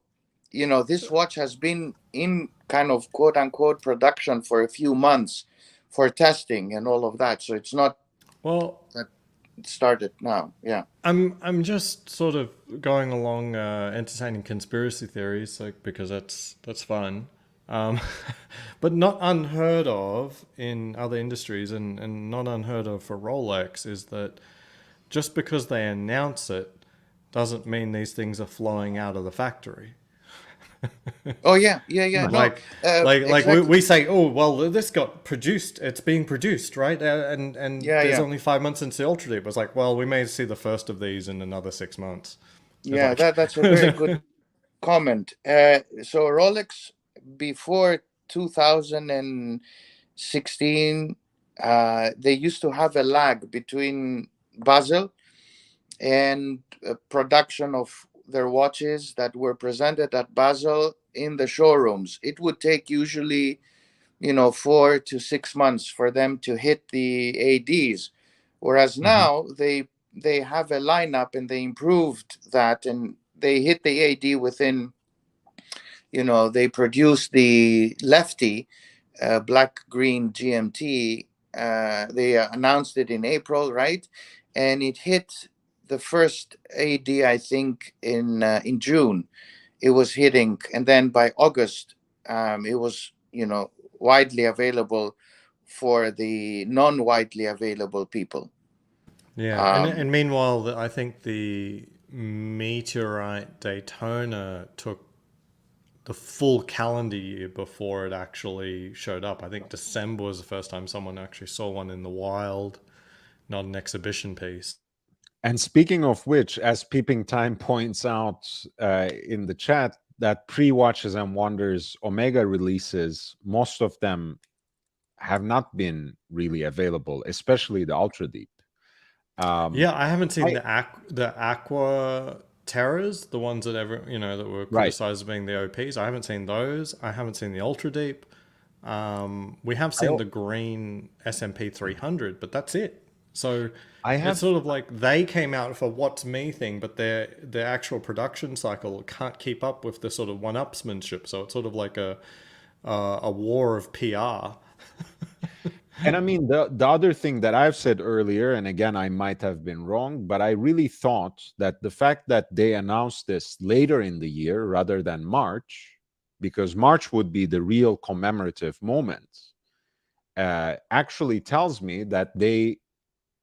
this watch has been in kind of quote unquote production for a few months for testing and all of that. So it's not Well, that it started now. Yeah. I'm just sort of going along entertaining conspiracy theories, like because that's fun, um, but not unheard of in other industries, and not unheard of for Rolex is that just because they announce it doesn't mean these things are flowing out of the factory. Oh yeah, yeah, yeah. No, like exactly. we say, oh well, this got produced, it's being produced, right? And Yeah, there's yeah, only 5 months into the Ultra Deep. It's like, well, we may see the first of these in another 6 months. It's yeah. like That's a very good comment. So Rolex before 2016, they used to have a lag between Basel and production of their watches that were presented at Basel in the showrooms. It would take usually 4 to 6 months for them to hit the ADs, whereas Mhm. now they have a lineup and they improved that and they hit the AD within. They produced the Lefty black green GMT. They announced it in April, right? And it hit the first AD, I think, in June. It was hitting, and then by August, it was widely available for the non-widely available people. Yeah, Um, and meanwhile, I think the Meteorite Daytona took the full calendar year before it actually showed up. I think December was the first time someone actually saw one in the wild, not an exhibition piece. And speaking of which, as Peeping Time points out in the chat, that pre-Watches and Wonders Omega releases, most of them have not been really available, especially the Ultra Deep. Yeah, I haven't seen I, the Aqua Terrors, the ones that that were right. criticized as being the OPs. I haven't seen those. I haven't seen the Ultra Deep. We have I, seen the green SMP 300, but that's it. So I it's have sort of like they came out for what's me thing, but their actual production cycle can't keep up with the sort of one-upsmanship. So it's sort of like a war of PR. And I mean, the other thing that I've said earlier, and again, I might have been wrong, but I really thought that the fact that they announced this later in the year rather than March, because March would be the real commemorative moment, actually tells me that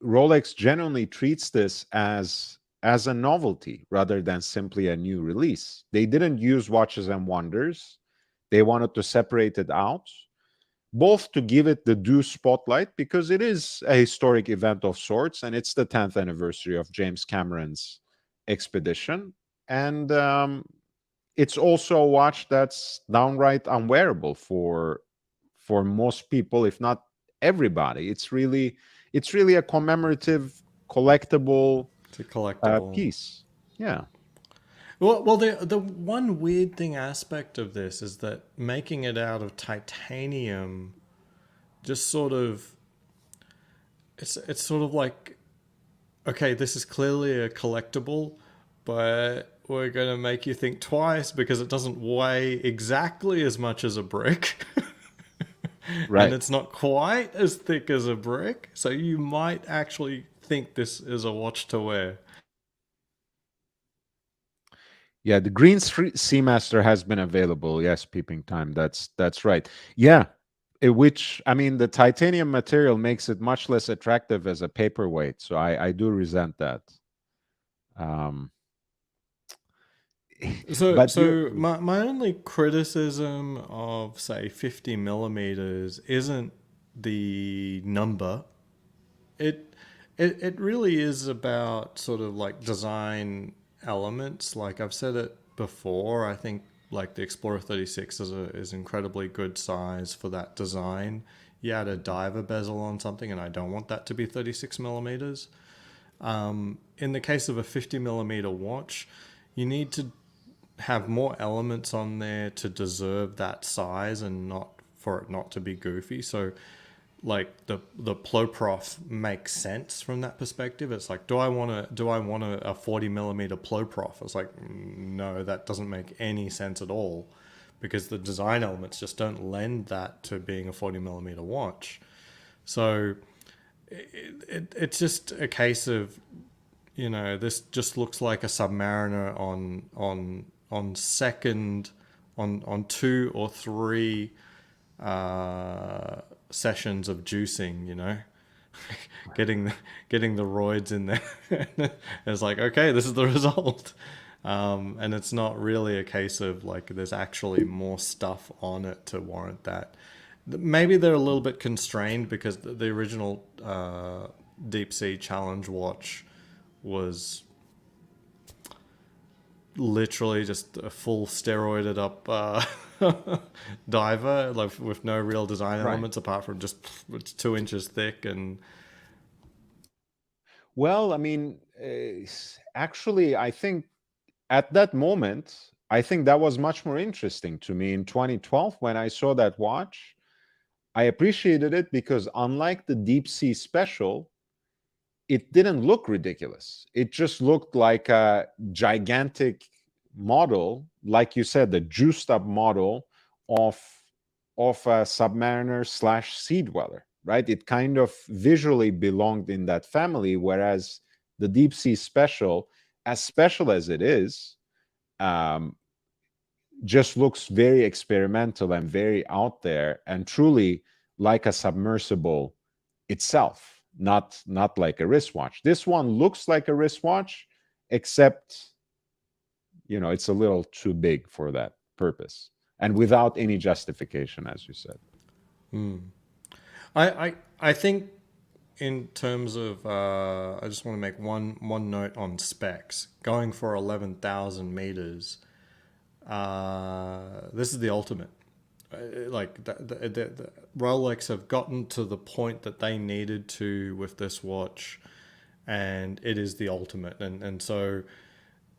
Rolex genuinely treats this as a novelty rather than simply a new release. They didn't use Watches and Wonders. They wanted to separate it out, both to give it the due spotlight because it is a historic event of sorts, and it's the 10th anniversary of James Cameron's expedition. And it's also a watch that's downright unwearable for most people, if not everybody. It's really a commemorative, collectible It's a collectible. piece. Yeah. Well, the one weird thing aspect of this is that making it out of titanium just sort of it's sort of like, okay, this is clearly a collectible, but we're going to make you think twice because it doesn't weigh exactly as much as a brick. Right. And it's not quite as thick as a brick, so you might actually think this is a watch to wear. Yeah, the green Seamaster has been available. Yes, peeping time. That's right. Yeah, which, I mean, the titanium material makes it much less attractive as a paperweight. So I do resent that. So my only criticism of, say, 50 millimeters isn't the number. It really is about sort of like design elements. Like I've said it before, I think like the Explorer 36 is incredibly good size for that design. You add a diver bezel on something, and I don't want that to be 36 millimeters. In the case of a 50 millimeter watch, you need to have more elements on there to deserve that size and not for it not to be goofy. So like the Ploprof makes sense from that perspective. It's like, do I want a 40 millimeter Ploprof? It's like, no, that doesn't make any sense at all, because the design elements just don't lend that to being a 40 millimeter watch. So it's just a case of, you know, this just looks like a Submariner on second, on 2 or 3 sessions of juicing, you know, getting the roids in there. It's like, okay, this is the result. And it's not really a case of like there's actually more stuff on it to warrant that. Maybe they're a little bit constrained because the original Deep Sea Challenge watch was literally just a full steroided up diver, like with no real design elements apart from just it's 2 inches thick. And well, I mean, actually, I think at that moment, I think that was much more interesting to me in 2012 when I saw that watch. I appreciated it because unlike the Deep Sea Special, it didn't look ridiculous. It just looked like a gigantic model, like you said, the juiced up model of a Submariner / Sea Dweller, right? It kind of visually belonged in that family, whereas the Deep Sea Special as it is, just looks very experimental and very out there and truly like a submersible itself, not like a wristwatch. This one looks like a wristwatch, except, you know, it's a little too big for that purpose and without any justification, as you said. I think in terms of I just want to make one note on specs. Going for 11,000 meters, this is the ultimate. Like the Rolex have gotten to the point that they needed to with this watch, and it is the ultimate. And so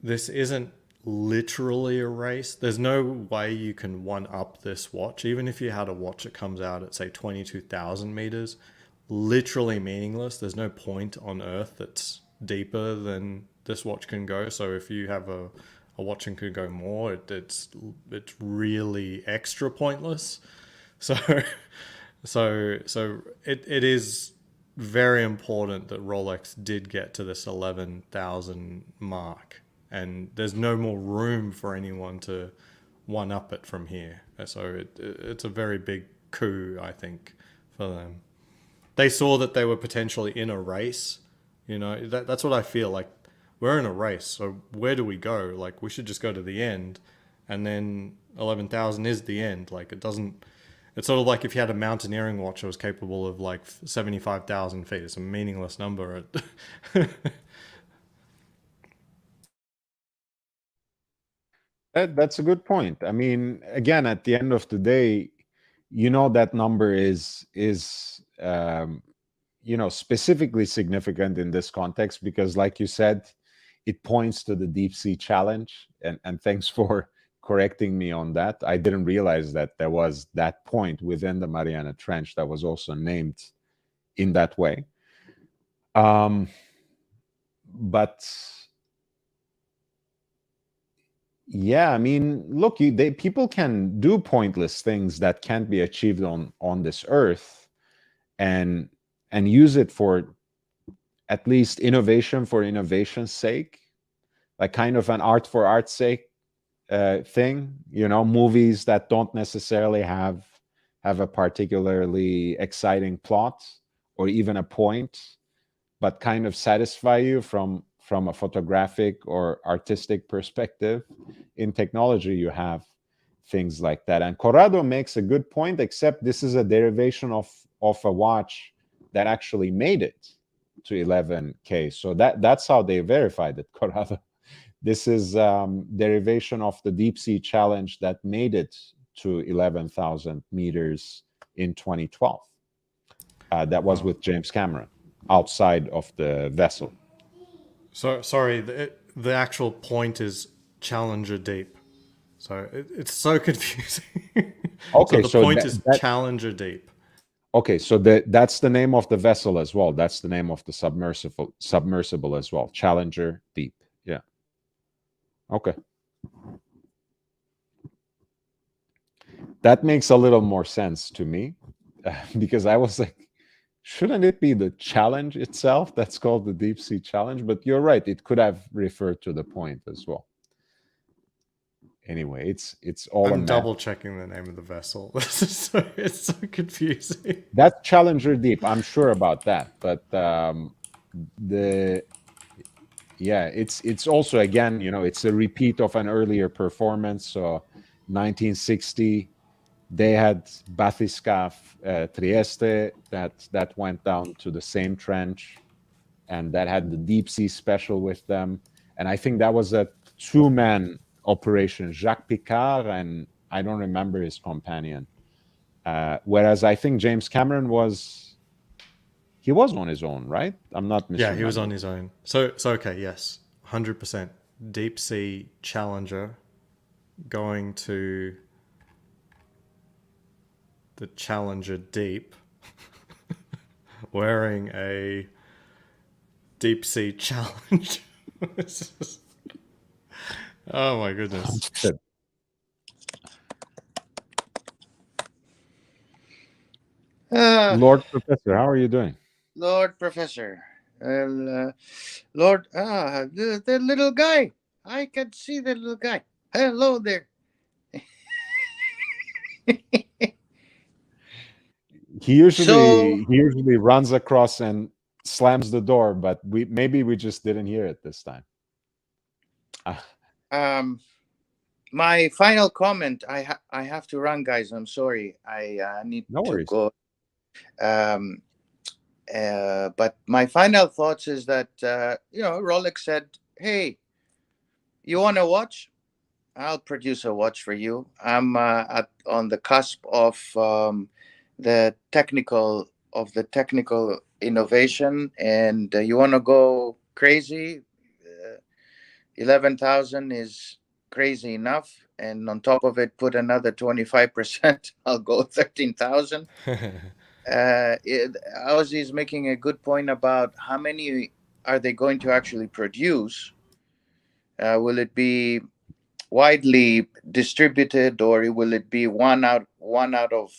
this isn't literally a race. There's no way you can one up this watch, even if you had a watch that comes out at say 22,000 meters. Literally meaningless. There's no point on earth that's deeper than this watch can go. So if you have a watch and could go more, it's really extra pointless. So it is very important that Rolex did get to this 11,000 mark, and there's no more room for anyone to one up it from here. So it's a very big coup, I think, for them. They saw that they were potentially in a race. You know, that's what I feel like. We're in a race, so where do we go? Like, we should just go to the end, and then 11,000 is the end. Like, it doesn't It's sort of like if you had a mountaineering watch that was capable of like 75,000 feet. It's a meaningless number. That's a good point. I mean, again, at the end of the day, that number is specifically significant in this context because, like you said, it points to the deep sea challenge. And thanks for correcting me on that. I didn't realize that there was that point within the Mariana Trench that was also named in that way. But yeah, I mean, look, people can do pointless things that can't be achieved on this earth, and use it for at least innovation for innovation's sake, like kind of an art for art's sake thing. Movies that don't necessarily have a particularly exciting plot or even a point, but kind of satisfy you from a photographic or artistic perspective. In technology, you have things like that. And Corrado makes a good point, except this is a derivation of a watch that actually made it to 11K. So that's how they verified it, Corrado. This is derivation of the Deep Sea Challenge that made it to 11,000 meters in 2012. That was with James Cameron outside of the vessel. So sorry, the actual point is Challenger Deep. So it's so confusing. Okay, so the point is Challenger Deep. Okay, so that's the name of the vessel as well. That's the name of the submersible as well. Challenger Deep. Yeah. Okay. That makes a little more sense to me because I was like, shouldn't it be the challenge itself that's called the Deep Sea Challenge? But you're right, it could have referred to the point as well. Anyway, it's all I'm double checking the name of the vessel. It's so confusing. That's Challenger Deep. I'm sure about that. But it's also, again, it's a repeat of an earlier performance. So 1960, they had Bathyscaphe Trieste that went down to the same trench, and that had the deep sea special with them. And I think that was a two-man operation, Jacques Picard, and I don't remember his companion. Whereas I think James Cameron was on his own, right? I'm not misremembering. Yeah, he was on his own. So okay, yes, 100%. Deep Sea Challenger going to the Challenger Deep wearing a Deep Sea Challenge. Oh my goodness. Lord Professor, how are you doing? Lord Professor. Lord, the little guy. I can see the little guy. Hello there. He usually runs across and slams the door, but maybe we just didn't hear it this time. My final comment. I have to run, guys. I'm sorry. I need to go. But my final thoughts is that Rolex said, "Hey, you want a watch? I'll produce a watch for you. I'm on the cusp of the technical innovation, and you want to go crazy. 11,000 is crazy enough, and on top of it, put another 25%. I'll go 13,000." Ozzy is making a good point about how many are they going to actually produce. Will it be widely distributed, or will it be one out of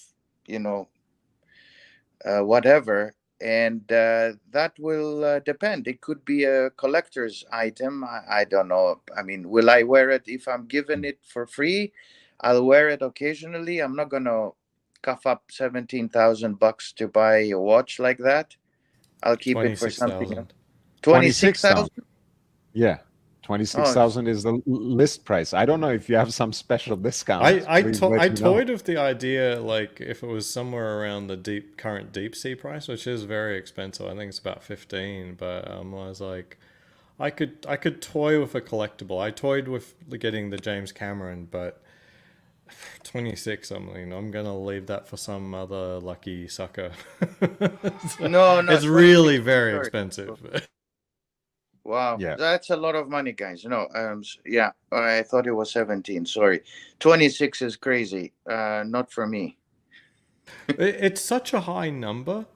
whatever? And that will depend. It could be a collector's item. I don't know. I mean, will I wear it if I'm given it for free? I'll wear it occasionally. I'm not gonna cough up $17,000 to buy a watch like that. I'll keep it for something. 26,000. Yeah, Oh, 26,000 is the list price. I don't know if you have some special discount. Please let I me know. toyed with the idea, like if it was somewhere around the current deep sea price, which is very expensive. I think it's about 15, but I was like, I could toy with a collectible. I toyed with getting the James Cameron, but 26. I mean, I'm gonna leave that for some other lucky sucker. no, no, It's really 26. very Sorry. expensive. Wow, Yeah. that's a lot of money, guys. No, yeah, I thought it was 17. Sorry, 26 is crazy. Not for me. It's such a high number.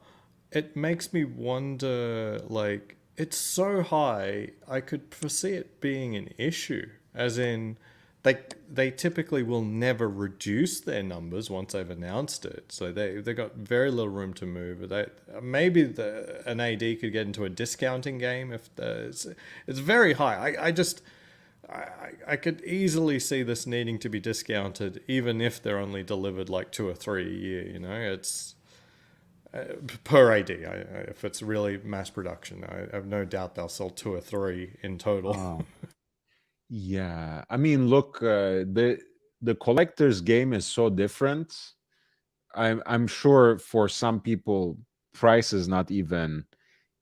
It makes me wonder, like, it's so high, I could foresee it being an issue. As in, they typically will never reduce their numbers once they've announced it. So they got very little room to move. They maybe an AD could get into a discounting game if it's very high. I could easily see this needing to be discounted, even if they're only delivered like 2 or 3 a year. You know, it's per AD. If it's really mass production, I have no doubt they'll sell 2 or 3 in total. Oh, yeah. I mean, look, the collector's game is so different. I'm sure for some people, price is not even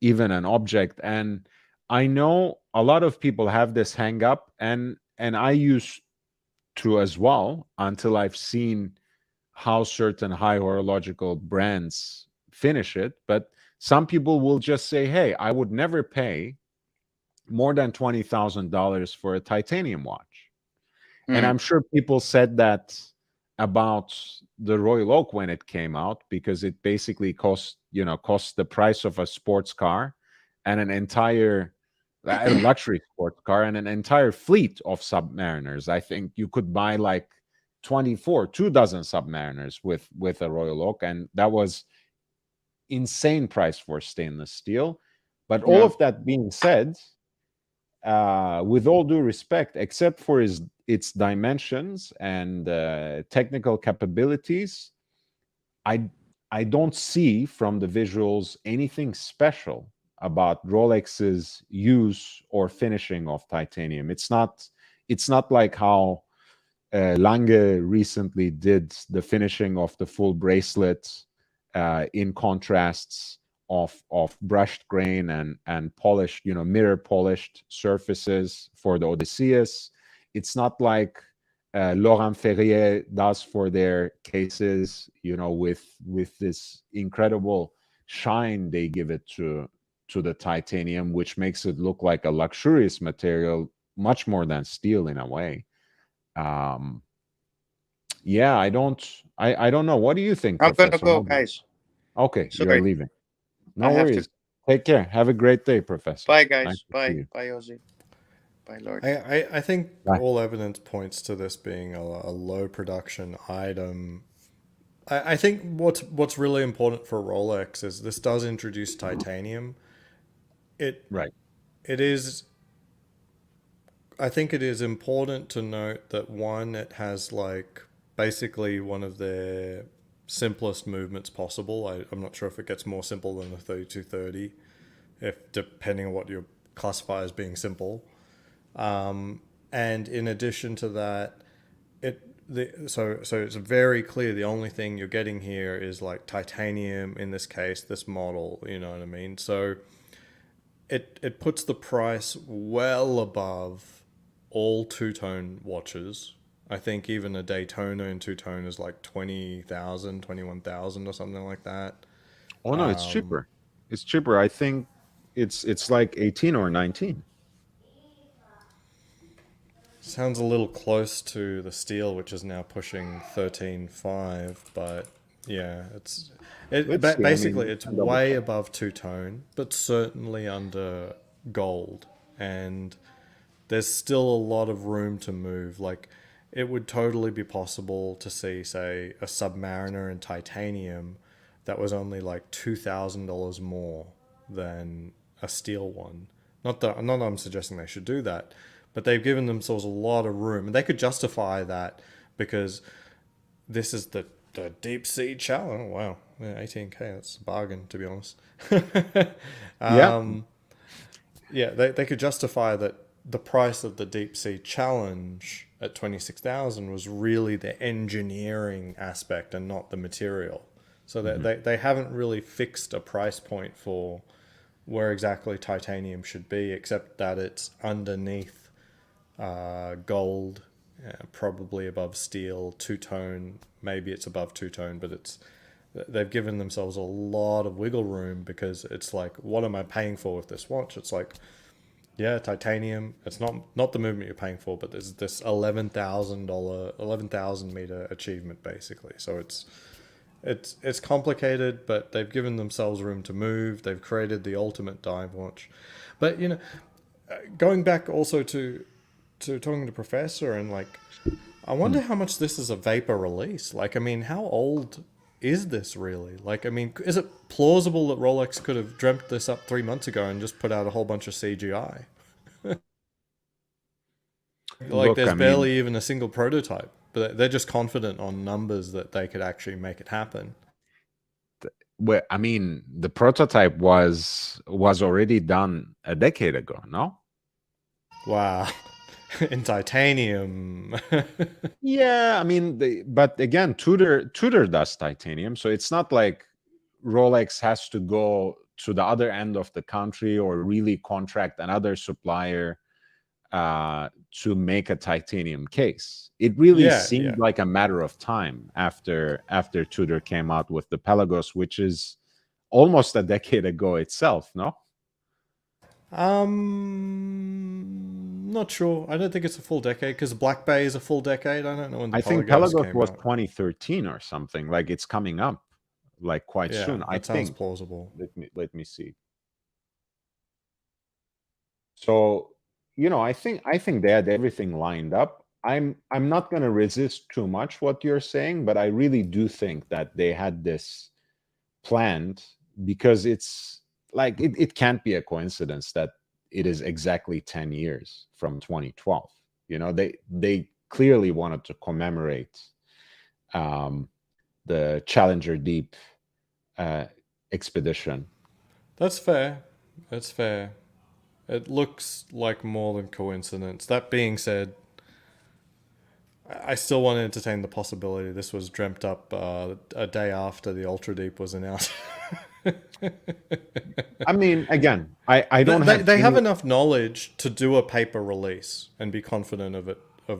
an object. And I know a lot of people have this hang up, and I used to as well, until I've seen how certain high horological brands finish it. But some people will just say, hey, I would never pay more than $20,000 for a titanium watch. And Hmm. I'm sure people said that about the Royal Oak when it came out, because it basically cost the price of a sports car and an entire a luxury sports car and an entire fleet of Submariners. I think you could buy like 2 dozen Submariners with a Royal Oak, and that was insane price for stainless steel. But all Yeah. of that being said, with all due respect, except for its dimensions and technical capabilities, I I don't see from the visuals anything special about Rolex's use or finishing of titanium. It's not like how Lange recently did the finishing of the full bracelet in contrasts of brushed grain and polished, mirror polished surfaces for the Odysseus. It's not like Laurent Ferrier does for their cases, with this incredible shine they give it to the titanium, which makes it look like a luxurious material, much more than steel in a way. um yeah, I don't know. What do you think, I'm gonna Professor go, Mobley? guys. Okay, you're Sorry, leaving. I No have to. worries. Take care. Have a great day, Professor. Bye, Nice guys. to see Bye, you. bye, Ozzy. Bye, Lord. I think Bye. all evidence points to this being a low production item. I think what's really important for Rolex is this does introduce titanium. It Right. it is I think it is important to note that one, it has like basically one of their simplest movements possible. I'm not sure if it gets more simple than the 3230, if depending on what you classify as being simple. And in addition to that, so it's very clear the only thing you're getting here is like titanium in this case, this model. You know what I mean? So it puts the price well above all two-tone watches. I think even a Daytona in two-tone is like 20,000, 21,000, or something like that. Oh no, it's cheaper. It's cheaper. I think it's like 18 or 19. Sounds a little close to the steel, which is now pushing 13.5, but yeah, Let's see. I mean, basically we it's can double way check. above two-tone, but certainly under gold. And there's still a lot of room to move. Like, it would totally be possible to see, say, a Submariner in titanium that was only like $2,000 more than a steel one. Not that I'm suggesting they should do that, but they've given themselves a lot of room, and they could justify that because this is the deep sea challenge. Oh, wow, yeah, 18K, that's a bargain, to be honest. Yeah. Yeah, they could justify that the price of the Deep Sea Challenge at 26,000 was really the engineering aspect and not the material. So that they haven't really fixed a price point for where exactly titanium should be, except that it's underneath gold, probably above steel, two-tone. Maybe it's above two-tone, but they've given themselves a lot of wiggle room, because it's like, what am I paying for with this watch? It's like, yeah, titanium. It's not the movement you're paying for, but there's this $11,000 achievement basically. So it's complicated, but they've given themselves room to move. They've created the ultimate dive watch. But going back also to talking to Professor, and like, I wonder how much this is a vapor release. Like, I mean, how old is this really? Like, I mean, is it plausible that Rolex could have dreamt this up 3 months ago and just put out a whole bunch of CGI? Like, Look, there's I mean, barely even a single prototype, but they're just confident on numbers that they could actually make it happen. well, I mean, the prototype was already done a decade ago, no? Wow. In titanium. Yeah, I mean, but again, Tudor does titanium, so it's not like Rolex has to go to the other end of the country or really contract another supplier to make a titanium case. It really Yeah, seemed yeah. like a matter of time after Tudor came out with the Pelagos, which is almost a decade ago itself, no? Not sure. I don't think it's a full decade, because Black Bay is a full decade. I don't know when the I think Pelagos Pelagos came was out. 2013 or something. Like, it's coming up like quite Yeah, soon, I that sounds think. plausible. Let me see. So, I think they had everything lined up. I'm not going to resist too much what you're saying, but I really do think that they had this planned, because it's like, it can't be a coincidence that it is exactly 10 years from 2012. They clearly wanted to commemorate um, the Challenger Deep uh, expedition. That's fair. That's fair. It looks like more than coincidence. That being said, I still want to entertain the possibility this was dreamt up a day after the Ultra Deep was announced. I mean, again, I They, don't they, have they have any. enough knowledge to do a paper release and be confident of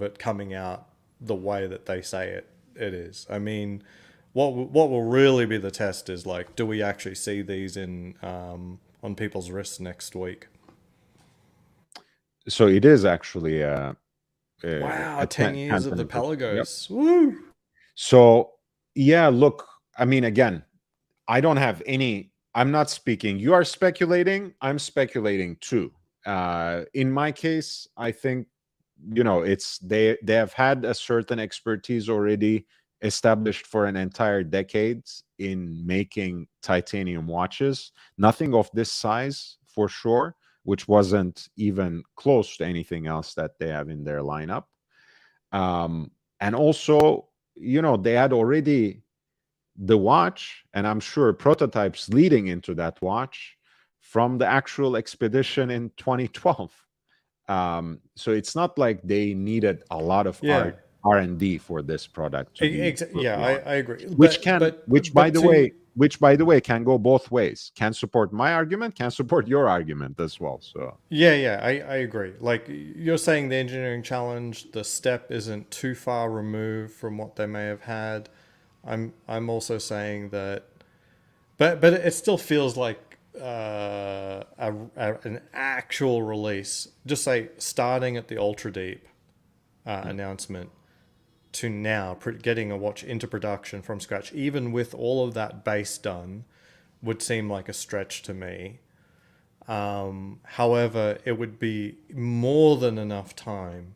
it coming out the way that they say it is. I mean, what will really be the test is, like, do we actually see these in on people's wrists next week? So it is actually Wow, a 10 years 10th of the anniversary. Yep. Pelagos. Woo! So yeah, look, I mean, again, I don't have any. I'm not speaking. You are speculating. I'm speculating too. In my case, I think it's they have had a certain expertise already established for an entire decade in making titanium watches. Nothing of this size for sure, which wasn't even close to anything else that they have in their lineup. And also, they had already the watch, and I'm sure prototypes leading into that watch from the actual expedition in 2012. So it's not like they needed a lot of Yeah, R&D for this product to be yeah, brutally I honest. agree. Which can, which by But the to way, which by the way can go both ways. Can support my argument, can support your argument as well. So yeah, I agree. Like, you're saying the engineering challenge, the step isn't too far removed from what they may have had. I'm also saying that, but it still feels like an actual release. Just say starting at the Ultra Deep announcement to now getting a watch into production from scratch, even with all of that base done, would seem like a stretch to me. However, it would be more than enough time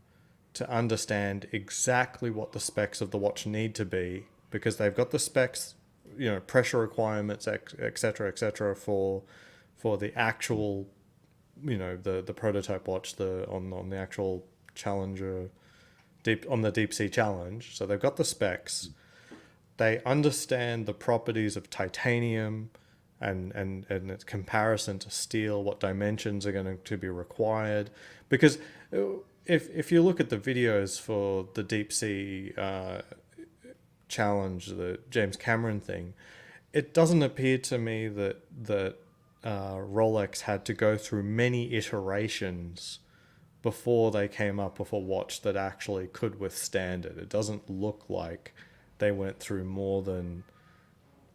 to understand exactly what the specs of the watch need to be, because they've got the specs, pressure requirements, etc., for the actual, the prototype watch, on the actual Challenger on the Deep Sea Challenge. So they've got the specs. They understand the properties of titanium and its comparison to steel, what dimensions are going to be required. Because if you look at the videos for the Deep Sea challenge, the James Cameron thing, it doesn't appear to me that Rolex had to go through many iterations before they came up with a watch that actually could withstand it. It doesn't look like they went through more than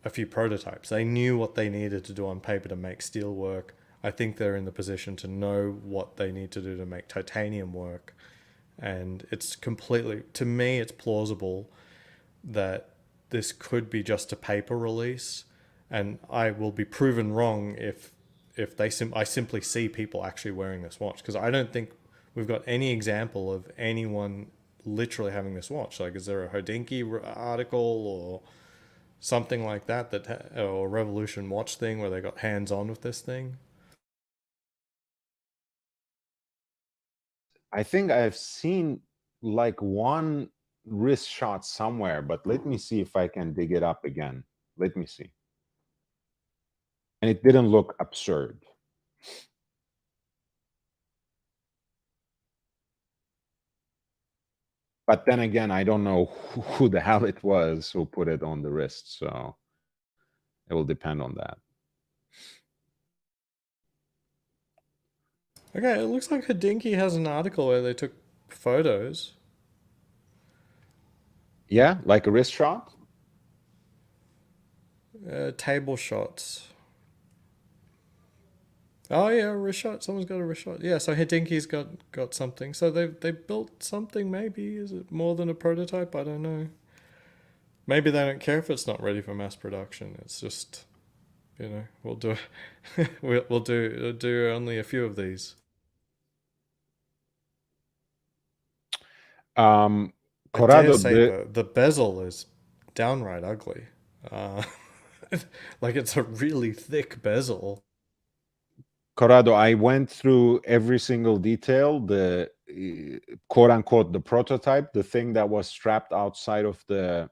a few prototypes. They knew what they needed to do on paper to make steel work. I think they're in the position to know what they need to do to make titanium work. And it's completely, to me, it's plausible that this could be just a paper release. And I will be proven wrong if I simply see people actually wearing this watch, because I don't think we've got any example of anyone literally having this watch. Like, is there a Hodinkee article or something like that, or a Revolution watch thing where they got hands on with this thing? I think I've seen like one wrist shot somewhere, but let me see if I can dig it up again. Let me see. And it didn't look absurd. But then again, I don't know who the hell it was who put it on the wrist, so it will depend on that. Okay, it looks like Hodinkee has an article where they took photos. Yeah, like a wrist shot? Table shots. Oh yeah, a wrist shot. Someone's got a wrist shot. Yeah, so Hidinki's got something. So they built something. Maybe, is it more than a prototype? I don't know. Maybe they don't care if it's not ready for mass production. It's just, we'll do we'll do only a few of these. I dare Corrado, say the bezel is downright ugly. Like, it's a really thick bezel. Corrado, I went through every single detail, the quote unquote, the prototype, the thing that was strapped outside of the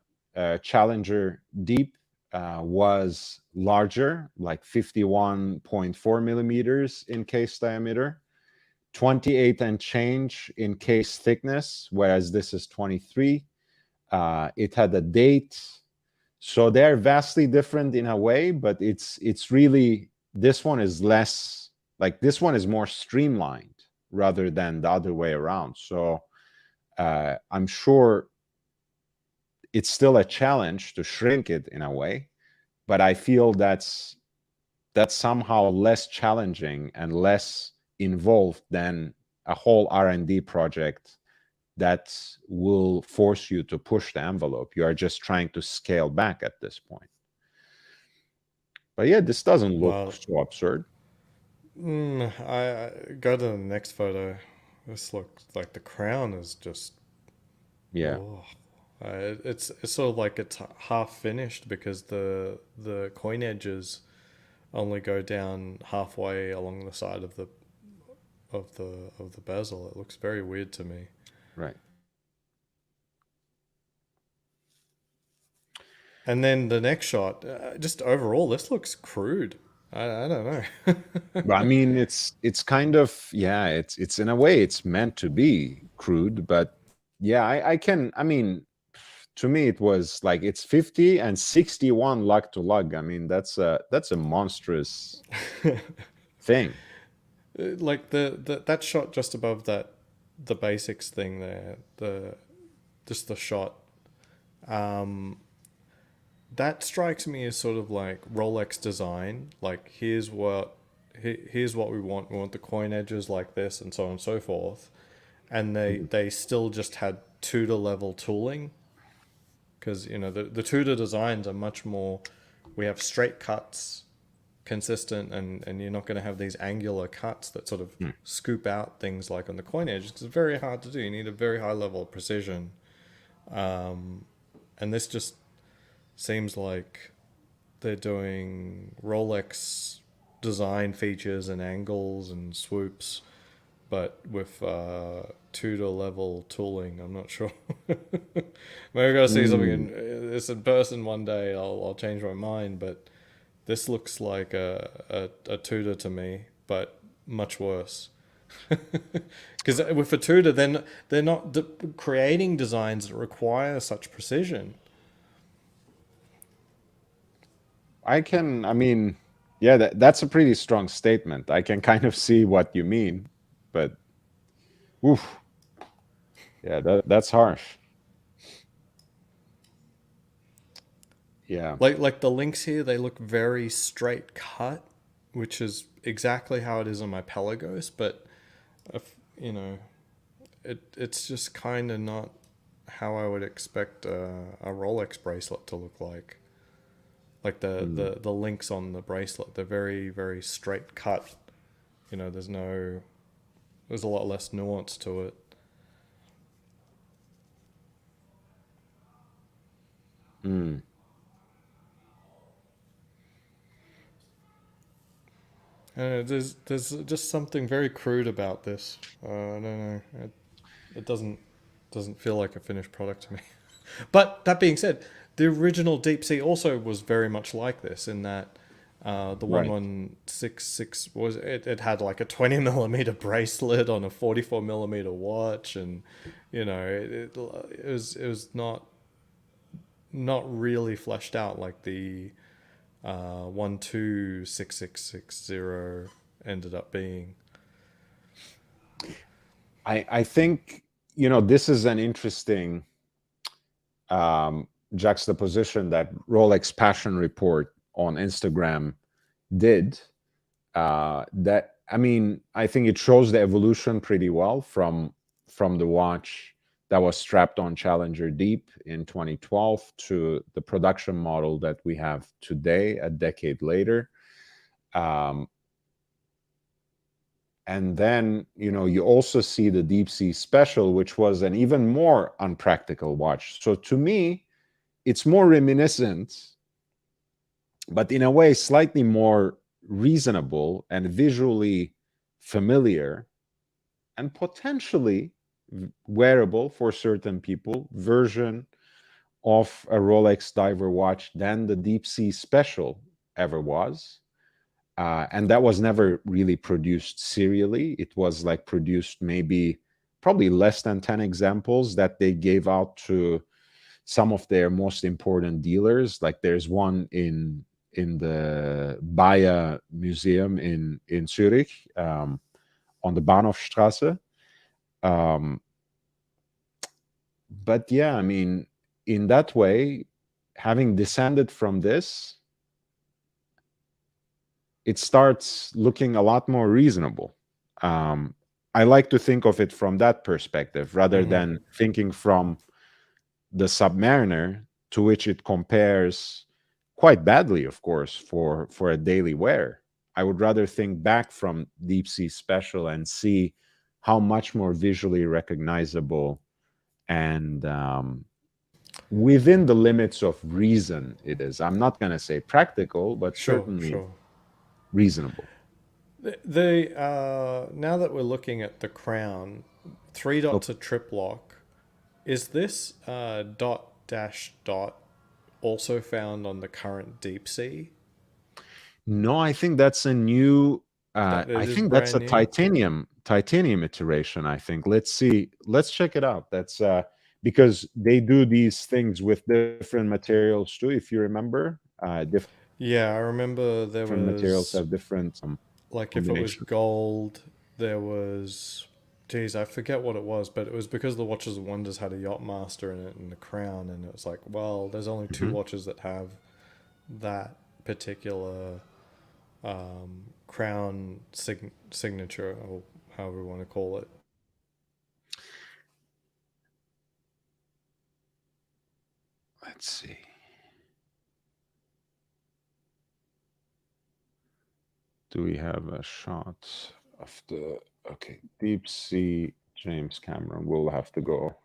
Challenger Deep was larger, like 51.4 millimeters in case diameter, 28 and change in case thickness, whereas this is 23. It had a date. So they're vastly different in a way, but it's really, this one is less, like this one is more streamlined rather than the other way around. So I'm sure it's still a challenge to shrink it in a way, but I feel that's somehow less challenging and less involved than a whole R&D project that will force you to push the envelope. You are just trying to scale back at this point. But yeah, this doesn't look so absurd. I go to the next photo. This looks like the crown is just, Yeah. oh. It's sort of like it's half finished because the coin edges only go down halfway along the side of the bezel. It looks very weird to me. Right. And then the next shot, just overall, this looks crude. I don't know. But I mean, it's kind of, yeah, it's in a way it's meant to be crude, but yeah, I mean, to me it was like it's 50 and 61 lug to lug. I mean, that's a monstrous thing. Like that shot just above the basics thing there, just the shot, that strikes me as sort of like Rolex design. Like, here's what we want. We want the coin edges like this, and so on and so forth. And they still just had Tudor level tooling, because the Tudor designs are much more. We have straight cuts, consistent, and you're not going to have these angular cuts that sort of scoop out things like on the coin edge. It's very hard to do. You need a very high level of precision, and this just seems like they're doing Rolex design features and angles and swoops, but with Tudor level tooling. I'm not sure. Maybe I gotta see something in person one day. I'll change my mind, but This looks like a Tudor to me, but much worse. Because with a Tudor, then they're not creating designs that require such precision. I mean, yeah, that's a pretty strong statement. I can kind of see what you mean, but oof, yeah, that's harsh. Yeah. Like the links here, they look very straight cut, which is exactly how it is on my Pelagos, but you know, it's just kind of not how I would expect a Rolex bracelet to look like. Like the links on the bracelet, they're very, very straight cut. You know, there's a lot less nuance to it. Mm. There's just something very crude about this. I don't know. It doesn't feel like a finished product to me. But that being said, the original Deep Sea also was very much like this in that the Right. 1166 was it had like a 20 millimeter bracelet on a 44 millimeter watch, and you know it was not really fleshed out like the 126660 ended up being. I think, you know, this is an interesting juxtaposition that Rolex Passion Report on Instagram did. That, I mean, I think it shows the evolution pretty well from the watch that was strapped on Challenger Deep in 2012 to the production model that we have today, a decade later. And then, you know, you also see the Deep Sea Special, which was an even more unpractical watch. So to me, it's more reminiscent, but in a way, slightly more reasonable and visually familiar and potentially wearable for certain people version of a Rolex diver watch than the Deep Sea Special ever was. And that was never really produced serially. It was like produced probably less than 10 examples that they gave out to some of their most important dealers. Like there's one in the Bayer Museum in Zurich, on the Bahnhofstrasse. But yeah, I mean, in that way, having descended from this, it starts looking a lot more reasonable. I like to think of it from that perspective rather than thinking from the Submariner, to which it compares quite badly, of course, for a daily wear. I would rather think back from Deep Sea Special and see how much more visually recognizable and within the limits of reason it is. I'm not going to say practical, but certainly Sure. reasonable. Now that we're looking at the crown, 3 dots a trip lock. Is this dot dash dot also found on the current Deep Sea? No, I think that's a new. I Is think that's a brand new. titanium iteration. I think. Let's see. Let's check it out. That's because they do these things with different materials too. If you remember, Yeah, I remember there different materials was have different like if it was combinations. gold, there was. Geez, I forget what it was, but it was because the Watches of Wonders had a Yachtmaster in it and the crown, and it was like, well, there's only 2 Mhm. watches that have that particular crown signature, or however we want to call it. Let's see. Do we have a shot of the Deep Sea James Cameron? We'll have to go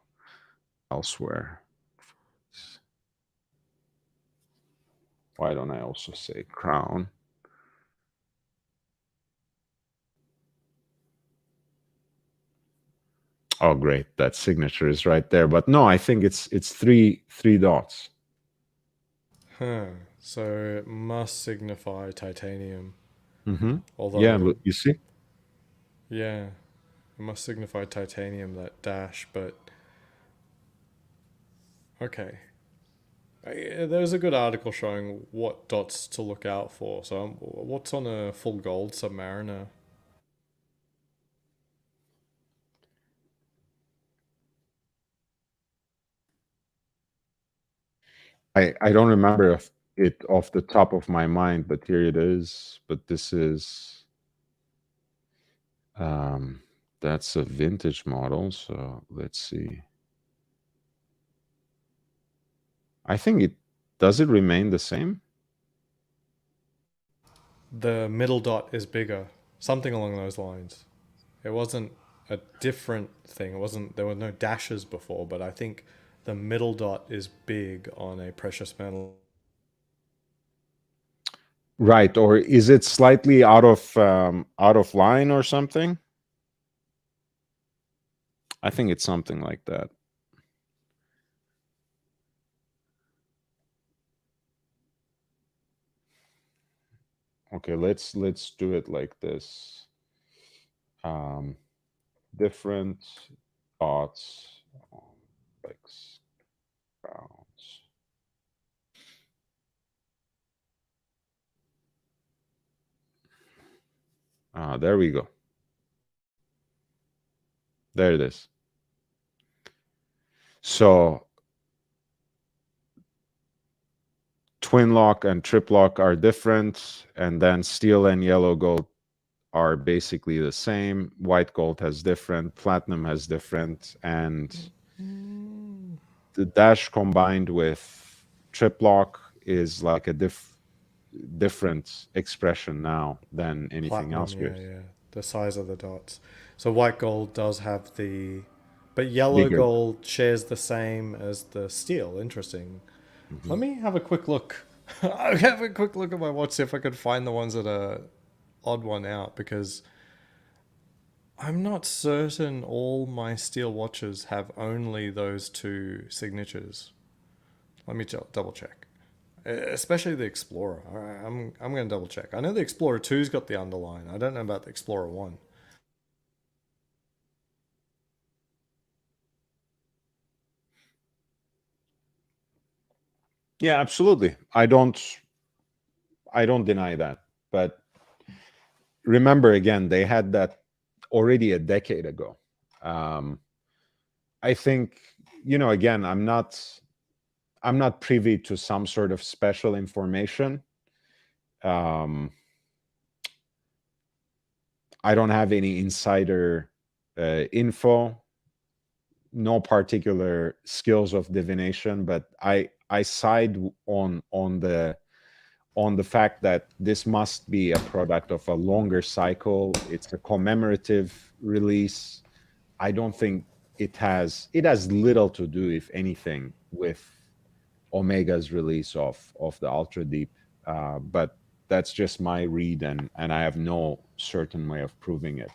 elsewhere. Why don't I also say crown? Oh, great! That signature is right there. But no, I think it's three dots. Huh. So it must signify titanium. Mm-hmm. Yeah, Although, look, you see? yeah, it must signify titanium, that dash, but okay. There's a good article showing what dots to look out for. So, what's on a full gold Submariner? I don't remember it off the top of my mind, but here it is. But this is that's a vintage model, so let's see. I think it does it remain the same? The middle dot is bigger, something along those lines. It wasn't a different thing. It wasn't. There were no dashes before, but I think the middle dot is big on a precious metal. Right, or is it slightly out of line or something? I think it's something like that. Okay, let's do it like this. Different dots on like crowns. There we go. There it is. So twin lock and trip lock are different, and then steel and yellow gold are basically the same. White gold has different, platinum has different, and the dash combined with trip lock is like a different expression now than anything else. Platinum, yeah. The size of the dots. So white gold does have the, but yellow Bigger. gold shares the same as the steel. Interesting. Let me have a quick look. I'll have a quick look at my watch, see if I could find the ones that are odd one out, because I'm not certain all my steel watches have only those two signatures. Let me double check. Especially the Explorer. I'm going to double check. I know the Explorer 2's got the underline. I don't know about the Explorer 1. Yeah, absolutely. I don't deny that. But remember, again, they had that already a decade ago. I think, again, I'm not privy to some sort of special information. I don't have any insider info, no particular skills of divination, but I side on the fact that this must be a product of a longer cycle. It's a commemorative release. I don't think it has little to do, if anything, with Omega's release of the Ultra Deep. But that's just my read, and I have no certain way of proving it.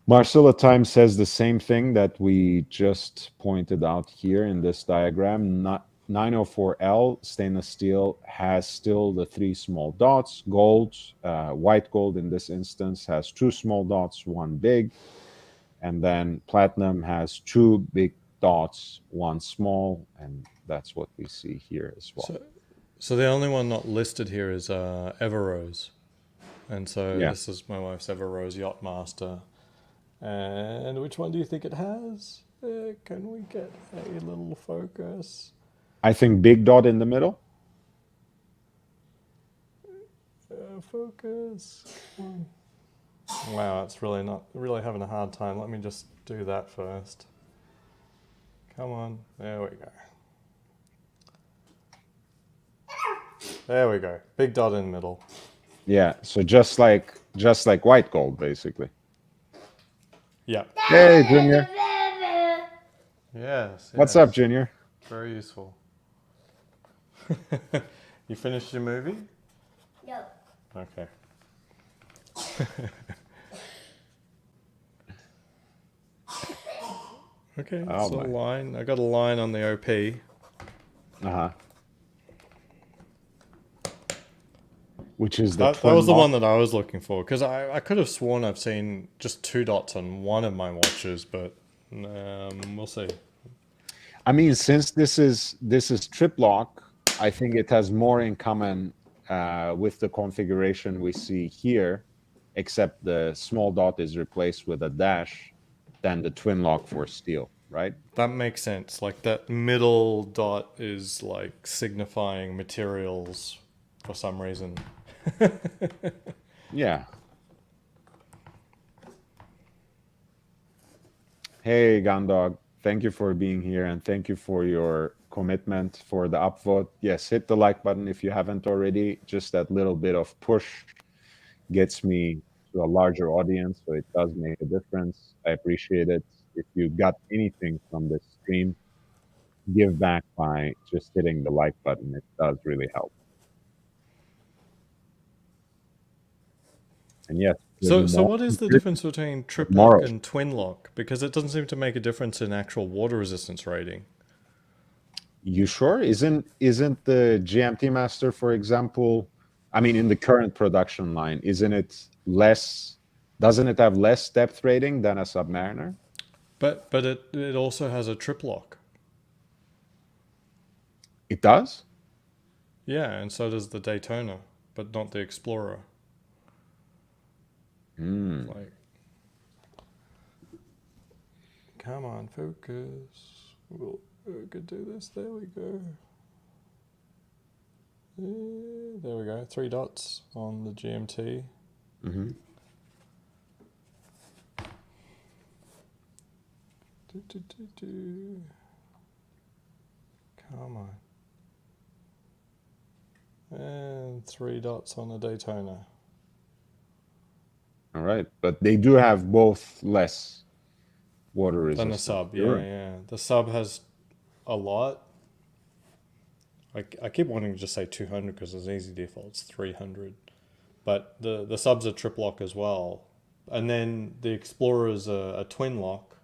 Marcella Time says the same thing that we just pointed out here in this diagram. 904L stainless steel has still the three small dots. Gold, white gold in this instance, has two small dots, one big. And then platinum has two big dots, one small, and that's what we see here as well. So the only one not listed here is Everrose. And so Yeah. this is my wife's Everrose Yachtmaster. And which one do you think it has? Can we get a little focus? I think big dot in the middle. Focus. Wow, it's really having a hard time. Let me just do that first. Come on, there we go. There we go. Big dot in the middle. Yeah, so just like white gold, basically. Yeah. Hey, Junior. Yes. What's up, Junior? Very useful. You finished your movie? No. Okay. Okay, Oh, so my. line. I got a line on the OP. Uh-huh. which is the That twin was the lock. one that I was looking for, because I could have sworn I've seen just 2 dots on one of my watches, but we'll see. I mean, since this is trip lock, I think it has more in common with the configuration we see here, except the small dot is replaced with a dash, than the twin lock for steel, right? That makes sense. Like that middle dot is like signifying materials for some reason. Yeah. Hey, Gandog, thank you for being here and thank you for your commitment for the upvote. Yes, hit the like button if you haven't already. Just that little bit of push gets me to a larger audience, so it does make a difference. I appreciate it. If you got anything from this stream, give back by just hitting the like button. It does really help. And yes, we'll do So more what is the features difference between trip tomorrow. lock and twin lock? Because it doesn't seem to make a difference in actual water resistance rating. You sure? Isn't the GMT Master, for example, I mean, in the current production line, isn't it less? Doesn't it have less depth rating than a Submariner? But it also has a trip lock. It does? Yeah, and so does the Daytona, but not the Explorer. Like, come on, focus. We could do this. There we go. There we go. 3 dots on the GMT. Mm-hmm. Come on. And 3 dots on the Daytona. All right, but they do have both less water Than resistance. the sub, You're yeah. right. The sub has a lot. I keep wanting to just say 200 because it's easy default. It's 300. But the sub's a trip lock as well. And then the Explorer's a twin lock.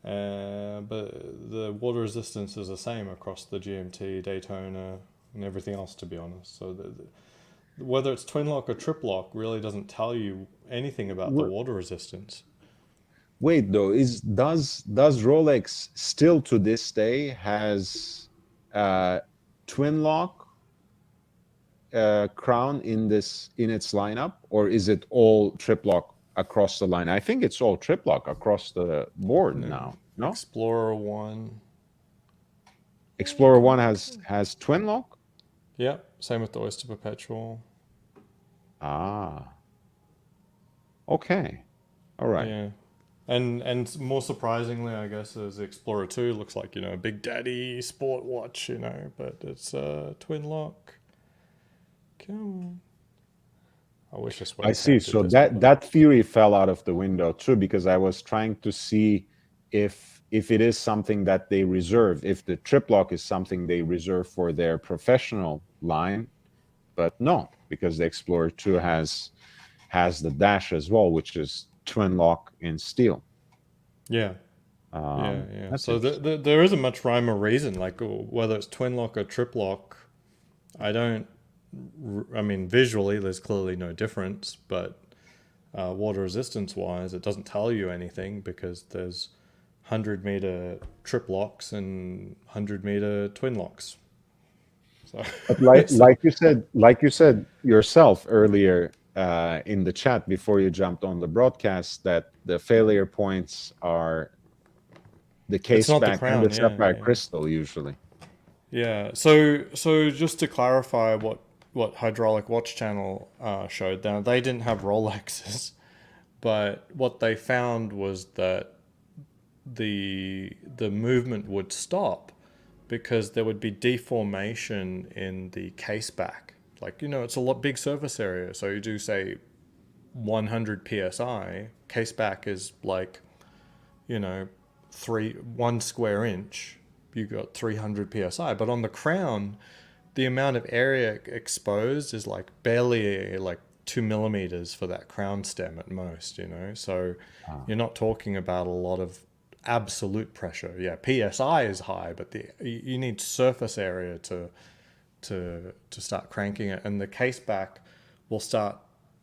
But the water resistance is the same across the GMT, Daytona, and everything else, to be honest. So whether it's twin lock or trip lock really doesn't tell you anything about the water resistance. Wait, though, does Rolex still to this day has twin lock crown in its lineup, or is it all trip lock across the line? I think it's all trip lock across the board now. No, Explorer 1. Explorer 1 has twin lock. Yeah, same with the Oyster Perpetual. Ah, okay, all right. Yeah. And more surprisingly, I guess, is the Explorer 2 looks like, a Big Daddy sport watch, but it's twin lock. Come on. I wish this I see. So that theory fell out of the window too, because I was trying to see if it is something that they reserve, if the trip lock is something they reserve for their professional line, but no, because the Explorer 2 has the dash as well, which is twin lock in steel. Yeah. Yeah. So there isn't much rhyme or reason, like whether it's twin lock or trip lock. I mean, visually, there's clearly no difference, but water resistance wise, it doesn't tell you anything because there's 100-meter trip locks and 100-meter twin locks. So, but like you said yourself earlier in the chat before you jumped on the broadcast, that the failure points are the case back and the sapphire crystal usually. Yeah. So just to clarify what Hydraulic Watch Channel showed, now they didn't have Rolexes, but what they found was that the movement would stop because there would be deformation in the case back. Like, it's a big surface area. So you do say 100 psi, case back is like, 1 square inch. You got 300 psi. But on the crown, the amount of area exposed is like barely like 2 millimeters for that crown stem at most, So you're not talking about a lot of absolute pressure. Yeah, PSI is high, but you need surface area to to start cranking it, and the case back will start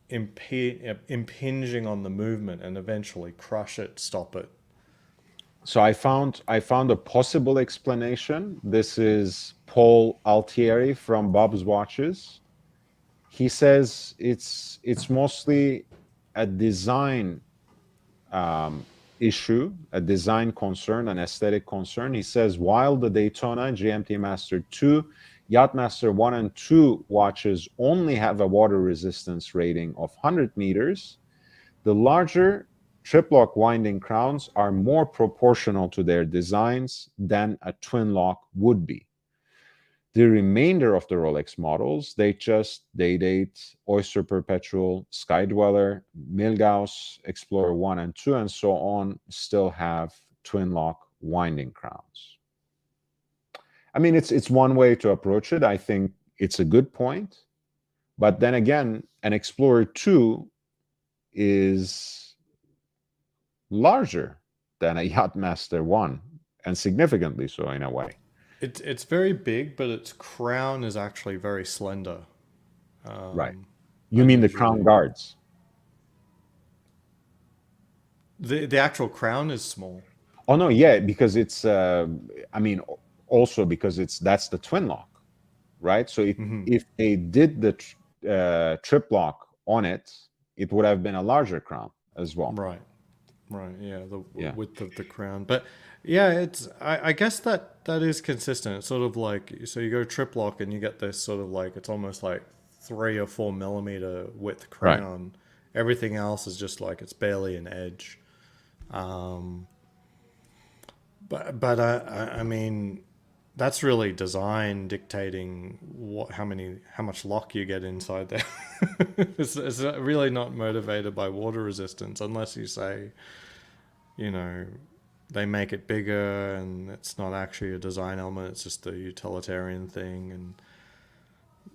impinging on the movement and eventually crush it, stop it. So I found a possible explanation. This is Paul Altieri from Bob's Watches. He says it's mostly a design issue, a design concern, an aesthetic concern. He says while the Daytona GMT Master 2, Yachtmaster 1 and 2 watches only have a water resistance rating of 100 meters, the larger trip-lock winding crowns are more proportional to their designs than a twin lock would be. The remainder of the Rolex models, they date Oyster Perpetual, Sky Dweller, Milgauss, Explorer 1 and 2, and so on, still have twin lock winding crowns. I mean, it's one way to approach it. I think it's a good point. But then again, an Explorer 2 is larger than a Yachtmaster 1, and significantly so in a way. It's very big, but its crown is actually very slender. Right. You mean the crown guards? The actual crown is small. Oh no, yeah, because it's I mean also because that's the twin lock, right? So if they did the trip lock on it, it would have been a larger crown as well. Right. Yeah, the width of the crown. But yeah, it's I guess that is consistent. It's sort of like, so you go trip lock and you get this sort of like, it's almost like 3 or 4 millimeter width crown. Right. Everything else is just like, it's barely an edge. But I mean, that's really design dictating how much lock you get inside there. It's really not motivated by water resistance, unless you say, you know, they make it bigger and it's not actually a design element, it's just a utilitarian thing, and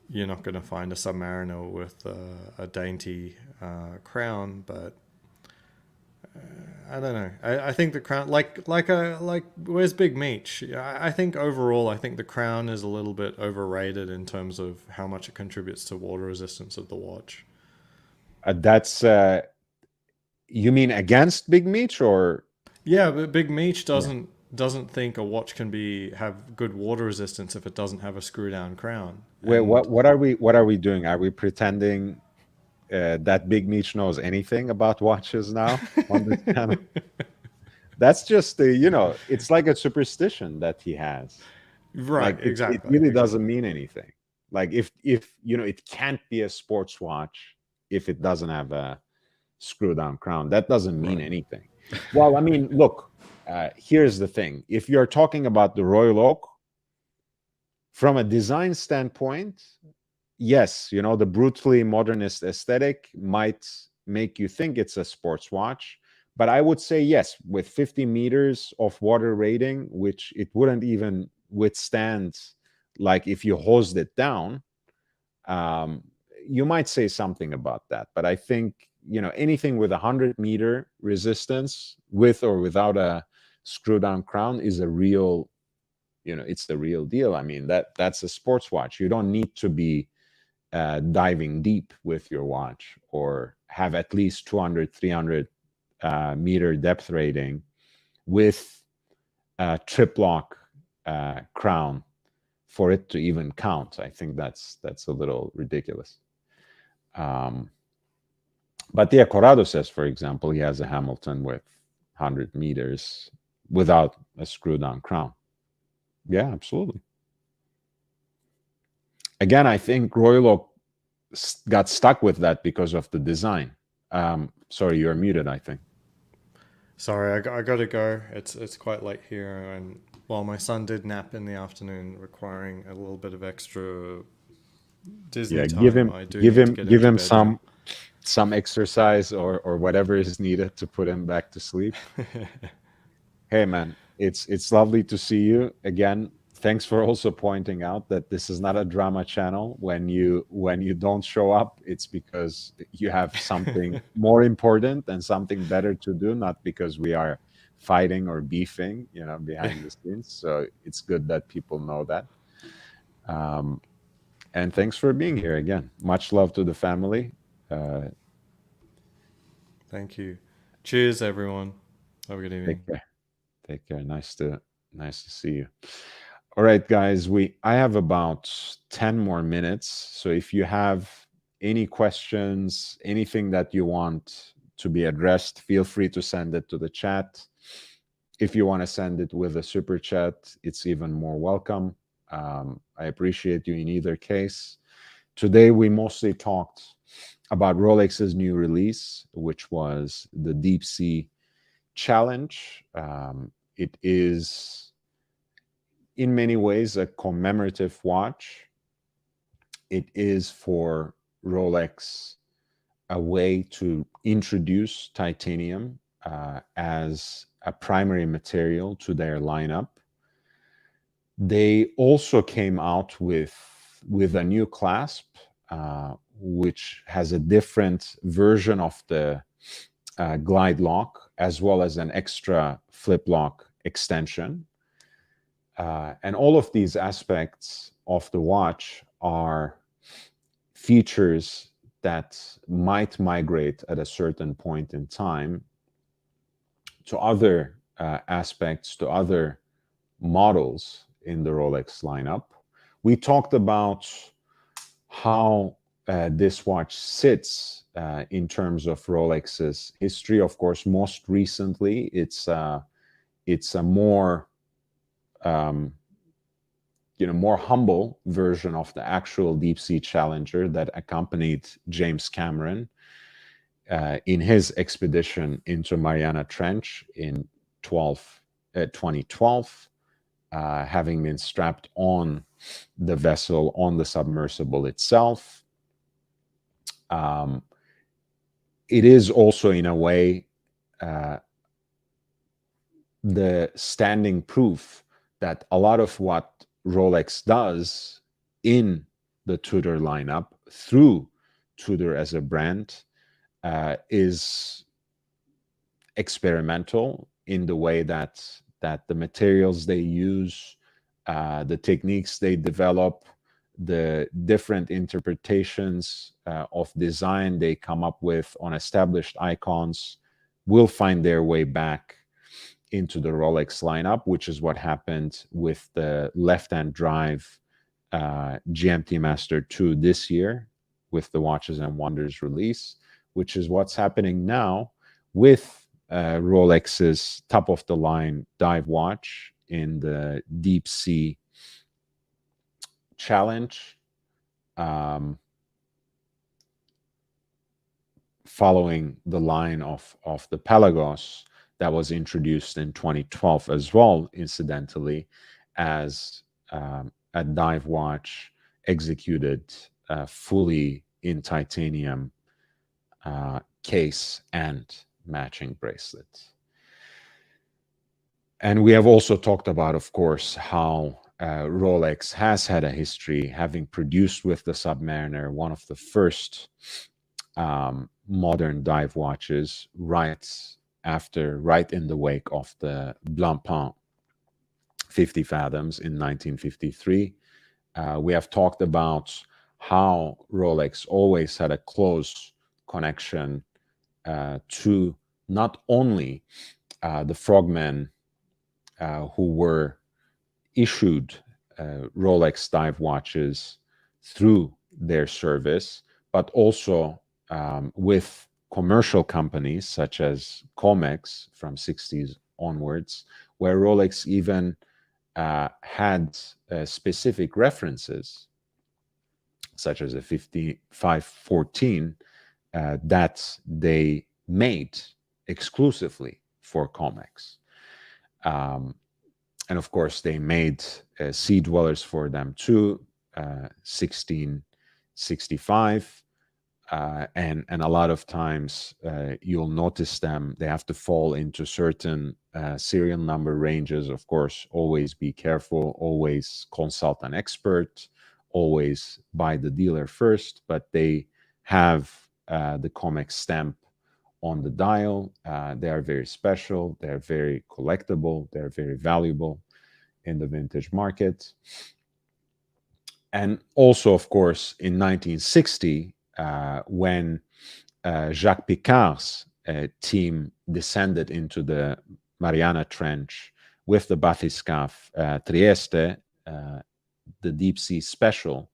you're not going to find a Submariner with a dainty crown. But I don't know. I think the crown, like where's Big Meech? I think overall, I think the crown is a little bit overrated in terms of how much it contributes to water resistance of the watch. That's you mean against Big Meech, or? Yeah, but Big Meech doesn't think a watch can have good water resistance if it doesn't have a screw down crown. Wait, what are we doing? Are we pretending that Big Meech knows anything about watches now on this channel? That's just it's like a superstition that he has. Right, like exactly. It really doesn't mean anything. Like if it can't be a sports watch if it doesn't have a screw down crown. That doesn't mean anything. Well, I mean, look, here's the thing. If you're talking about the Royal Oak, from a design standpoint, yes, the brutally modernist aesthetic might make you think it's a sports watch. But I would say, yes, with 50 meters of water rating, which it wouldn't even withstand, like if you hosed it down, you might say something about that. But I think, anything with 100-meter resistance, with or without a screw-down crown, is a real, it's the real deal. I mean, that's a sports watch. You don't need to be diving deep with your watch or have at least 200, 300 meter depth rating with a trip lock crown for it to even count. I think that's a little ridiculous. But yeah, Corrado says, for example, he has a Hamilton with 100 meters without a screw down crown. Yeah, absolutely. Again, I think Royal Oak got stuck with that because of the design. Sorry, you're muted, I think. Sorry, I got to go. It's quite late here, and well, my son did nap in the afternoon, requiring a little bit of extra Disney time. Give him some exercise or whatever is needed to put him back to sleep. Hey man, it's lovely to see you again. Thanks for also pointing out that this is not a drama channel. When you don't show up, it's because you have something more important and something better to do, not because we are fighting or beefing, behind the scenes. So it's good that people know that. And thanks for being here again. Much love to the family. Uh, Thank you. Cheers, everyone. Have a good evening. take care. Take care. Nice to see you. All right, guys. I have about 10 more minutes. So if you have any questions, anything that you want to be addressed, feel free to send it to the chat. If you want to send it with a super chat, it's even more welcome. I appreciate you in either case. Today, we mostly talked about Rolex's new release, which was the Deep Sea Challenge. It is, in many ways, a commemorative watch. It is for Rolex a way to introduce titanium as a primary material to their lineup. They also came out with a new clasp, which has a different version of the glide lock, as well as an extra flip lock extension. And all of these aspects of the watch are features that might migrate at a certain point in time to other aspects, to other models in the Rolex lineup. We talked about how this watch sits in terms of Rolex's history. Of course, most recently, it's a more more humble version of the actual Deep Sea Challenger that accompanied James Cameron in his expedition into Mariana Trench in 2012, having been strapped on the vessel, on the submersible itself. It is also, in a way, the standing proof that a lot of what Rolex does in the Tudor lineup through Tudor as a brand is experimental in the way that the materials they use, the techniques they develop, the different interpretations of design they come up with on established icons will find their way back into the Rolex lineup, which is what happened with the left-hand drive GMT Master 2 this year with the Watches and Wonders release, which is what's happening now with Rolex's top-of-the-line dive watch in the Deep Sea Challenge, following the line of the Pelagos that was introduced in 2012 as well, incidentally, as a dive watch executed fully in titanium case and matching bracelet. And we have also talked about, of course, how Rolex has had a history, having produced with the Submariner one of the first modern dive watches right in the wake of the Blancpain 50 Fathoms in 1953. We have talked about how Rolex always had a close connection to not only the frogmen who were issued Rolex dive watches through their service, but also with commercial companies such as Comex from 60s onwards, where Rolex even had specific references, such as a 5514 that they made exclusively for Comex. And of course, they made sea dwellers for them too, 1665. And a lot of times you'll notice them, they have to fall into certain serial number ranges. Of course, always be careful, always consult an expert, always buy the dealer first, but they have the Comex stamp on the dial. They are very special, they're very collectible, they're very valuable in the vintage market. And also, of course, in 1960, when Jacques Picard's team descended into the Mariana Trench with the bathyscaphe Trieste, the Deep Sea Special,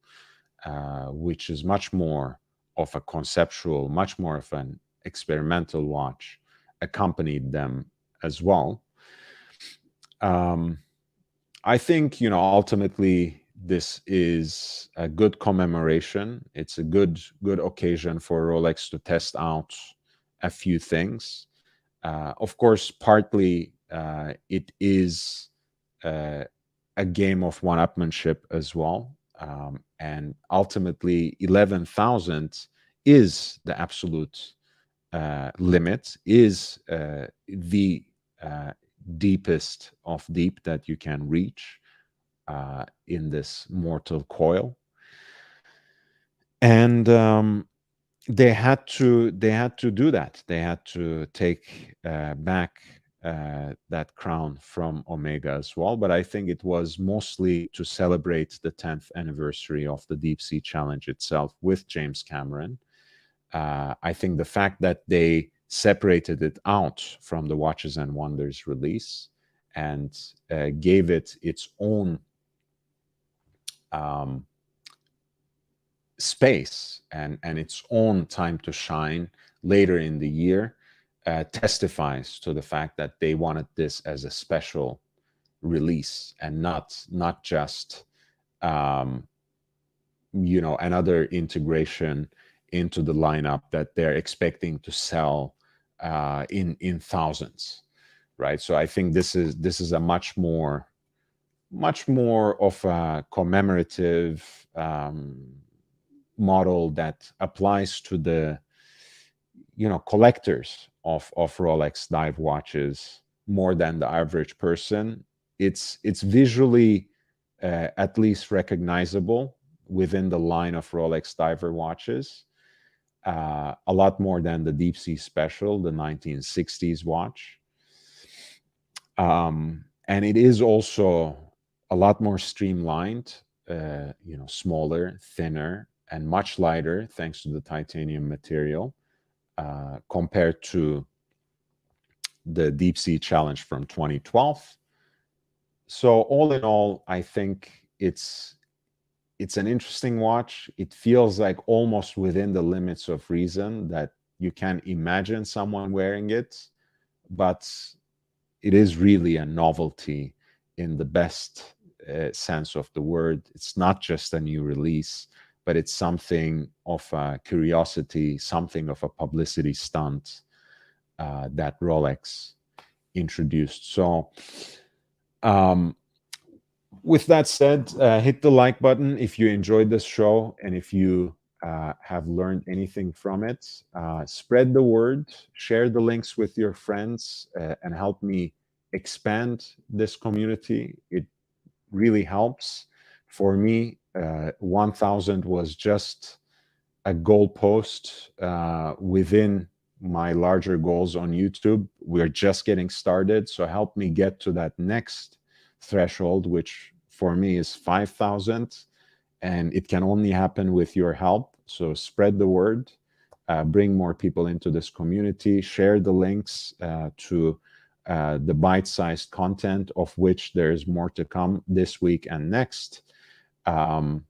which is much more of a conceptual, much more of an experimental watch, accompanied them as well. I think, ultimately this is a good commemoration. It's a good occasion for Rolex to test out a few things. Of course, partly it is a game of one-upmanship as well. And ultimately, 11,000 is the absolute limit, is the deepest of deep that you can reach in this mortal coil. And they had to do that. They had to take back that crown from Omega as well. But I think it was mostly to celebrate the 10th anniversary of the Deep Sea Challenge itself with James Cameron. I think the fact that they separated it out from the Watches and Wonders release and gave it its own space and its own time to shine later in the year testifies to the fact that they wanted this as a special release and not just another integration into the lineup that they're expecting to sell in thousands, right? So I think this is a much more of a commemorative model that applies to the collectors of Rolex dive watches more than the average person. It's visually at least recognizable within the line of Rolex diver watches, a lot more than the Deep Sea Special, the 1960s watch. And it is also a lot more streamlined, smaller, thinner, and much lighter thanks to the titanium material compared to the Deep Sea Challenge from 2012. So all in all, I think it's an interesting watch. It feels like almost within the limits of reason that you can imagine someone wearing it, but it is really a novelty in the best sense of the word. It's not just a new release, but it's something of a curiosity, something of a publicity stunt that Rolex introduced. So with that said, hit the like button if you enjoyed this show and if you have learned anything from it. Spread the word, share the links with your friends, and help me expand this community. It really helps. For me, 1,000 was just a goalpost within my larger goals on YouTube. We're just getting started, so help me get to that next threshold, which for me is 5,000, and it can only happen with your help. So spread the word, bring more people into this community, share the links to the bite-sized content, of which there's more to come this week and next. And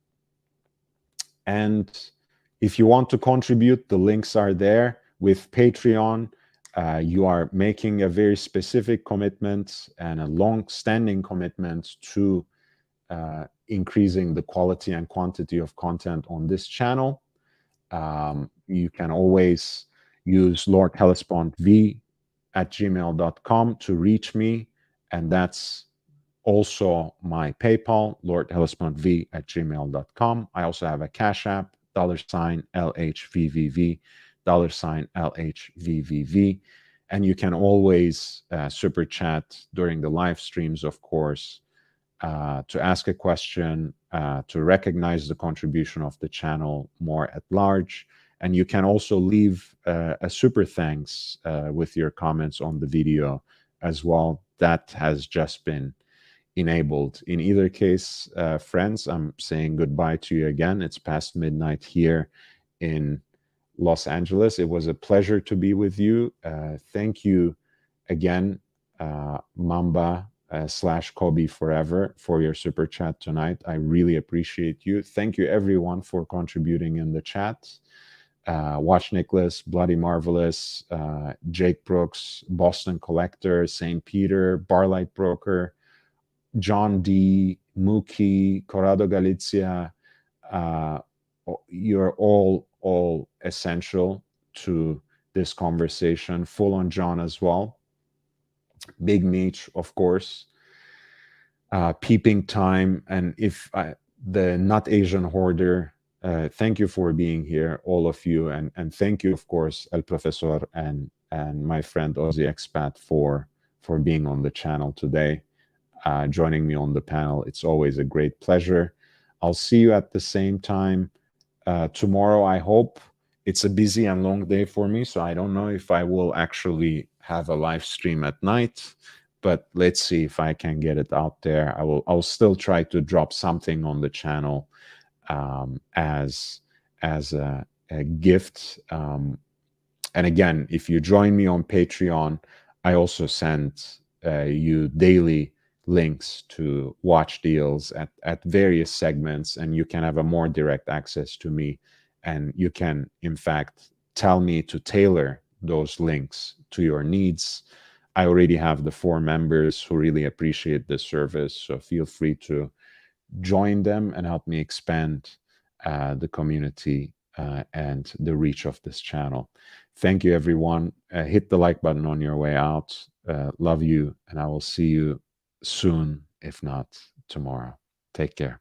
if you want to contribute, the links are there. With Patreon, you are making a very specific commitment and a long-standing commitment to increasing the quality and quantity of content on this channel. You can always use Lord Hellespont v@gmail.com to reach me, and that's also my PayPal, lordhellespontv@gmail.com. I also have a Cash App, $LHVVV, $LHVVV. And you can always super chat during the live streams, of course, to ask a question, to recognize the contribution of the channel more at large. And you can also leave a super thanks with your comments on the video as well. That has just been enabled. In either case, friends, I'm saying goodbye to you again. It's past midnight here in Los Angeles. It was a pleasure to be with you. Thank you again, Mamba / Kobe Forever, for your super chat tonight. I really appreciate you. Thank you everyone for contributing in the chat. Watch Nicholas, Bloody Marvelous, Jake Brooks, Boston Collector, St. Peter, Barlight Broker, John D, Mookie, Corrado Galizia. You're all essential to this conversation. Full on John as well. Big Meech, of course. Peeping Time, and the Not Asian Hoarder. Thank you for being here, all of you, and thank you, of course, El Profesor and my friend Ozzy Expat for being on the channel today, joining me on the panel. It's always a great pleasure. I'll see you at the same time tomorrow. I hope. It's a busy and long day for me, so I don't know if I will actually have a live stream at night, but let's see if I can get it out there. I'll still try to drop something on the channel as a gift. And again, if you join me on Patreon, I also send you daily links to watch deals at various segments, and you can have a more direct access to me, and you can in fact tell me to tailor those links to your needs. I already have the 4 members who really appreciate this service, so feel free to join them and help me expand the community and the reach of this channel. Thank you, everyone. Hit the like button on your way out. Love you, and I will see you soon, if not tomorrow. Take care.